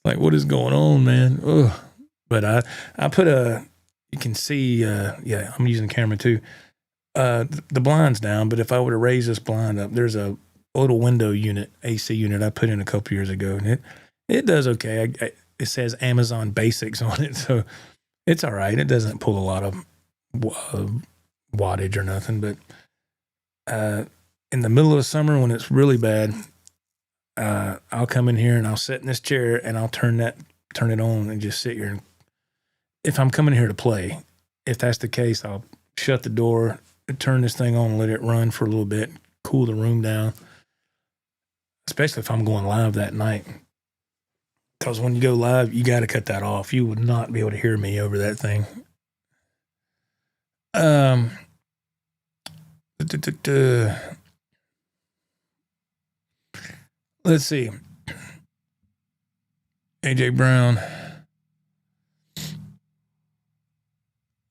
[SPEAKER 3] like what is going on, man? Ugh. But I put you can see, I'm using the camera too. The blind's down, but if I were to raise this blind up, there's a little window unit, AC unit I put in a couple years ago, and it does okay. It says Amazon Basics on it, so it's all right. It doesn't pull a lot of wattage or nothing, but in the middle of the summer when it's really bad, I'll come in here and I'll sit in this chair and I'll turn it on and just sit here. And if I'm coming here to play, if that's the case, I'll shut the door, turn this thing on, and let it run for a little bit, cool the room down, especially if I'm going live that night. Because when you go live, you got to cut that off. You would not be able to hear me over that thing. Let's see. AJ Brown.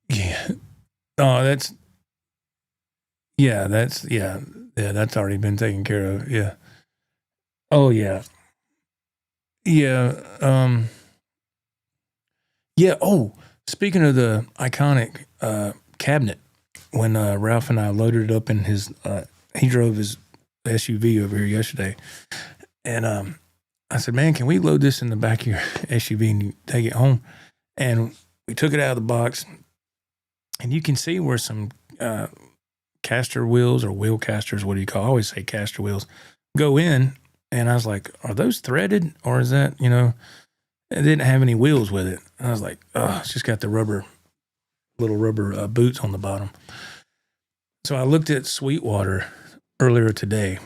[SPEAKER 3] Yeah. Oh, that's already been taken care of. Yeah. Oh, yeah. Yeah. Yeah. Oh, speaking of the iconic cabinet, when Ralph and I loaded it up in his, he drove his SUV over here yesterday, and I said, "Man, can we load this in the back of your SUV and take it home?" And we took it out of the box, and you can see where some caster wheels or wheel casters, what do you call? I always say caster wheels, go in. And I was like, "Are those threaded, or is that, it didn't have any wheels with it?" And I was like, "Oh, it's just got the little rubber boots on the bottom." So I looked at Sweetwater earlier today,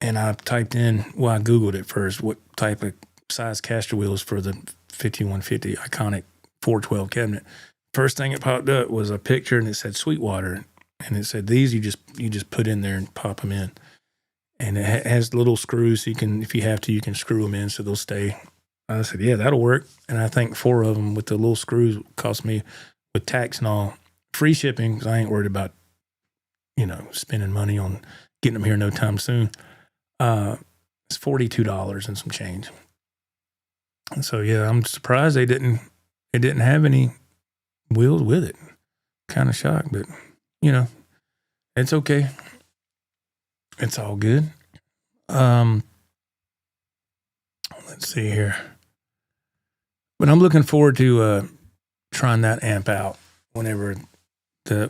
[SPEAKER 3] and I typed in, I Googled it first, what type of size caster wheels for the 5150 iconic 412 cabinet. First thing that popped up was a picture, and it said Sweetwater, and it said these you just put in there and pop them in. And it has little screws, so you can, if you have to, you can screw them in so they'll stay. I said, yeah, that'll work. And I think 4 of them with the little screws cost me, with tax and all, free shipping, because I ain't worried about, spending money on getting them here no time soon. It's $42 and some change. And so, yeah, I'm surprised it didn't have any wheels with it. Kind of shocked, but, it's okay. It's all good. Let's see here. But I'm looking forward to trying that amp out whenever I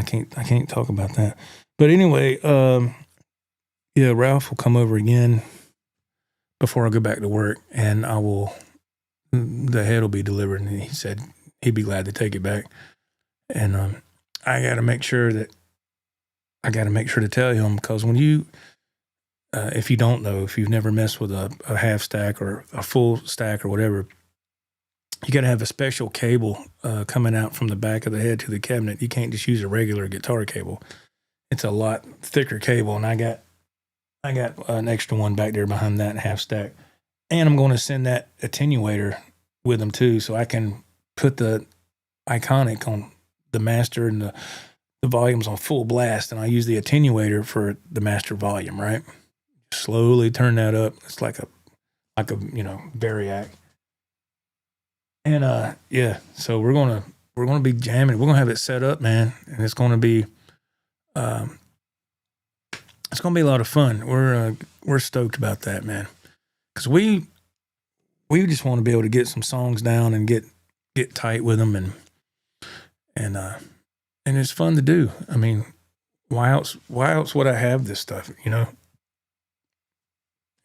[SPEAKER 3] can't talk about that. But anyway, Ralph will come over again before I go back to work, and the head will be delivered, and he said he'd be glad to take it back. And I got to make sure to tell him, because when you, if you don't know, if you've never messed with a half stack or a full stack or whatever, you got to have a special cable coming out from the back of the head to the cabinet. You can't just use a regular guitar cable. It's a lot thicker cable, and I got an extra one back there behind that half stack. And I'm going to send that attenuator with them too, so I can put the iconic on the master and the volume's on full blast, and I use the attenuator for the master volume, right? Slowly turn that up. It's like a variac. And so we're gonna be jamming. We're gonna have it set up, man, and it's gonna be a lot of fun. We're stoked about that, man, because we just want to be able to get some songs down and get tight with them, and it's fun to do. I mean, why else would I have this stuff,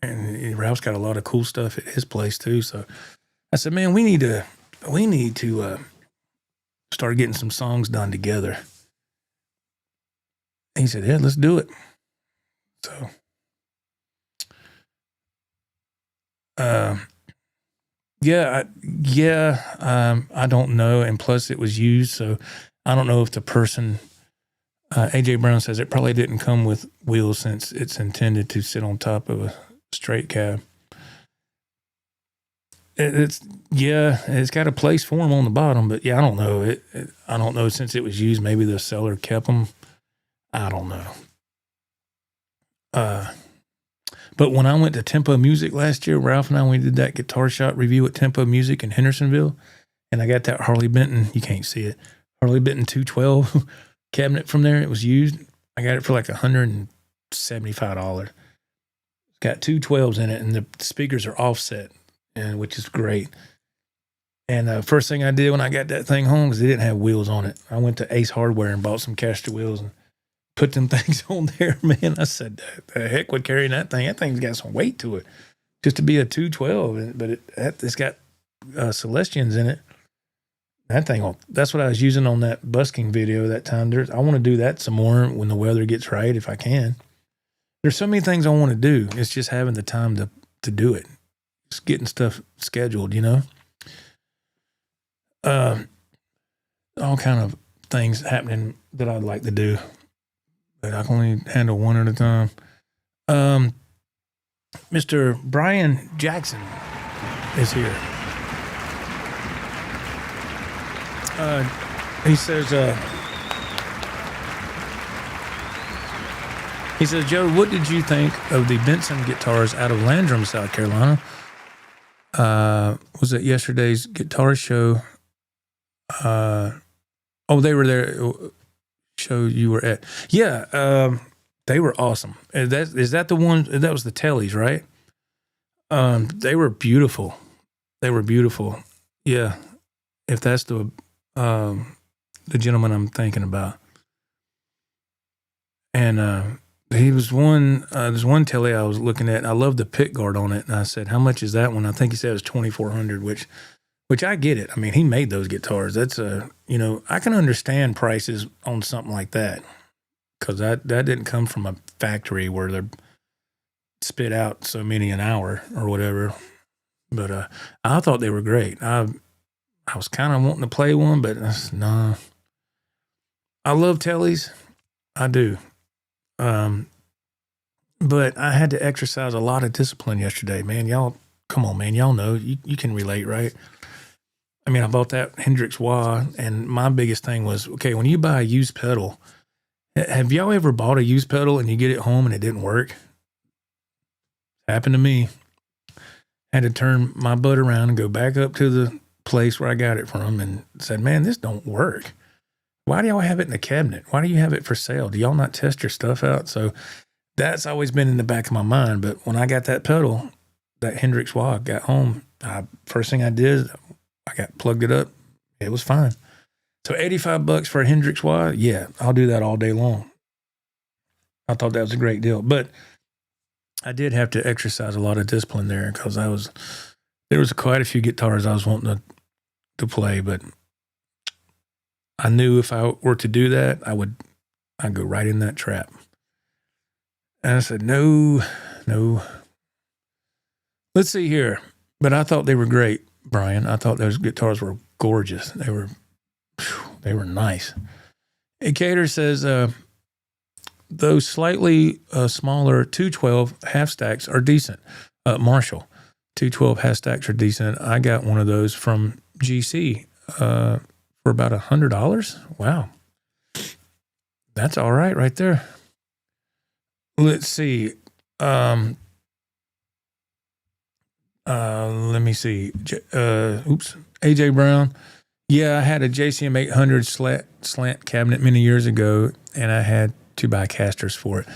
[SPEAKER 3] And Ralph's got a lot of cool stuff at his place too. So I said, man, we need to start getting some songs done together. And he said, yeah, let's do it. So, I don't know. And plus it was used, so I don't know if the person, AJ Brown says it probably didn't come with wheels since it's intended to sit on top of a straight cab. It's got a place for them on the bottom, but I don't know. I don't know, since it was used, maybe the seller kept them. I don't know. But when I went to Tempo Music last year, Ralph and we did that guitar shop review at Tempo Music in Hendersonville, and I got that Harley Benton, you can't see it, Harley Benton 212 cabinet from there. It was used. I got it for like $175. It's got 212s in it, and the speakers are offset, and which is great. And first thing I did when I got that thing home, because they didn't have wheels on it, I went to Ace Hardware and bought some caster wheels and put them things on there. Man, I said, the heck with carrying that thing. That thing's got some weight to it, just to be a 212. But it's got Celestians in it. That thing, that's what I was using on that busking video that time. I want to do that some more when the weather gets right, if I can. There's so many things I want to do. It's just having the time to do it. Just getting stuff scheduled, you know. All kind of things happening that I'd like to do, but I can only handle one at a time. Mr. Brian Jackson is here. He says, Joe, what did you think of the Benson guitars out of Landrum, South Carolina? Was it yesterday's guitar show? They were there. Show you were at. Yeah, they were awesome. Is that the one? That was the Tellys, right? They were beautiful. Yeah, if that's the gentleman I'm thinking about. And he was one. There's one Telly I was looking at. I love the pick guard on it, and I said, "How much is that one?" I think he said it was $2,400, which I get it. I mean, he made those guitars. That's I can understand prices on something like that, because that didn't come from a factory where they're spit out so many an hour or whatever. But I thought they were great. I was kind of wanting to play one, but nah. I love Tellys. I do. But I had to exercise a lot of discipline yesterday, man. Y'all, come on, man. Y'all know, you can relate, right? I mean, I bought that Hendrix Wah, and my bigged thing was, okay, when you buy a used pedal, have y'all ever bought a used pedal and you get it home and it didn't work? Happened to me. Had to turn my butt around and go back up to the place where I got it from and said, man, this don't work. Why do y'all have it in the cabinet? Why do you have it for sale? Do y'all not test your stuff out? So that's always been in the back of my mind. But when I got that pedal, that Hendrix Wah, got home, first thing I did, I got plugged it up. It was fine. So $85 for a Hendrix Wah, yeah, I'll do that all day long. I thought that was a great deal. But I did have to exercise a lot of discipline there, because there was quite a few guitars I was wanting to play, but I knew if I were to do that, I'd go right in that trap. And I said, no. Let's see here. But I thought they were great, Brian. I thought those guitars were gorgeous. They were nice. Hey, Cater says, those slightly smaller 212 half stacks are decent. Marshall, 212 half stacks are decent. I got one of those from GC for about $100. Wow. That's all right there. Let's see. Let me see. AJ Brown. Yeah, I had a JCM 800 slant cabinet many years ago, and I had to buy casters for it.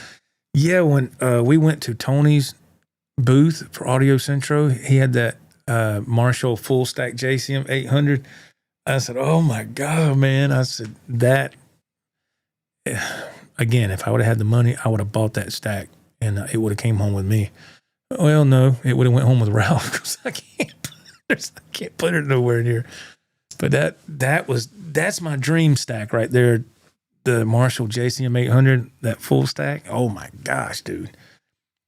[SPEAKER 3] Yeah, when we went to Tony's booth for Audio Centro, he had that Marshall full stack JCM 800. I said, oh my God, man. I said, that, again, if I would have had the money, I would have bought that stack, and it would have came home with me. Well, no, it would have went home with Ralph, because I can't put it nowhere near. But that's my dream stack right there. The Marshall JCM 800, that full stack. Oh my gosh, dude.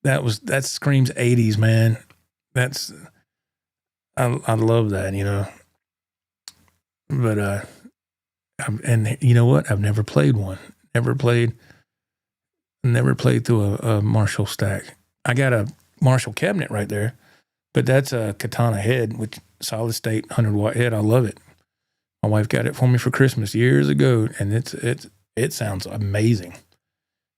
[SPEAKER 3] That screams 80s, man. I love that, you know. But and you know what? I've never played one. Never played through a Marshall stack. I got a Marshall cabinet right there, but that's a Katana head, which solid state 100-watt head. I love it. My wife got it for me for Christmas years ago, and it sounds amazing.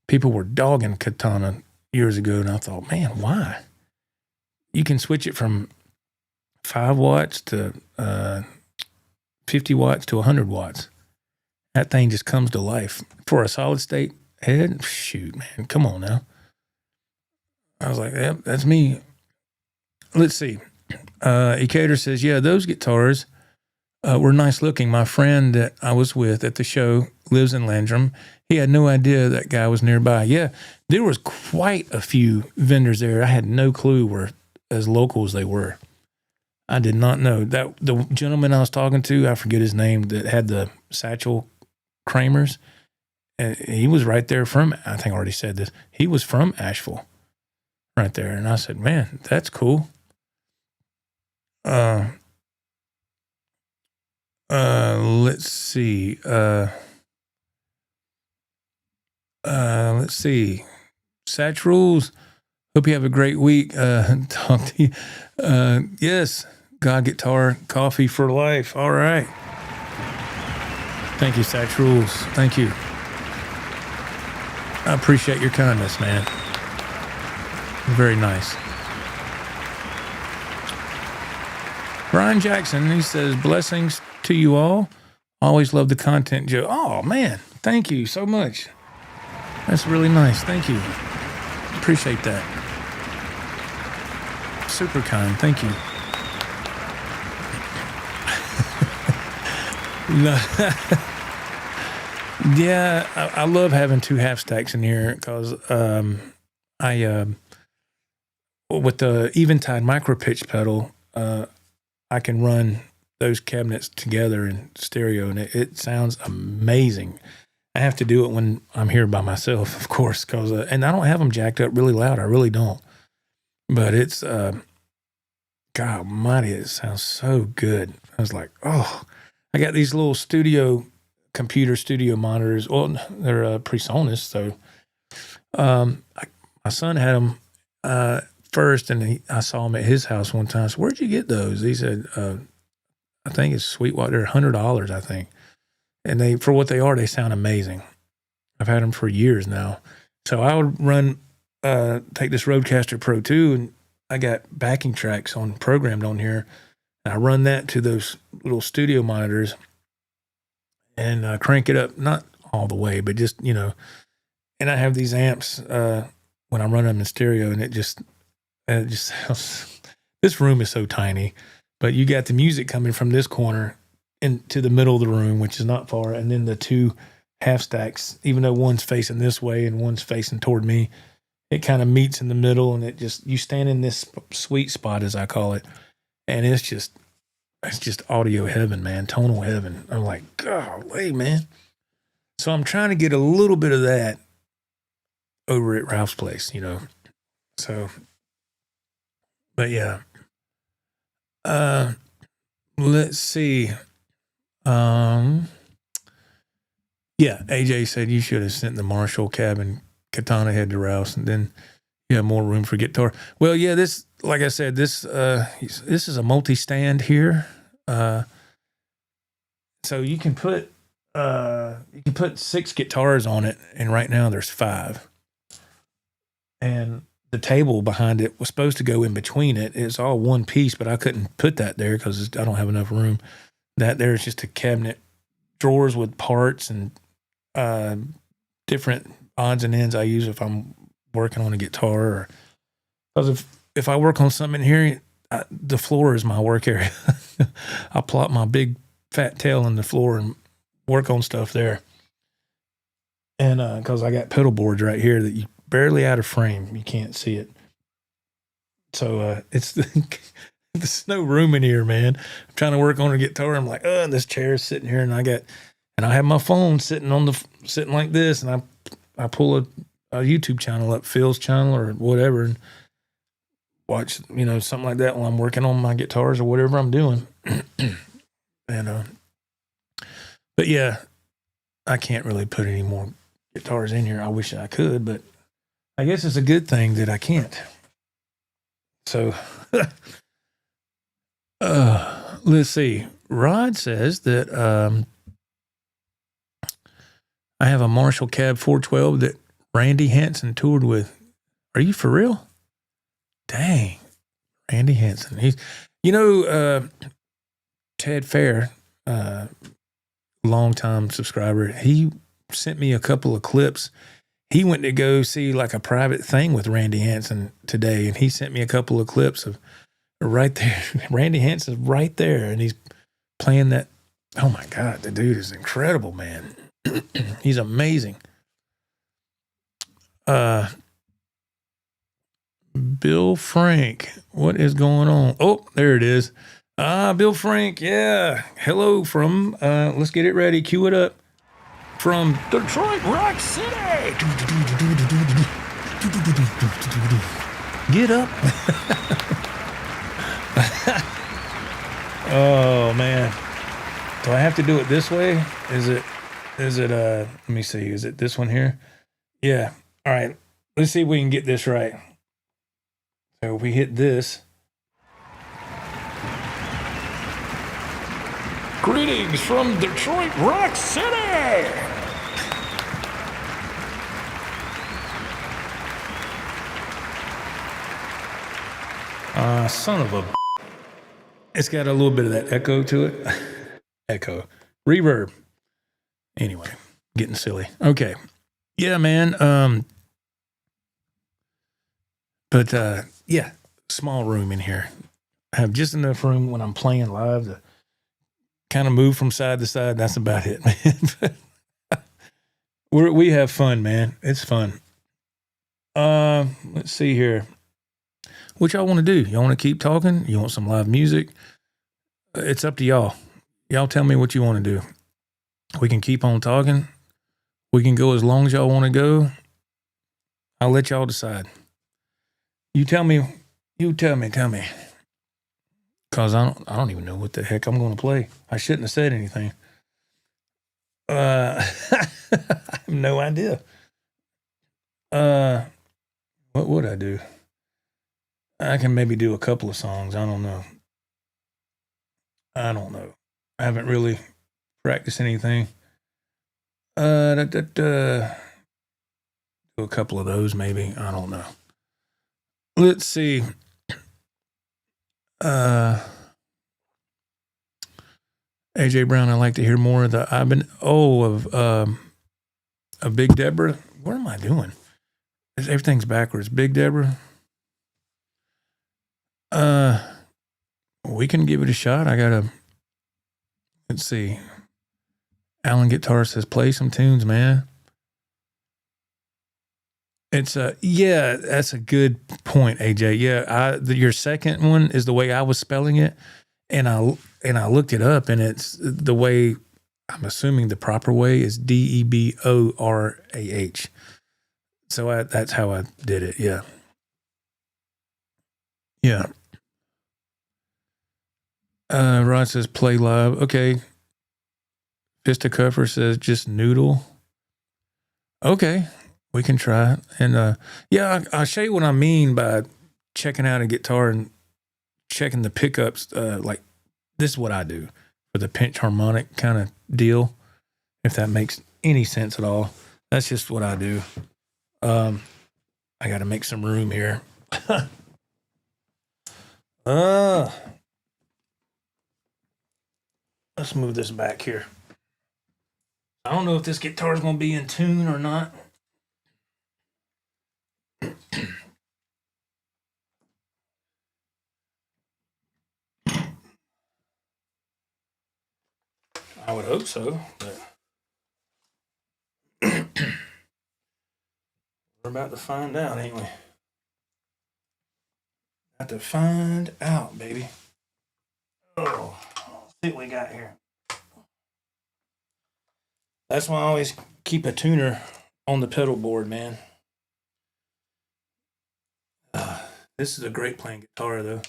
[SPEAKER 3] People were dogging Katana years ago, and I thought, man, why? You can switch it from 5 watts to 50 watts to 100 watts. That thing just comes to life. For a solid state head, shoot, man, come on now. I was like, yep, that's me. Let's see. Ecator says, yeah, those guitars were nice looking. My friend that I was with at the show lives in Landrum. He had no idea that guy was nearby. Yeah, there was quite a few vendors there. I had no clue were as local as they were. I did not know that the gentleman I was talking to, I forget his name, that had the Satchel Kramers, and he was right there from, I think I already said this, he was from Asheville right there. And I said, man, that's cool. Let's see. Let's see. Satch Rules. Hope you have a great week. Talk to you. Yes. God Guitar Coffee for Life. All right. Thank you, Satch Rules. Thank you. I appreciate your kindness, man. Very nice. Brian Jackson, he says, blessings to you all. Always love the content, Joe. Oh, man. Thank you so much. That's really nice. Thank you. Appreciate that. Super kind. Thank you. Yeah, I love having two half stacks in here because I with the Eventide micro pitch pedal, I can run those cabinets together in stereo, and it sounds amazing. I have to do it when I'm here by myself, of course, because and I don't have them jacked up really loud. I really don't. But it's God almighty, it sounds so good. I was like, oh, I got these little computer studio monitors. Well, they're PreSonus, so my son had them first, and I saw them at his house one time. So where'd you get those? He said, I think it's Sweetwater. They're $100, I think. And they, for what they are, they sound amazing. I've had them for years now. So I would take this Rodecaster Pro 2, and I got backing tracks programmed on here. And I run that to those little studio monitors and crank it up, not all the way, but just, and I have these amps when I run them in stereo, and it just sounds, this room is so tiny, but you got the music coming from this corner into the middle of the room, which is not far, and then the two half stacks, even though one's facing this way and one's facing toward me, it kind of meets in the middle, and you stand in this sweet spot, as I call it, and it's just audio heaven, man, tonal heaven. I'm like, golly, man. So I'm trying to get a little bit of that over at Ralph's place, So, but yeah. Let's see. Yeah, AJ said you should have sent the Marshall cabin Katana head to Rouse, and then you have more room for guitar. Well, yeah, this, like I said, this is a multi-stand here. So you can put 6 guitars on it, and right now there's 5. And the table behind it was supposed to go in between it. It's all one piece, but I couldn't put that there because I don't have enough room. That there's just a cabinet, drawers with parts and different odds and ends I use if I'm working on a guitar. Or because if I work on something in here, the floor is my work area. I'll plop my big fat tail on the floor and work on stuff there. And because I got pedal boards right here that you barely out of frame, you can't see it. So there's no room in here, man. I'm trying to work on a guitar. I'm like, this chair is sitting here, and I have my phone sitting like this, and I pull a YouTube channel up, Phil's channel or whatever, and watch something like that while I'm working on my guitars or whatever I'm doing. And but yeah, I can't really put any more guitars in here. I wish I could, but I guess it's a good thing that I can't. So let's see. Rod says that I have a Marshall Cab 412 that Randy Hansen toured with. Are you for real? Dang. Randy Hansen. He's, Ted Fair longtime subscriber. He sent me a couple of clips. He went to go see like a private thing with Randy Hansen today, and he sent me a couple of clips of right there. Randy Hansen's right there, and he's playing that. Oh my God, the dude is incredible, man. He's amazing. Bill Frank, what is going on? Oh, there it is. Bill Frank, yeah. Hello from, let's get it ready. Cue it up. From Detroit Rock City. Get up. Oh, man. Do I have to do it this way? Is it, let me see. Is it this one here? Yeah. All right. Let's see if we can get this right. So if we hit this. Greetings from Detroit Rock City. Son of a. It's got a little bit of that echo to it. Echo. Reverb. Anyway, getting silly. Okay. Yeah, man. But yeah, small room in here. I have just enough room when I'm playing live to kind of move from side to side. That's about it, man. We have fun, man. It's fun. Let's see here. What y'all want to do? Y'all want to keep talking? You want some live music? It's up to y'all. Y'all tell me what you want to do. We can keep on talking. We can go as long as y'all want to go. I'll let y'all decide. You tell me. Cause I don't even know what the heck I'm going to play. I shouldn't have said anything. I have no idea. What would I do? I can maybe do a couple of songs. I don't know. I haven't really practiced anything. Do a couple of those maybe. I don't know. Let's see. AJ Brown, I'd like to hear more of the of Big Deborah. What am I doing? Everything's backwards. Big Deborah. We can give it a shot. Let's see. Alan Guitar says, play some tunes, man. It's yeah, that's a good point, AJ. Yeah, your second one is the way I was spelling it, and I looked it up, and it's the way I'm assuming the proper way is Deborah. So that's how I did it. Yeah, yeah. Rod says play live. Okay. Fisticuffers says just noodle. Okay. We can try it. And yeah, I'll show you what I mean by checking out a guitar and checking the pickups. Like this is what I do for the pinch harmonic kind of deal. If that makes any sense at all. That's just what I do. I got to make some room here. Let's move this back here. I don't know if this guitar is going to be in tune or not. I would hope so, but we're about to find out, ain't we? About to find out, baby. Oh, let's see what we got here. That's why I always keep a tuner on the pedal board, man. This is a great playing guitar, though.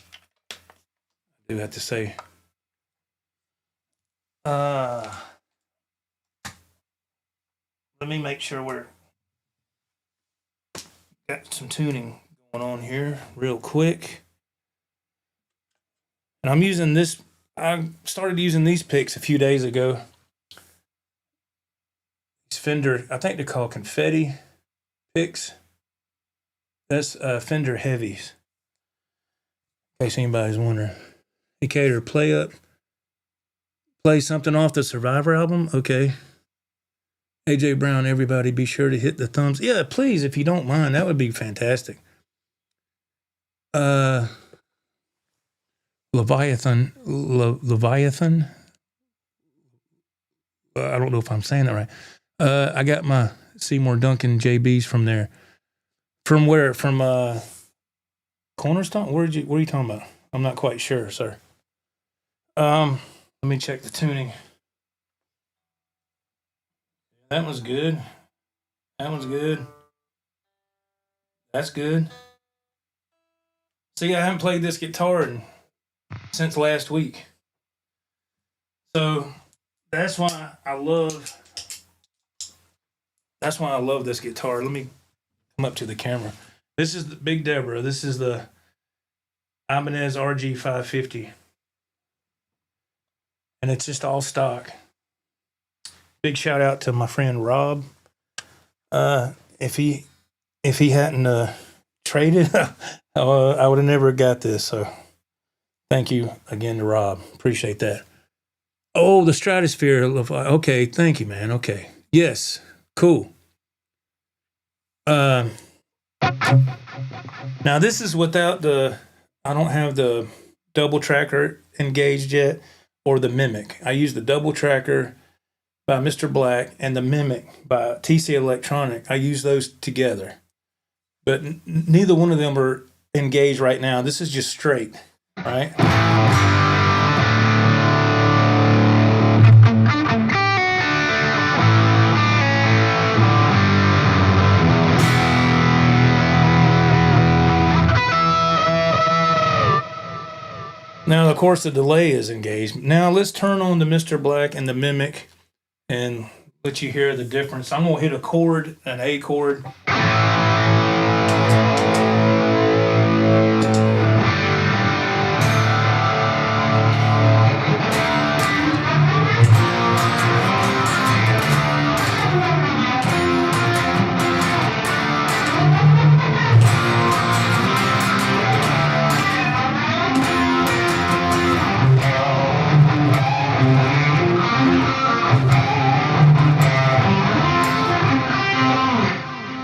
[SPEAKER 3] I do have to say. Let me make sure we're got some tuning going on here real quick. And I'm using this. I started using these picks a few days ago. These Fender, I think they're called confetti picks. That's Fender heavies. In case anybody's wondering. Indicator play up. Play something off the Survivor album? Okay. AJ Brown, everybody be sure to hit the thumbs. Yeah, please, if you don't mind. That would be fantastic. Leviathan. I don't know if I'm saying that right. I got my Seymour Duncan JBs from there. From where? From Cornerstone? Where are you talking about? I'm not quite sure, sir. Let me check the tuning. That was good. That one's good. That's good. See, I haven't played this guitar since last week. So that's why I love this guitar. Let me come up to the camera. This is the Big Deborah. This is the Ibanez RG 550. And it's just all stock. Big shout out to my friend Rob. If he hadn't traded, I would have never got this. So thank you again to Rob. Appreciate that. Oh, the Stratosphere. Okay, thank you, man. Okay. Yes. Cool. Now this is without I don't have the double tracker engaged yet or the Mimic. I use the double tracker by Mr. Black and the Mimic by TC Electronic. I use those together. But neither one of them are engaged right now. This is just straight, right? Now, of course, the delay is engaged. Now, let's turn on the Mr. Black and the Mimic and let you hear the difference. I'm going to hit a chord, an A chord.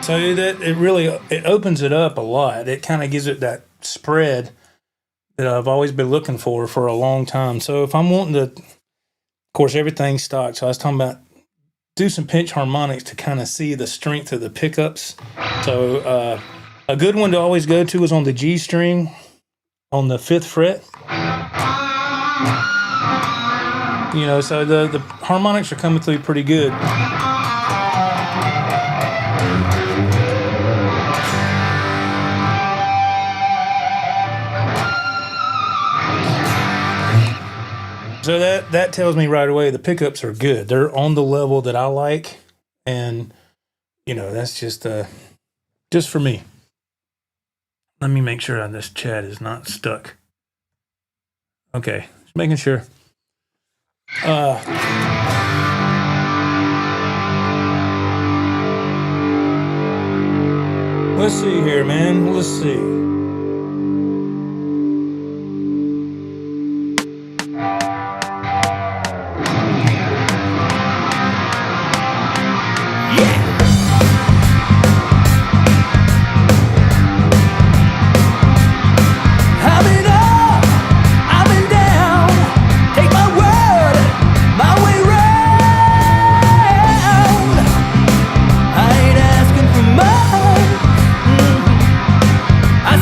[SPEAKER 3] So that it opens it up a lot. It kind of gives it that spread that I've always been looking for a long time. So if I'm wanting to, of course, everything's stock. So I was talking about do some pinch harmonics to kind of see the strength of the pickups. So a good one to always go to is on the G string on the 5th fret. You know, so the harmonics are coming through pretty good. So that tells me right away the pickups are good. They're on the level that I like, and you know that's just for me. Let me make sure this chat is not stuck. Okay, just making sure. Let's see here, man. Let's see.
[SPEAKER 4] I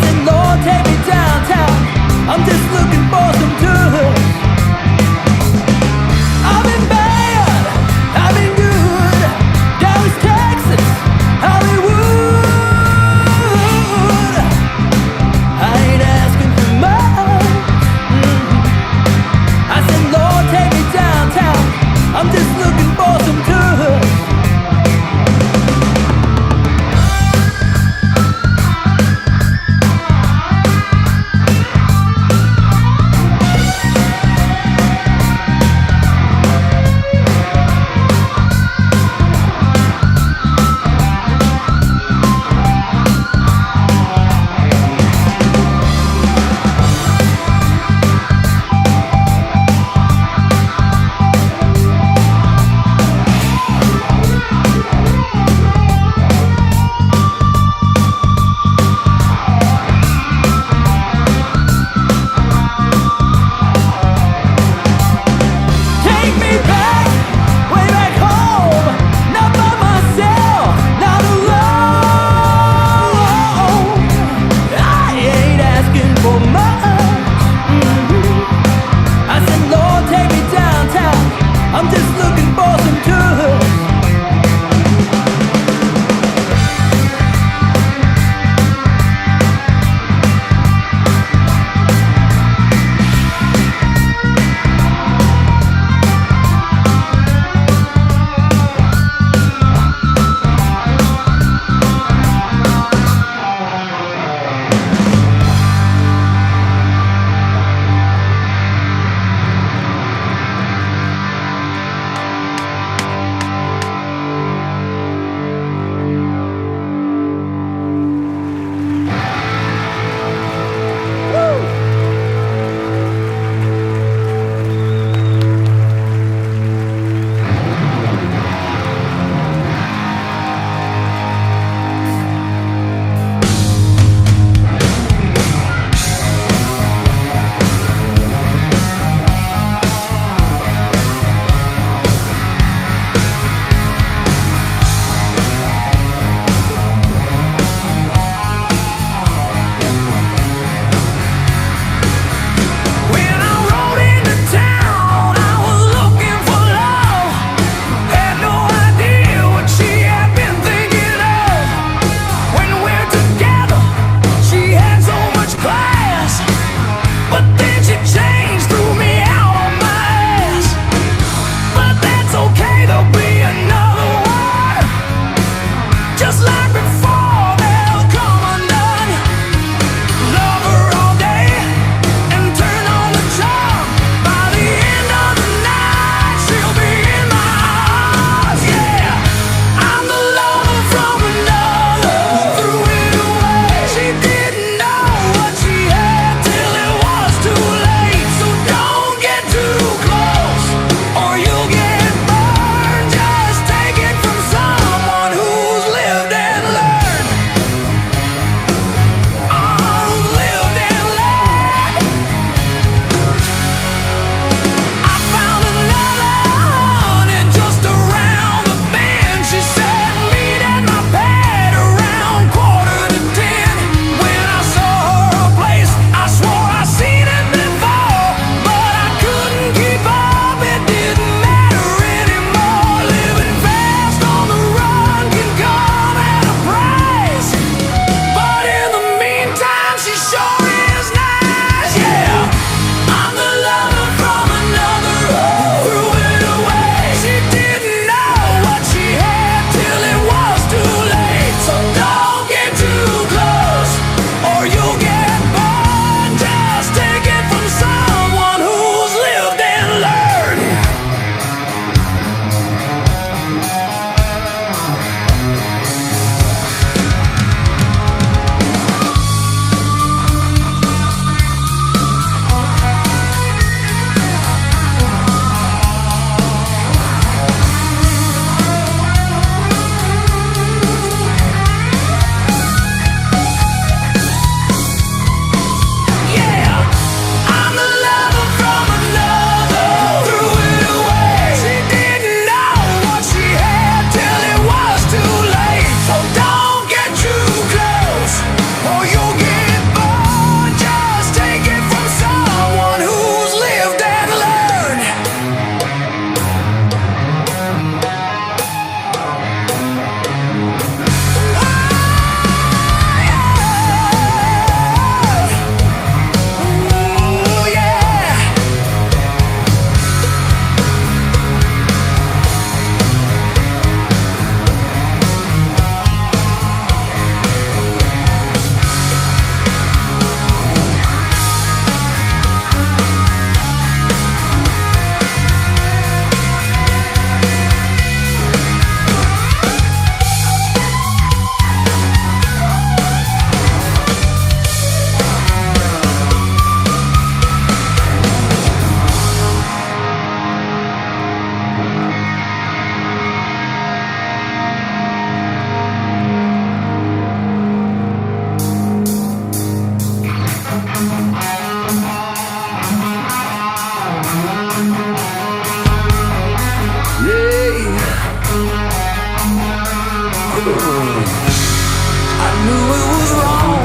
[SPEAKER 4] I knew it was wrong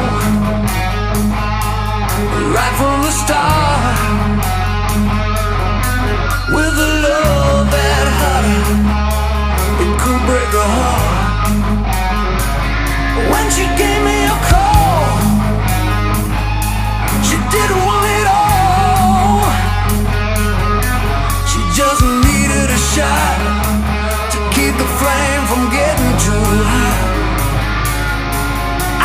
[SPEAKER 4] right from the start. With a love that hurt, it could break a heart. When she gave me a call, she didn't want it all. She just needed a shot to keep the flame from getting too high.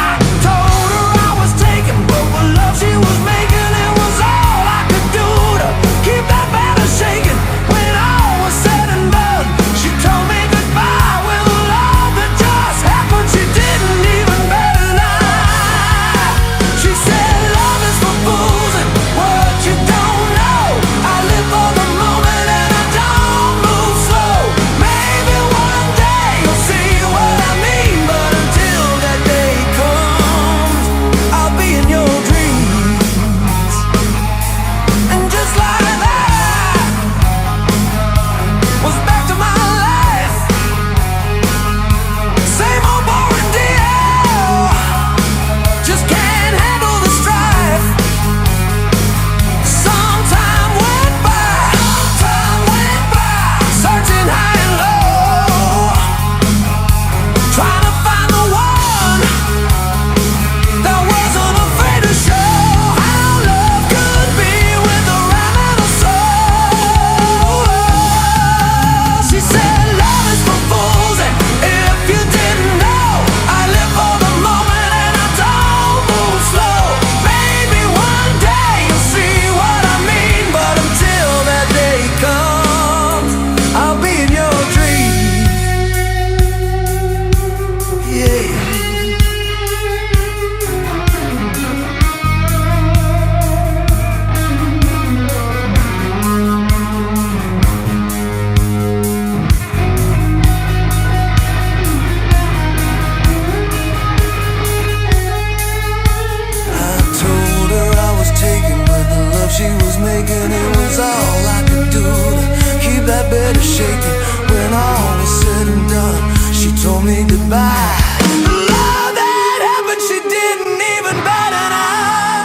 [SPEAKER 4] I told her I was taken, but the love she was making, it was all I could do to keep that banner shaking. When all was said and done, she told me goodbye with a love that just happened. She didn't even bat an eye. She said love is for fools and what you don't know. I live for the moment and I don't move slow. Maybe one day you'll see what I mean, but until that day comes, I'll be in your dreams. And just like that, was back to my life. Same old boring deal, just can't handle the strife. Some time went by, searching high and low, trying to find the one that wasn't afraid to show how love could be with a rhyme and a soul. She said love is for fools, and if you didn't know, I live for the moment and I don't move slow. Maybe one day you'll see what I mean, but until that day comes, I'll be in your dreams. Yeah. I told her I was taken, but the love she was making, it was all I could do to keep that bed shaking. When all was said and done, she told me goodbye. The love that happened, she didn't even bat an eye.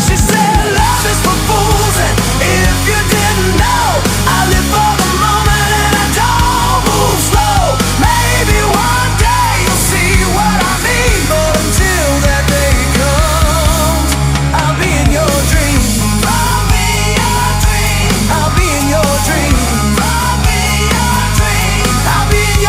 [SPEAKER 4] She said love is for fools, and if you didn't know, I live for the moment and I don't move slow. Maybe one day you'll see what I mean, but until that day comes, I'll be in your dreams. I'll be in your dreams. I'll be in your dreams. I'll be in your dreams. I'll be in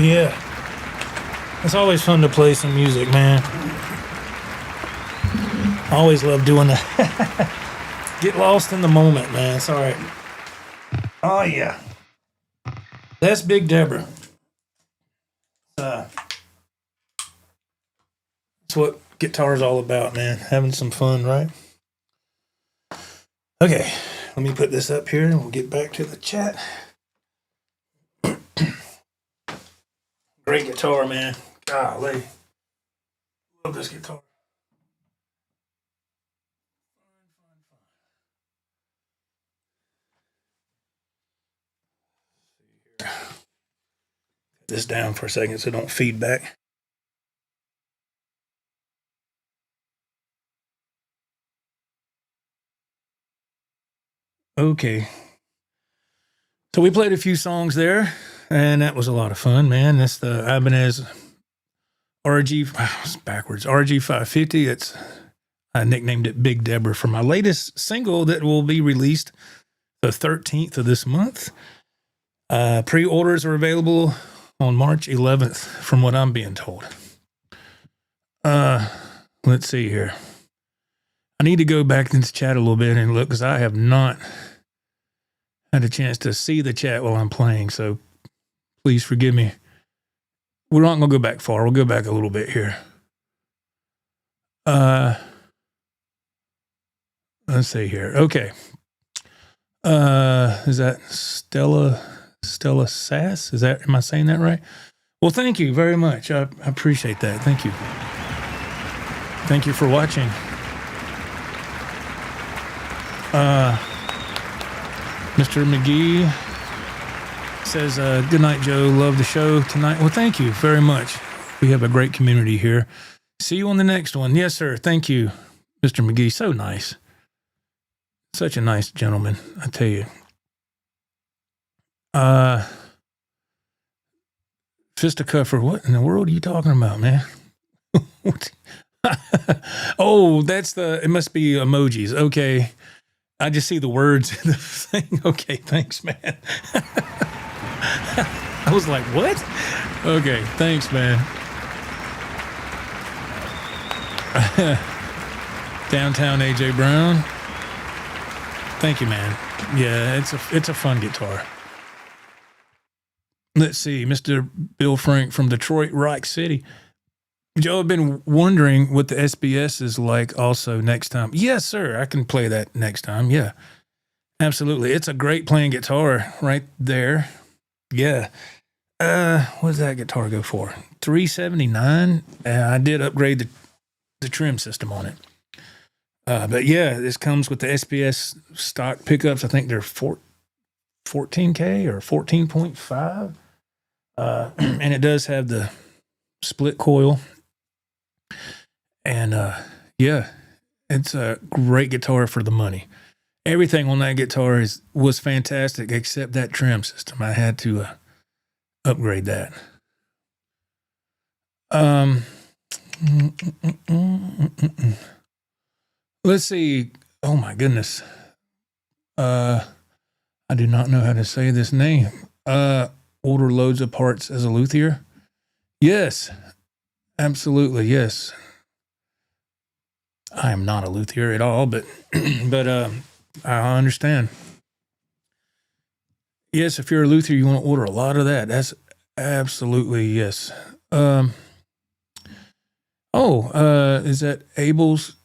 [SPEAKER 2] yeah. It's always fun to play some music, man. I always love doing that. Get lost in the moment, man. It's all right. Oh, yeah. That's Big Deborah. That's what guitar's all about, man. Having some fun, right? Okay. Let me put this up here and we'll get back to the chat. Great guitar, man. Golly. Love this guitar. Put this down for a second so it don't feed back. Okay. So we played a few songs there, and that was a lot of fun, man. That's the Ibanez it's backwards, RG550. It's, I nicknamed it Big Deborah for my latest single that will be released the 13th of this month. Pre-orders are available on March 11th, from what I'm being told. Let's see here. I need to go back into chat a little bit and look, because I have not had a chance to see the chat while I'm playing, so please forgive me. We're not going to go back far. We'll go back a little bit here. Let's see here. Okay. Is that Stella Sass? Am I saying that right? Well, thank you very much. I appreciate that. Thank you. Thank you for watching. Mr. McGee says, good night, Joe. Love the show tonight. Well, thank you very much. We have a great community here. See you on the next one. Yes, sir. Thank you, Mr. McGee. So nice. Such a nice gentleman, I tell you. Fisticuff, what in the world are you talking about, man? Oh, it must be emojis. Okay. I just see the words in the thing. Okay, thanks, man. I was like, what? Okay, thanks, man. Downtown AJ Brown. Thank you, man. Yeah, it's a fun guitar. Let's see, Mr. Bill Frank from Detroit, Rock City. Joe, I've been wondering what the SBS is like also next time. Yes, sir. I can play that next time. Yeah, absolutely. It's a great playing guitar right there. Yeah. What does that guitar go for? $379. I did upgrade the trim system on it. But yeah, this comes with the SBS stock pickups. I think they're 14K or 14.5. And it does have the split coil. And yeah, it's a great guitar for the money. Everything on that guitar was fantastic except that trim system. I had to upgrade that. Let's see. Oh my goodness. I do not know how to say this name. Order loads of parts as a luthier. Yes, absolutely. Yes. I am not a luthier at all, but I understand. Yes, if you're a luthier, you want to order a lot of that. That's absolutely yes. Is that Abel's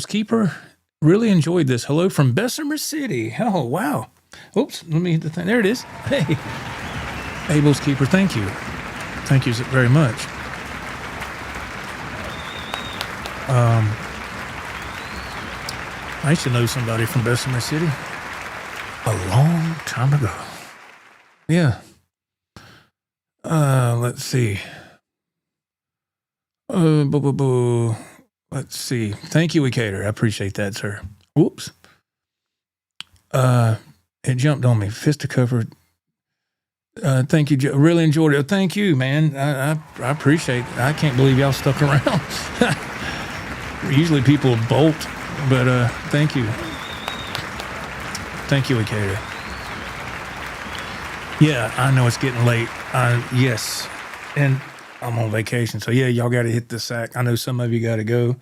[SPEAKER 2] Keeper? Really enjoyed this. Hello from Bessemer City. Oh, wow. Oops, let me hit the thing. There it is. Hey, Abel's Keeper, thank you. Thank you very much. I used to know somebody from Bessemer City a long time ago. Yeah. Let's see. Let's see. Thank you, Ecator. I appreciate that, sir. Whoops. It jumped on me. Fisticuff. Thank you, Joe. Really enjoyed it. Thank you, man. I appreciate it. I can't believe y'all stuck around. Usually people bolt, but thank you. Thank you, Ecator. Yeah, I know it's getting late. Yes.
[SPEAKER 3] and I'm on vacation. So yeah, y'all got to hit the sack. I know some of you got to go.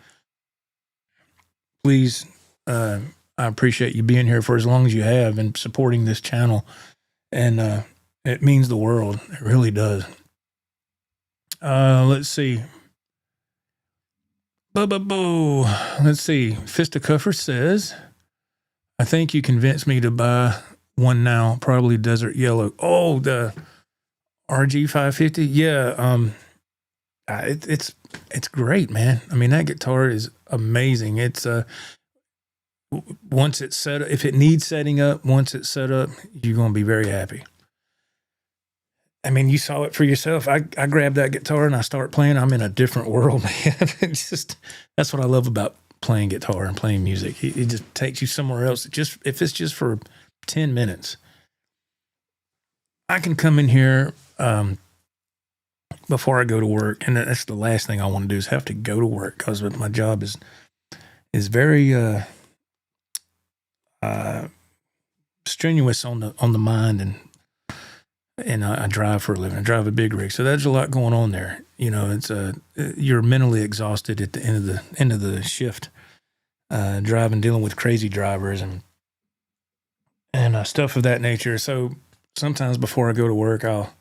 [SPEAKER 3] Please, I appreciate you being here for as long as you have and supporting this channel. And it means the world. It really does. Let's see. Let's see. Fisticuffer says, I think you convinced me to buy one now, probably Desert Yellow. Oh, the RG 550. Yeah. It's great, man. I mean, that guitar is amazing. It's once it's set up, if it needs setting up, once it's set up, you're going to be very happy. I mean, you saw it for yourself. I grabbed that guitar and I start playing. I'm in a different world, man. It's just, that's what I love about playing guitar and playing music. It just takes you somewhere else. Just if it's just for 10 minutes, I can come in here before I go to work, and that's the last thing I want to do is have to go to work because my job is very strenuous on the mind, and I drive for a living. I drive a big rig, so there's a lot going on there. You know, it's you're mentally exhausted at the end of the shift, driving, dealing with crazy drivers and stuff of that nature. So sometimes before I go to work, I'll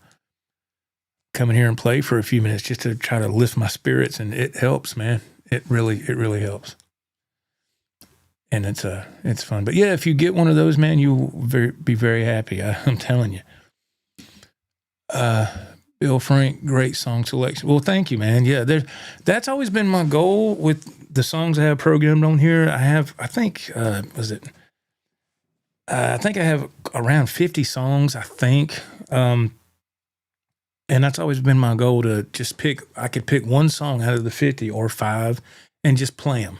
[SPEAKER 3] come in here and play for a few minutes just to try to lift my spirits, and it helps, man. It really helps. And it's fun. But yeah, if you get one of those, man, you'll be very happy. I'm telling you. Bill Frank, great song selection. Well, thank you, man. Yeah, that's always been my goal with the songs I have programmed on here. I think I have around 50 songs, I think. And that's always been my goal to just I could pick one song out of the 50 or 5 and just play them.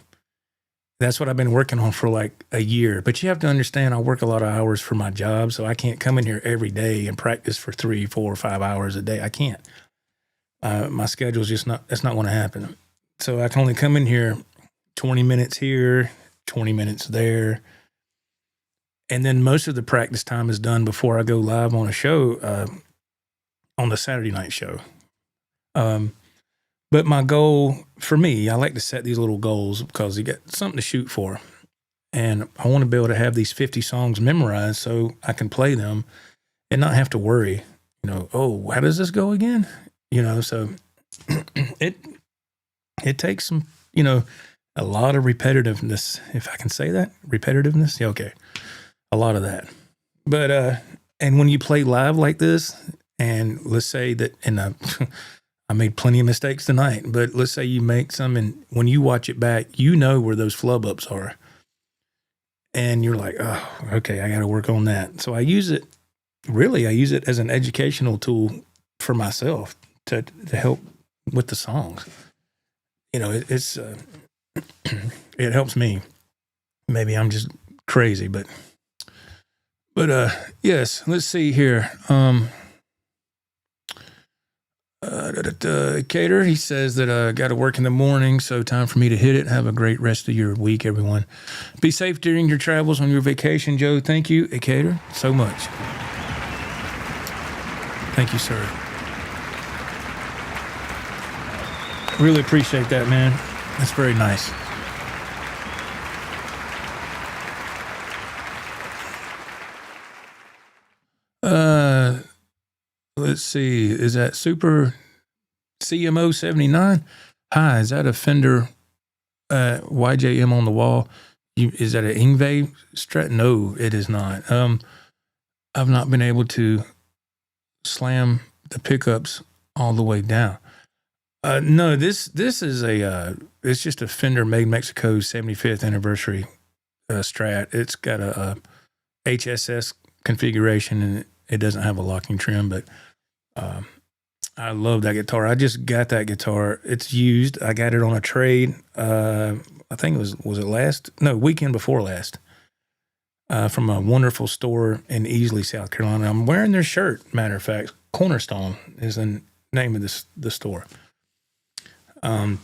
[SPEAKER 3] That's what I've been working on for like a year. But you have to understand, I work a lot of hours for my job, so I can't come in here every day and practice for 3, 4, 5 hours a day. I can't. My schedule's just that's not going to happen. So I can only come in here 20 minutes here, 20 minutes there. And then most of the practice time is done before I go live on a show, on the Saturday night show. But my goal for me, I like to set these little goals because you get something to shoot for. And I want to be able to have these 50 songs memorized so I can play them and not have to worry, oh, how does this go again? So it takes some, a lot of repetitiveness, if I can say that. Repetitiveness? Yeah, okay. A lot of that. But, and when you play live like this, and let's say that I made plenty of mistakes tonight, but let's say you make some, and when you watch it back, you know where those flub ups are. And you're like, oh, okay, I got to work on that. So I use it as an educational tool for myself to help with the songs. It's it helps me. Maybe I'm just crazy, but yes, let's see here. Cater, he says that got to work in the morning, so time for me to hit it. Have a great rest of your week, everyone. Be safe during your travels on your vacation, Joe. Thank you, Cater, so much. Thank you, sir. Really appreciate that, man. That's very nice. Let's see. Is that Super CMO 79? Hi, is that a Fender YJM on the wall? Is that an Ingve Strat? No, it is not. I've not been able to slam the pickups all the way down. No, this is it's just a Fender Made Mexico 75th anniversary Strat. It's got a HSS configuration, and it doesn't have a locking trim, but I love that guitar. I just got that guitar. It's used. I got it on a trade. I think it was weekend before last, from a wonderful store in Easley, South Carolina. I'm wearing their shirt. Matter of fact, Cornerstone is the name of the store. But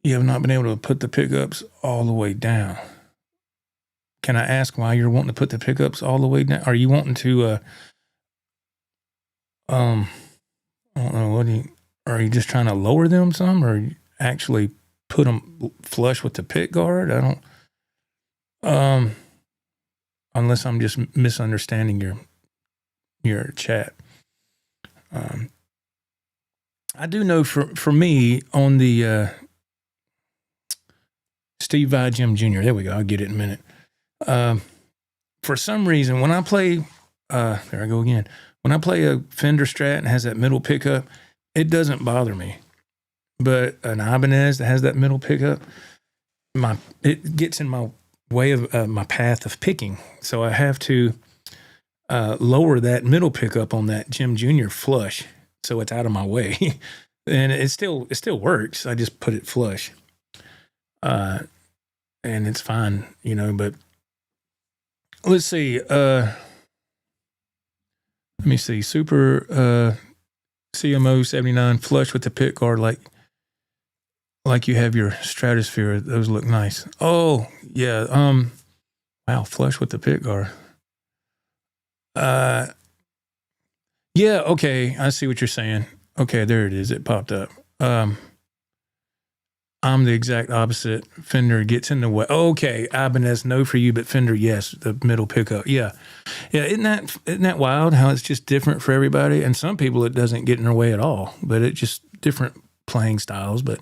[SPEAKER 3] you have not been able to put the pickups all the way down. Can I ask why you're wanting to put the pickups all the way down? Are you wanting to I don't know. Are you just trying to lower them some, or you actually put them flush with the pick guard? I don't. Unless I'm just misunderstanding your chat. I do know for me on the Steve Vai Jim Jr. There we go. I'll get it in a minute. For some reason, when I play, there I go again. When I play a Fender Strat and has that middle pickup, it doesn't bother me. But an Ibanez that has that middle pickup, it gets in my way of my path of picking. So I have to lower that middle pickup on that Jim Jr. flush, so it's out of my way. And it still works. I just put it flush. And it's fine, but let's see. Let me see. Super CMO 79 flush with the pick guard like you have your Stratosphere. Those look nice. Oh, yeah. Wow, flush with the pick guard. Yeah, okay. I see what you're saying. Okay, there it is. It popped up. I'm the exact opposite. Fender gets in the way. Okay, Ibanez, no for you, but Fender, yes, the middle pickup. Yeah. Isn't that wild how it's just different for everybody? And some people it doesn't get in their way at all, but it's just different playing styles. But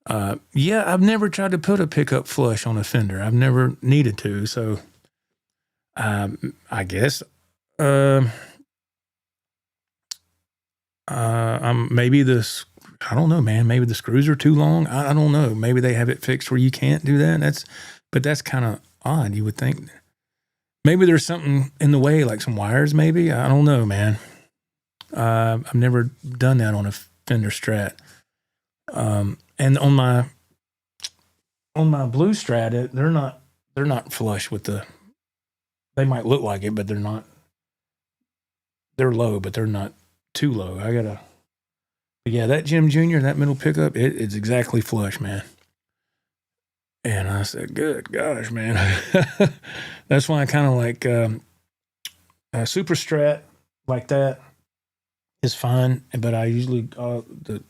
[SPEAKER 3] I've never tried to put a pickup flush on a Fender. I've never needed to. So I guess maybe I don't know, man. Maybe the screws are too long. I don't know. Maybe they have it fixed where you can't do that. But that's kind of odd. You would think maybe there's something in the way, like some wires. Maybe I don't know, man. I've never done that on a Fender Strat. And on my Blue Strat, they're not flush with the. They might look like it, but they're not. They're low, but they're not too low. Yeah, that Jim Jr., that middle pickup, it's exactly flush, man. And I said, good gosh, man. That's why I kind of like a Super Strat like that is fine. But I usually, the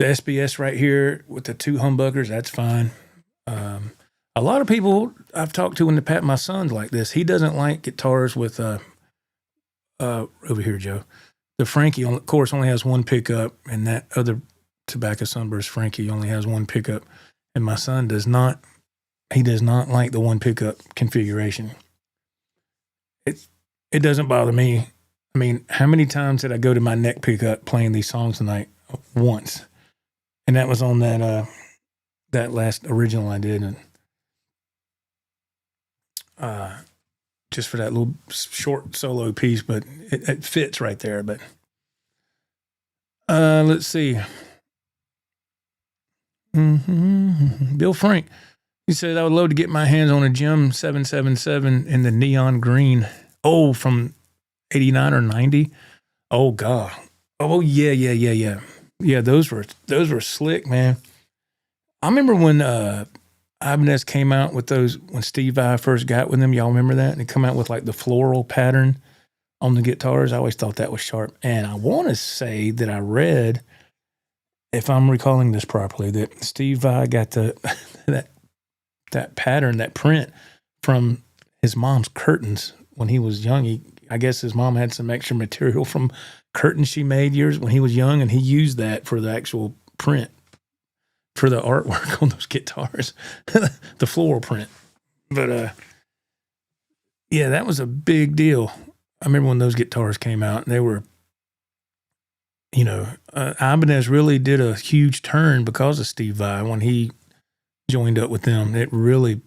[SPEAKER 3] SBS right here with the two humbuckers, that's fine. A lot of people I've talked to in the past, my son's like this. He doesn't like guitars with, over here, Joe. The Frankie, of course, only has one pickup, and that other Tobacco Sunburst Frankie only has one pickup. And my son does not like the one pickup configuration. It doesn't bother me. I mean, how many times did I go to my neck pickup playing these songs tonight? Once. And that was on that last original I did. And just for that little short solo piece, but it fits right there. But let's see. Bill Frank, he said, I would love to get my hands on a Jim 777 in the neon green. Oh, from 89 or 90. Oh, God. Oh, yeah. Yeah, those were slick, man. I remember when Ibanez came out with those, when Steve Vai first got with them. Y'all remember that? And it come out with like the floral pattern on the guitars. I always thought that was sharp. And I want to say that I read, if I'm recalling this properly, that Steve Vai got that pattern, that print from his mom's curtains when he was young. I guess his mom had some extra material from curtains she made years when he was young, and he used that for the actual print, for the artwork on those guitars, the floral print. But yeah, that was a big deal. I remember when those guitars came out, and they were, Ibanez really did a huge turn because of Steve Vai when he joined up with them. It really,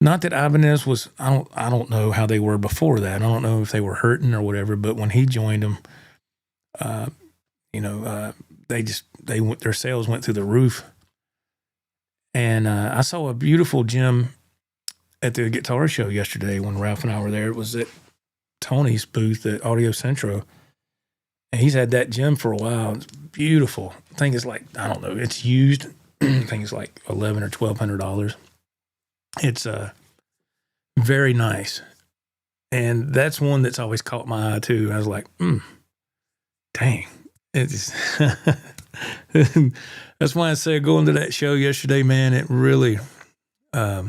[SPEAKER 3] not that Ibanez was, I don't know how they were before that. I don't know if they were hurting or whatever, but when he joined them, their sales went through the roof. And I saw a beautiful Jim at the guitar show yesterday when Ralph and I were there. It was at Tony's booth at Audio Centro. And he's had that Jim for a while. It's beautiful. I think it's like, I don't know, it's used. I think it's like $1,100 or $1,200. It's very nice. And that's one that's always caught my eye too. I was like, dang. It's that's why I said going to that show yesterday, man, it really, I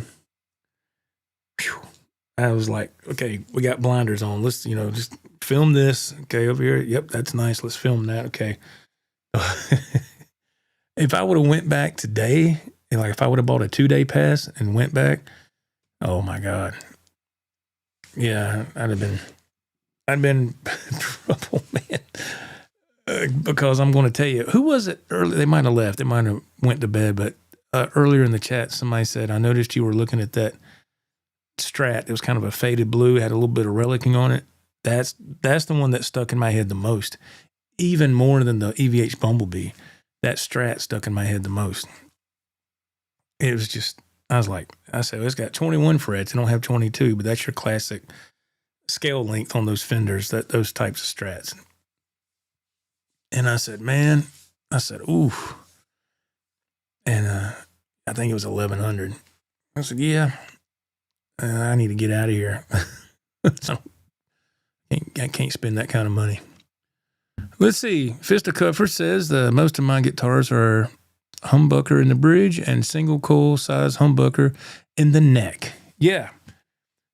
[SPEAKER 3] was like, okay, we got blinders on. Let's, just film this. Okay, over here. Yep, that's nice. Let's film that. Okay. If I would have went back today, like if I would have bought a 2-day pass and went back, oh my God. Yeah, I'd been in trouble, man. Because I'm going to tell you, who was it earlier? They might have left. They might have went to bed, but earlier in the chat, somebody said, I noticed you were looking at that Strat. It was kind of a faded blue, had a little bit of relicing on it. That's the one that stuck in my head the most, even more than the EVH Bumblebee. That Strat stuck in my head the most. It was just, I said, it's got 21 frets. It don't have 22, but that's your classic scale length on those Fenders, those types of Strats. And I said, ooh. And I think it was 1,100. I said, yeah, I need to get out of here. So I can't spend that kind of money. Let's see. Fisticuffers says most of my guitars are humbucker in the bridge and single coil size humbucker in the neck. Yeah,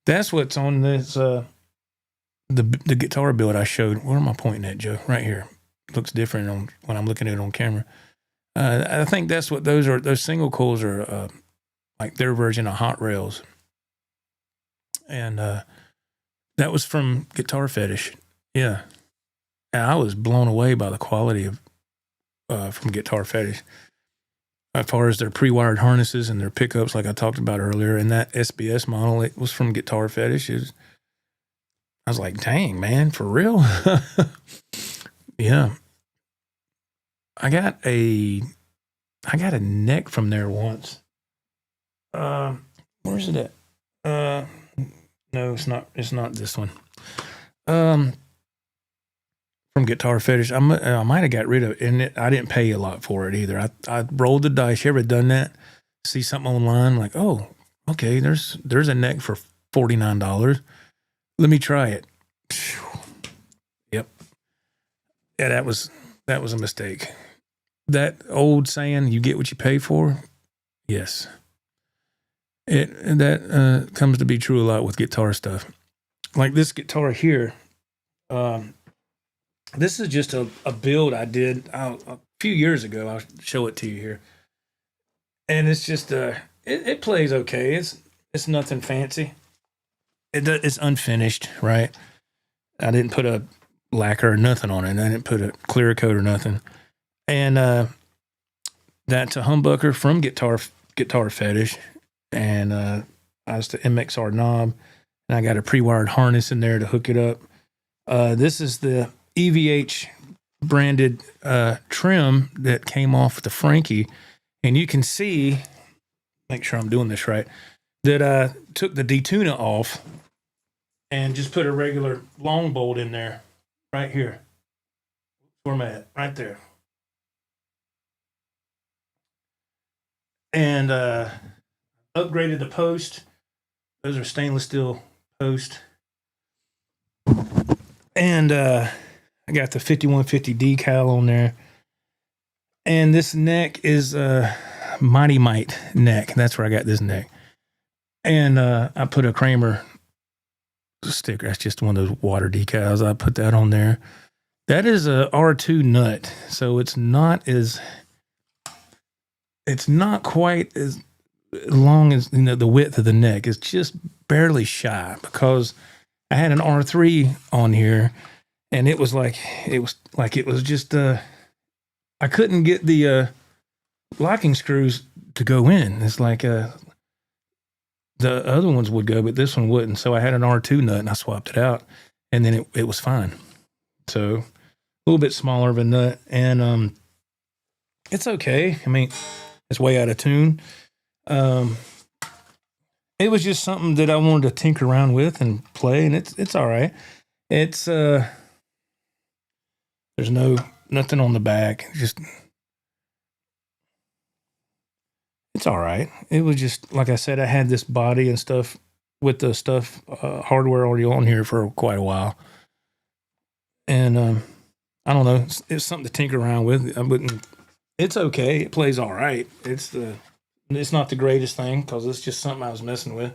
[SPEAKER 3] that's what's on this the guitar build I showed. Where am I pointing at, Joe? Right here. Looks different when I'm looking at it on camera. I think that's what those are. Those single coils are like their version of hot rails. And that was from Guitar Fetish. Yeah. And I was blown away by the quality of from Guitar Fetish. As far as their pre-wired harnesses and their pickups, like I talked about earlier, and that SBS model, it was from Guitar Fetish. I was like, dang, man, for real? Yeah. I got a neck from there once. Where's it at? No, it's not this one. From Guitar Fetish. I might have got rid of it, and I didn't pay a lot for it either. I rolled the dice. You ever done that? See something online, like, oh, okay, there's a neck for $49. Let me try it. Yep. Yeah, that was a mistake. That old saying, you get what you pay for? Yes. That comes to be true a lot with guitar stuff. Like this guitar here, this is just a build I did a few years ago. I'll show it to you here. And it's just, it plays okay. It's nothing fancy. It's unfinished, right? I didn't put a lacquer or nothing on it. I didn't put a clear coat or nothing. And that's a humbucker from Guitar Fetish. And I was the MXR knob. And I got a pre-wired harness in there to hook it up. This is the EVH branded trim that came off the Frankie. And you can see, make sure I'm doing this right, that I took the detuner off and just put a regular long bolt in there right here. Where am I at? Right there. And upgraded the post. Those are stainless steel posts. And I got the 5150 decal on there. And this neck is Mighty Might neck. That's where I got this neck. And I put a Kramer sticker. That's just one of those water decals. I put that on there. That is a R2 nut. So it's not quite as long as the width of the neck. It's just barely shy, because I had an R3 on here, and it was just I couldn't get the locking screws to go in. It's like the other ones would go, but this one wouldn't. So I had an R2 nut and I swapped it out, and then it was fine. So a little bit smaller of a nut, and it's okay. I mean, it's way out of tune. It was just something that I wanted to tinker around with and play, and it's all right. It's there's nothing on the back. Just it's all right. It was just, like I said, I had this body and stuff with the stuff, hardware already on here for quite a while. And I don't know, it's something to tinker around with. I wouldn't. It's okay. It plays all right. It's not the greatest thing because it's just something I was messing with.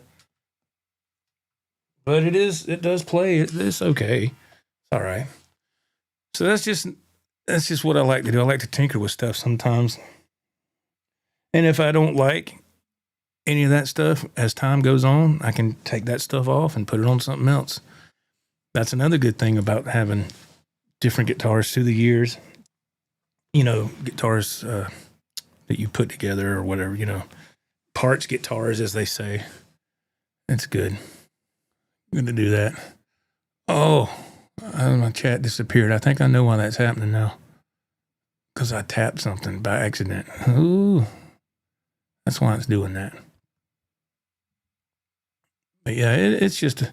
[SPEAKER 3] But it does play. It's okay. It's all right. So that's just what I like to do. I like to tinker with stuff sometimes. And if I don't like any of that stuff, as time goes on, I can take that stuff off and put it on something else. That's another good thing about having different guitars through the years. You know, guitars that you put together or whatever, you know, parts guitars, as they say. It's good. Good to do that. Oh, my chat disappeared. I think I know why that's happening now. Because I tapped something by accident. Ooh, that's why it's doing that. But yeah, it's just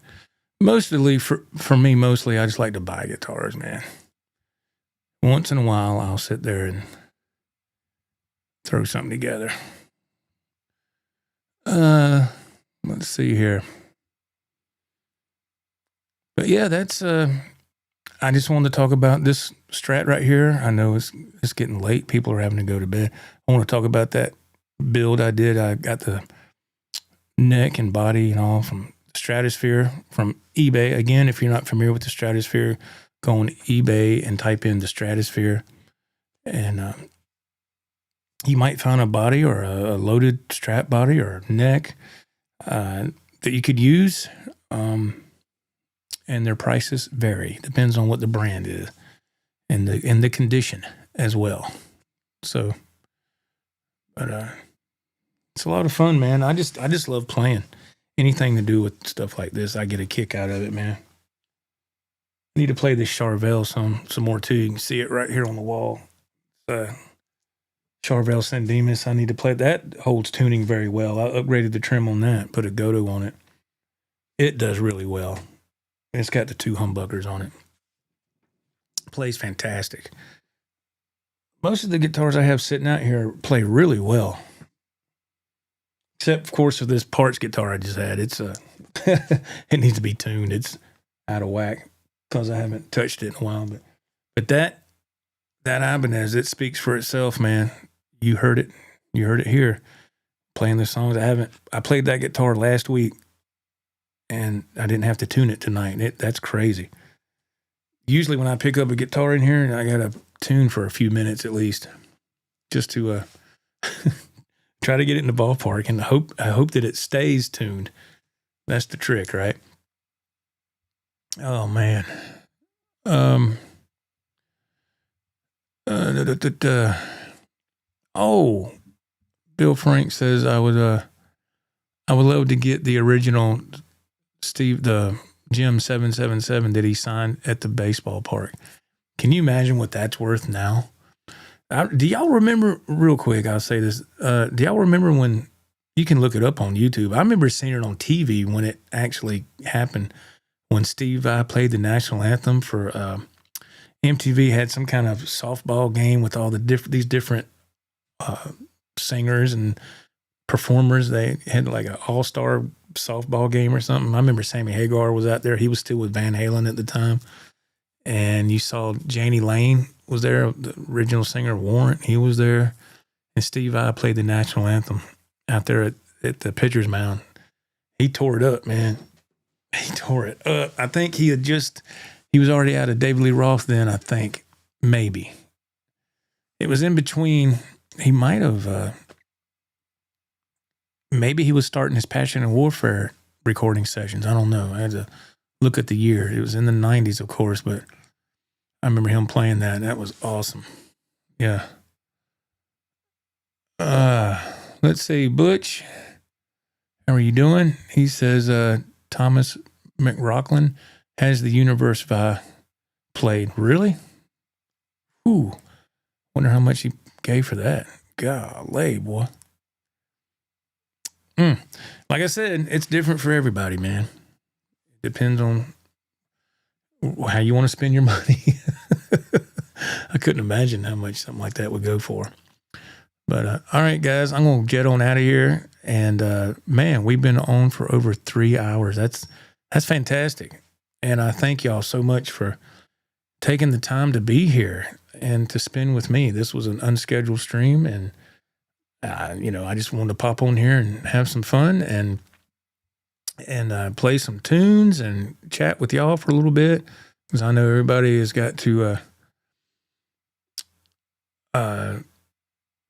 [SPEAKER 3] mostly for me. Mostly, I just like to buy guitars, man. Once in a while, I'll sit there and throw something together. Let's see here. But yeah, that's. I just wanted to talk about this Strat right here. I know it's getting late. People are having to go to bed. I want to talk about that build I did. I got the neck and body and all from Stratosphere from eBay. Again, if you're not familiar with the Stratosphere, go on eBay and type in the Stratosphere, and you might find a body or a loaded Strat body or neck that you could use. And their prices vary. Depends on what the brand is and the condition as well. So, but it's a lot of fun, man. I just love playing. Anything to do with stuff like this, I get a kick out of it, man. I need to play this Charvel some more too. You can see it right here on the wall. Charvel San Dimas. I need to play that. Holds tuning very well. I upgraded the trim on that. Put a Goto on it. It does really well. It's got the 2 humbuckers on it. Plays fantastic. Most of the guitars I have sitting out here play really well. Except, of course, for this parts guitar I just had. It's it needs to be tuned. It's out of whack because I haven't touched it in a while. But that Ibanez, it speaks for itself, man. You heard it. You heard it here. Playing the songs. I played that guitar last week. And I didn't have to tune it tonight. That's crazy. Usually when I pick up a guitar in here, I got to tune for a few minutes at least, just to try to get it in the ballpark. And I hope that it stays tuned. That's the trick, right? Oh man. Oh, Bill Frank says I would love to get the original the Jim 777 that he signed at the baseball park. Can you imagine what that's worth now? Do y'all remember, real quick, I'll say this. Do y'all remember when, you can look it up on YouTube. I remember seeing it on TV when it actually happened, when Steve Vai played the national anthem for MTV had some kind of softball game with all these different singers and performers. They had like an all-star softball game or something. I remember Sammy Hagar was out there. He was still with Van Halen at the time. And you saw Janie Lane was there, the original singer, Warrant. He was there. And Steve Vai played the national anthem out there at the pitcher's mound. He tore it up, man. He tore it up. I think he was already out of David Lee Roth then, I think. Maybe. It was in between. He might have... maybe he was starting his Passion and Warfare recording sessions. I don't know. I had to look at the year. It was in the 90s, of course, but I remember him playing that. That was awesome. Yeah. Let's see. Butch, how are you doing? He says Thomas McRocklin has the Universe Vi played. Really? Ooh. Wonder how much he gave for that. Golly, boy. Like I said, it's different for everybody, man. Depends on how you want to spend your money. I couldn't imagine how much something like that would go for. But all right, guys, I'm going to jet on out of here, And man, we've been on for over 3 hours. That's fantastic. And I thank y'all so much for taking the time to be here and to spend with me. This was an unscheduled stream, and I just wanted to pop on here and have some fun and play some tunes and chat with y'all for a little bit, because I know everybody has got to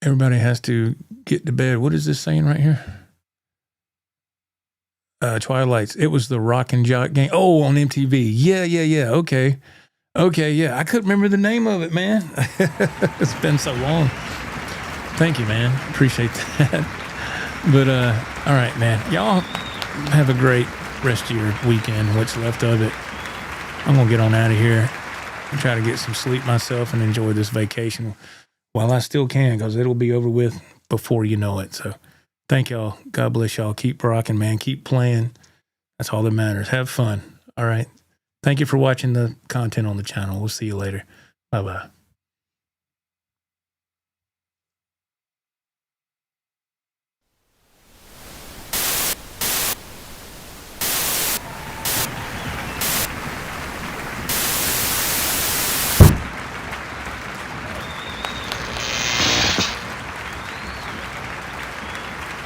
[SPEAKER 3] everybody has to get to bed. What is this saying right here? Twilights. It was the Rock and Jock Gang. Oh, on MTV. Yeah. Okay, yeah. I couldn't remember the name of it, man. It's been so long. Thank you, man. Appreciate that. But all right, man. Y'all have a great rest of your weekend, what's left of it. I'm gonna get on out of here and try to get some sleep myself and enjoy this vacation while I still can, because it'll be over with before you know it. So thank y'all. God bless y'all. Keep rocking, man. Keep playing. That's all that matters. Have fun. All right. Thank you for watching the content on the channel. We'll see you later. Bye-bye.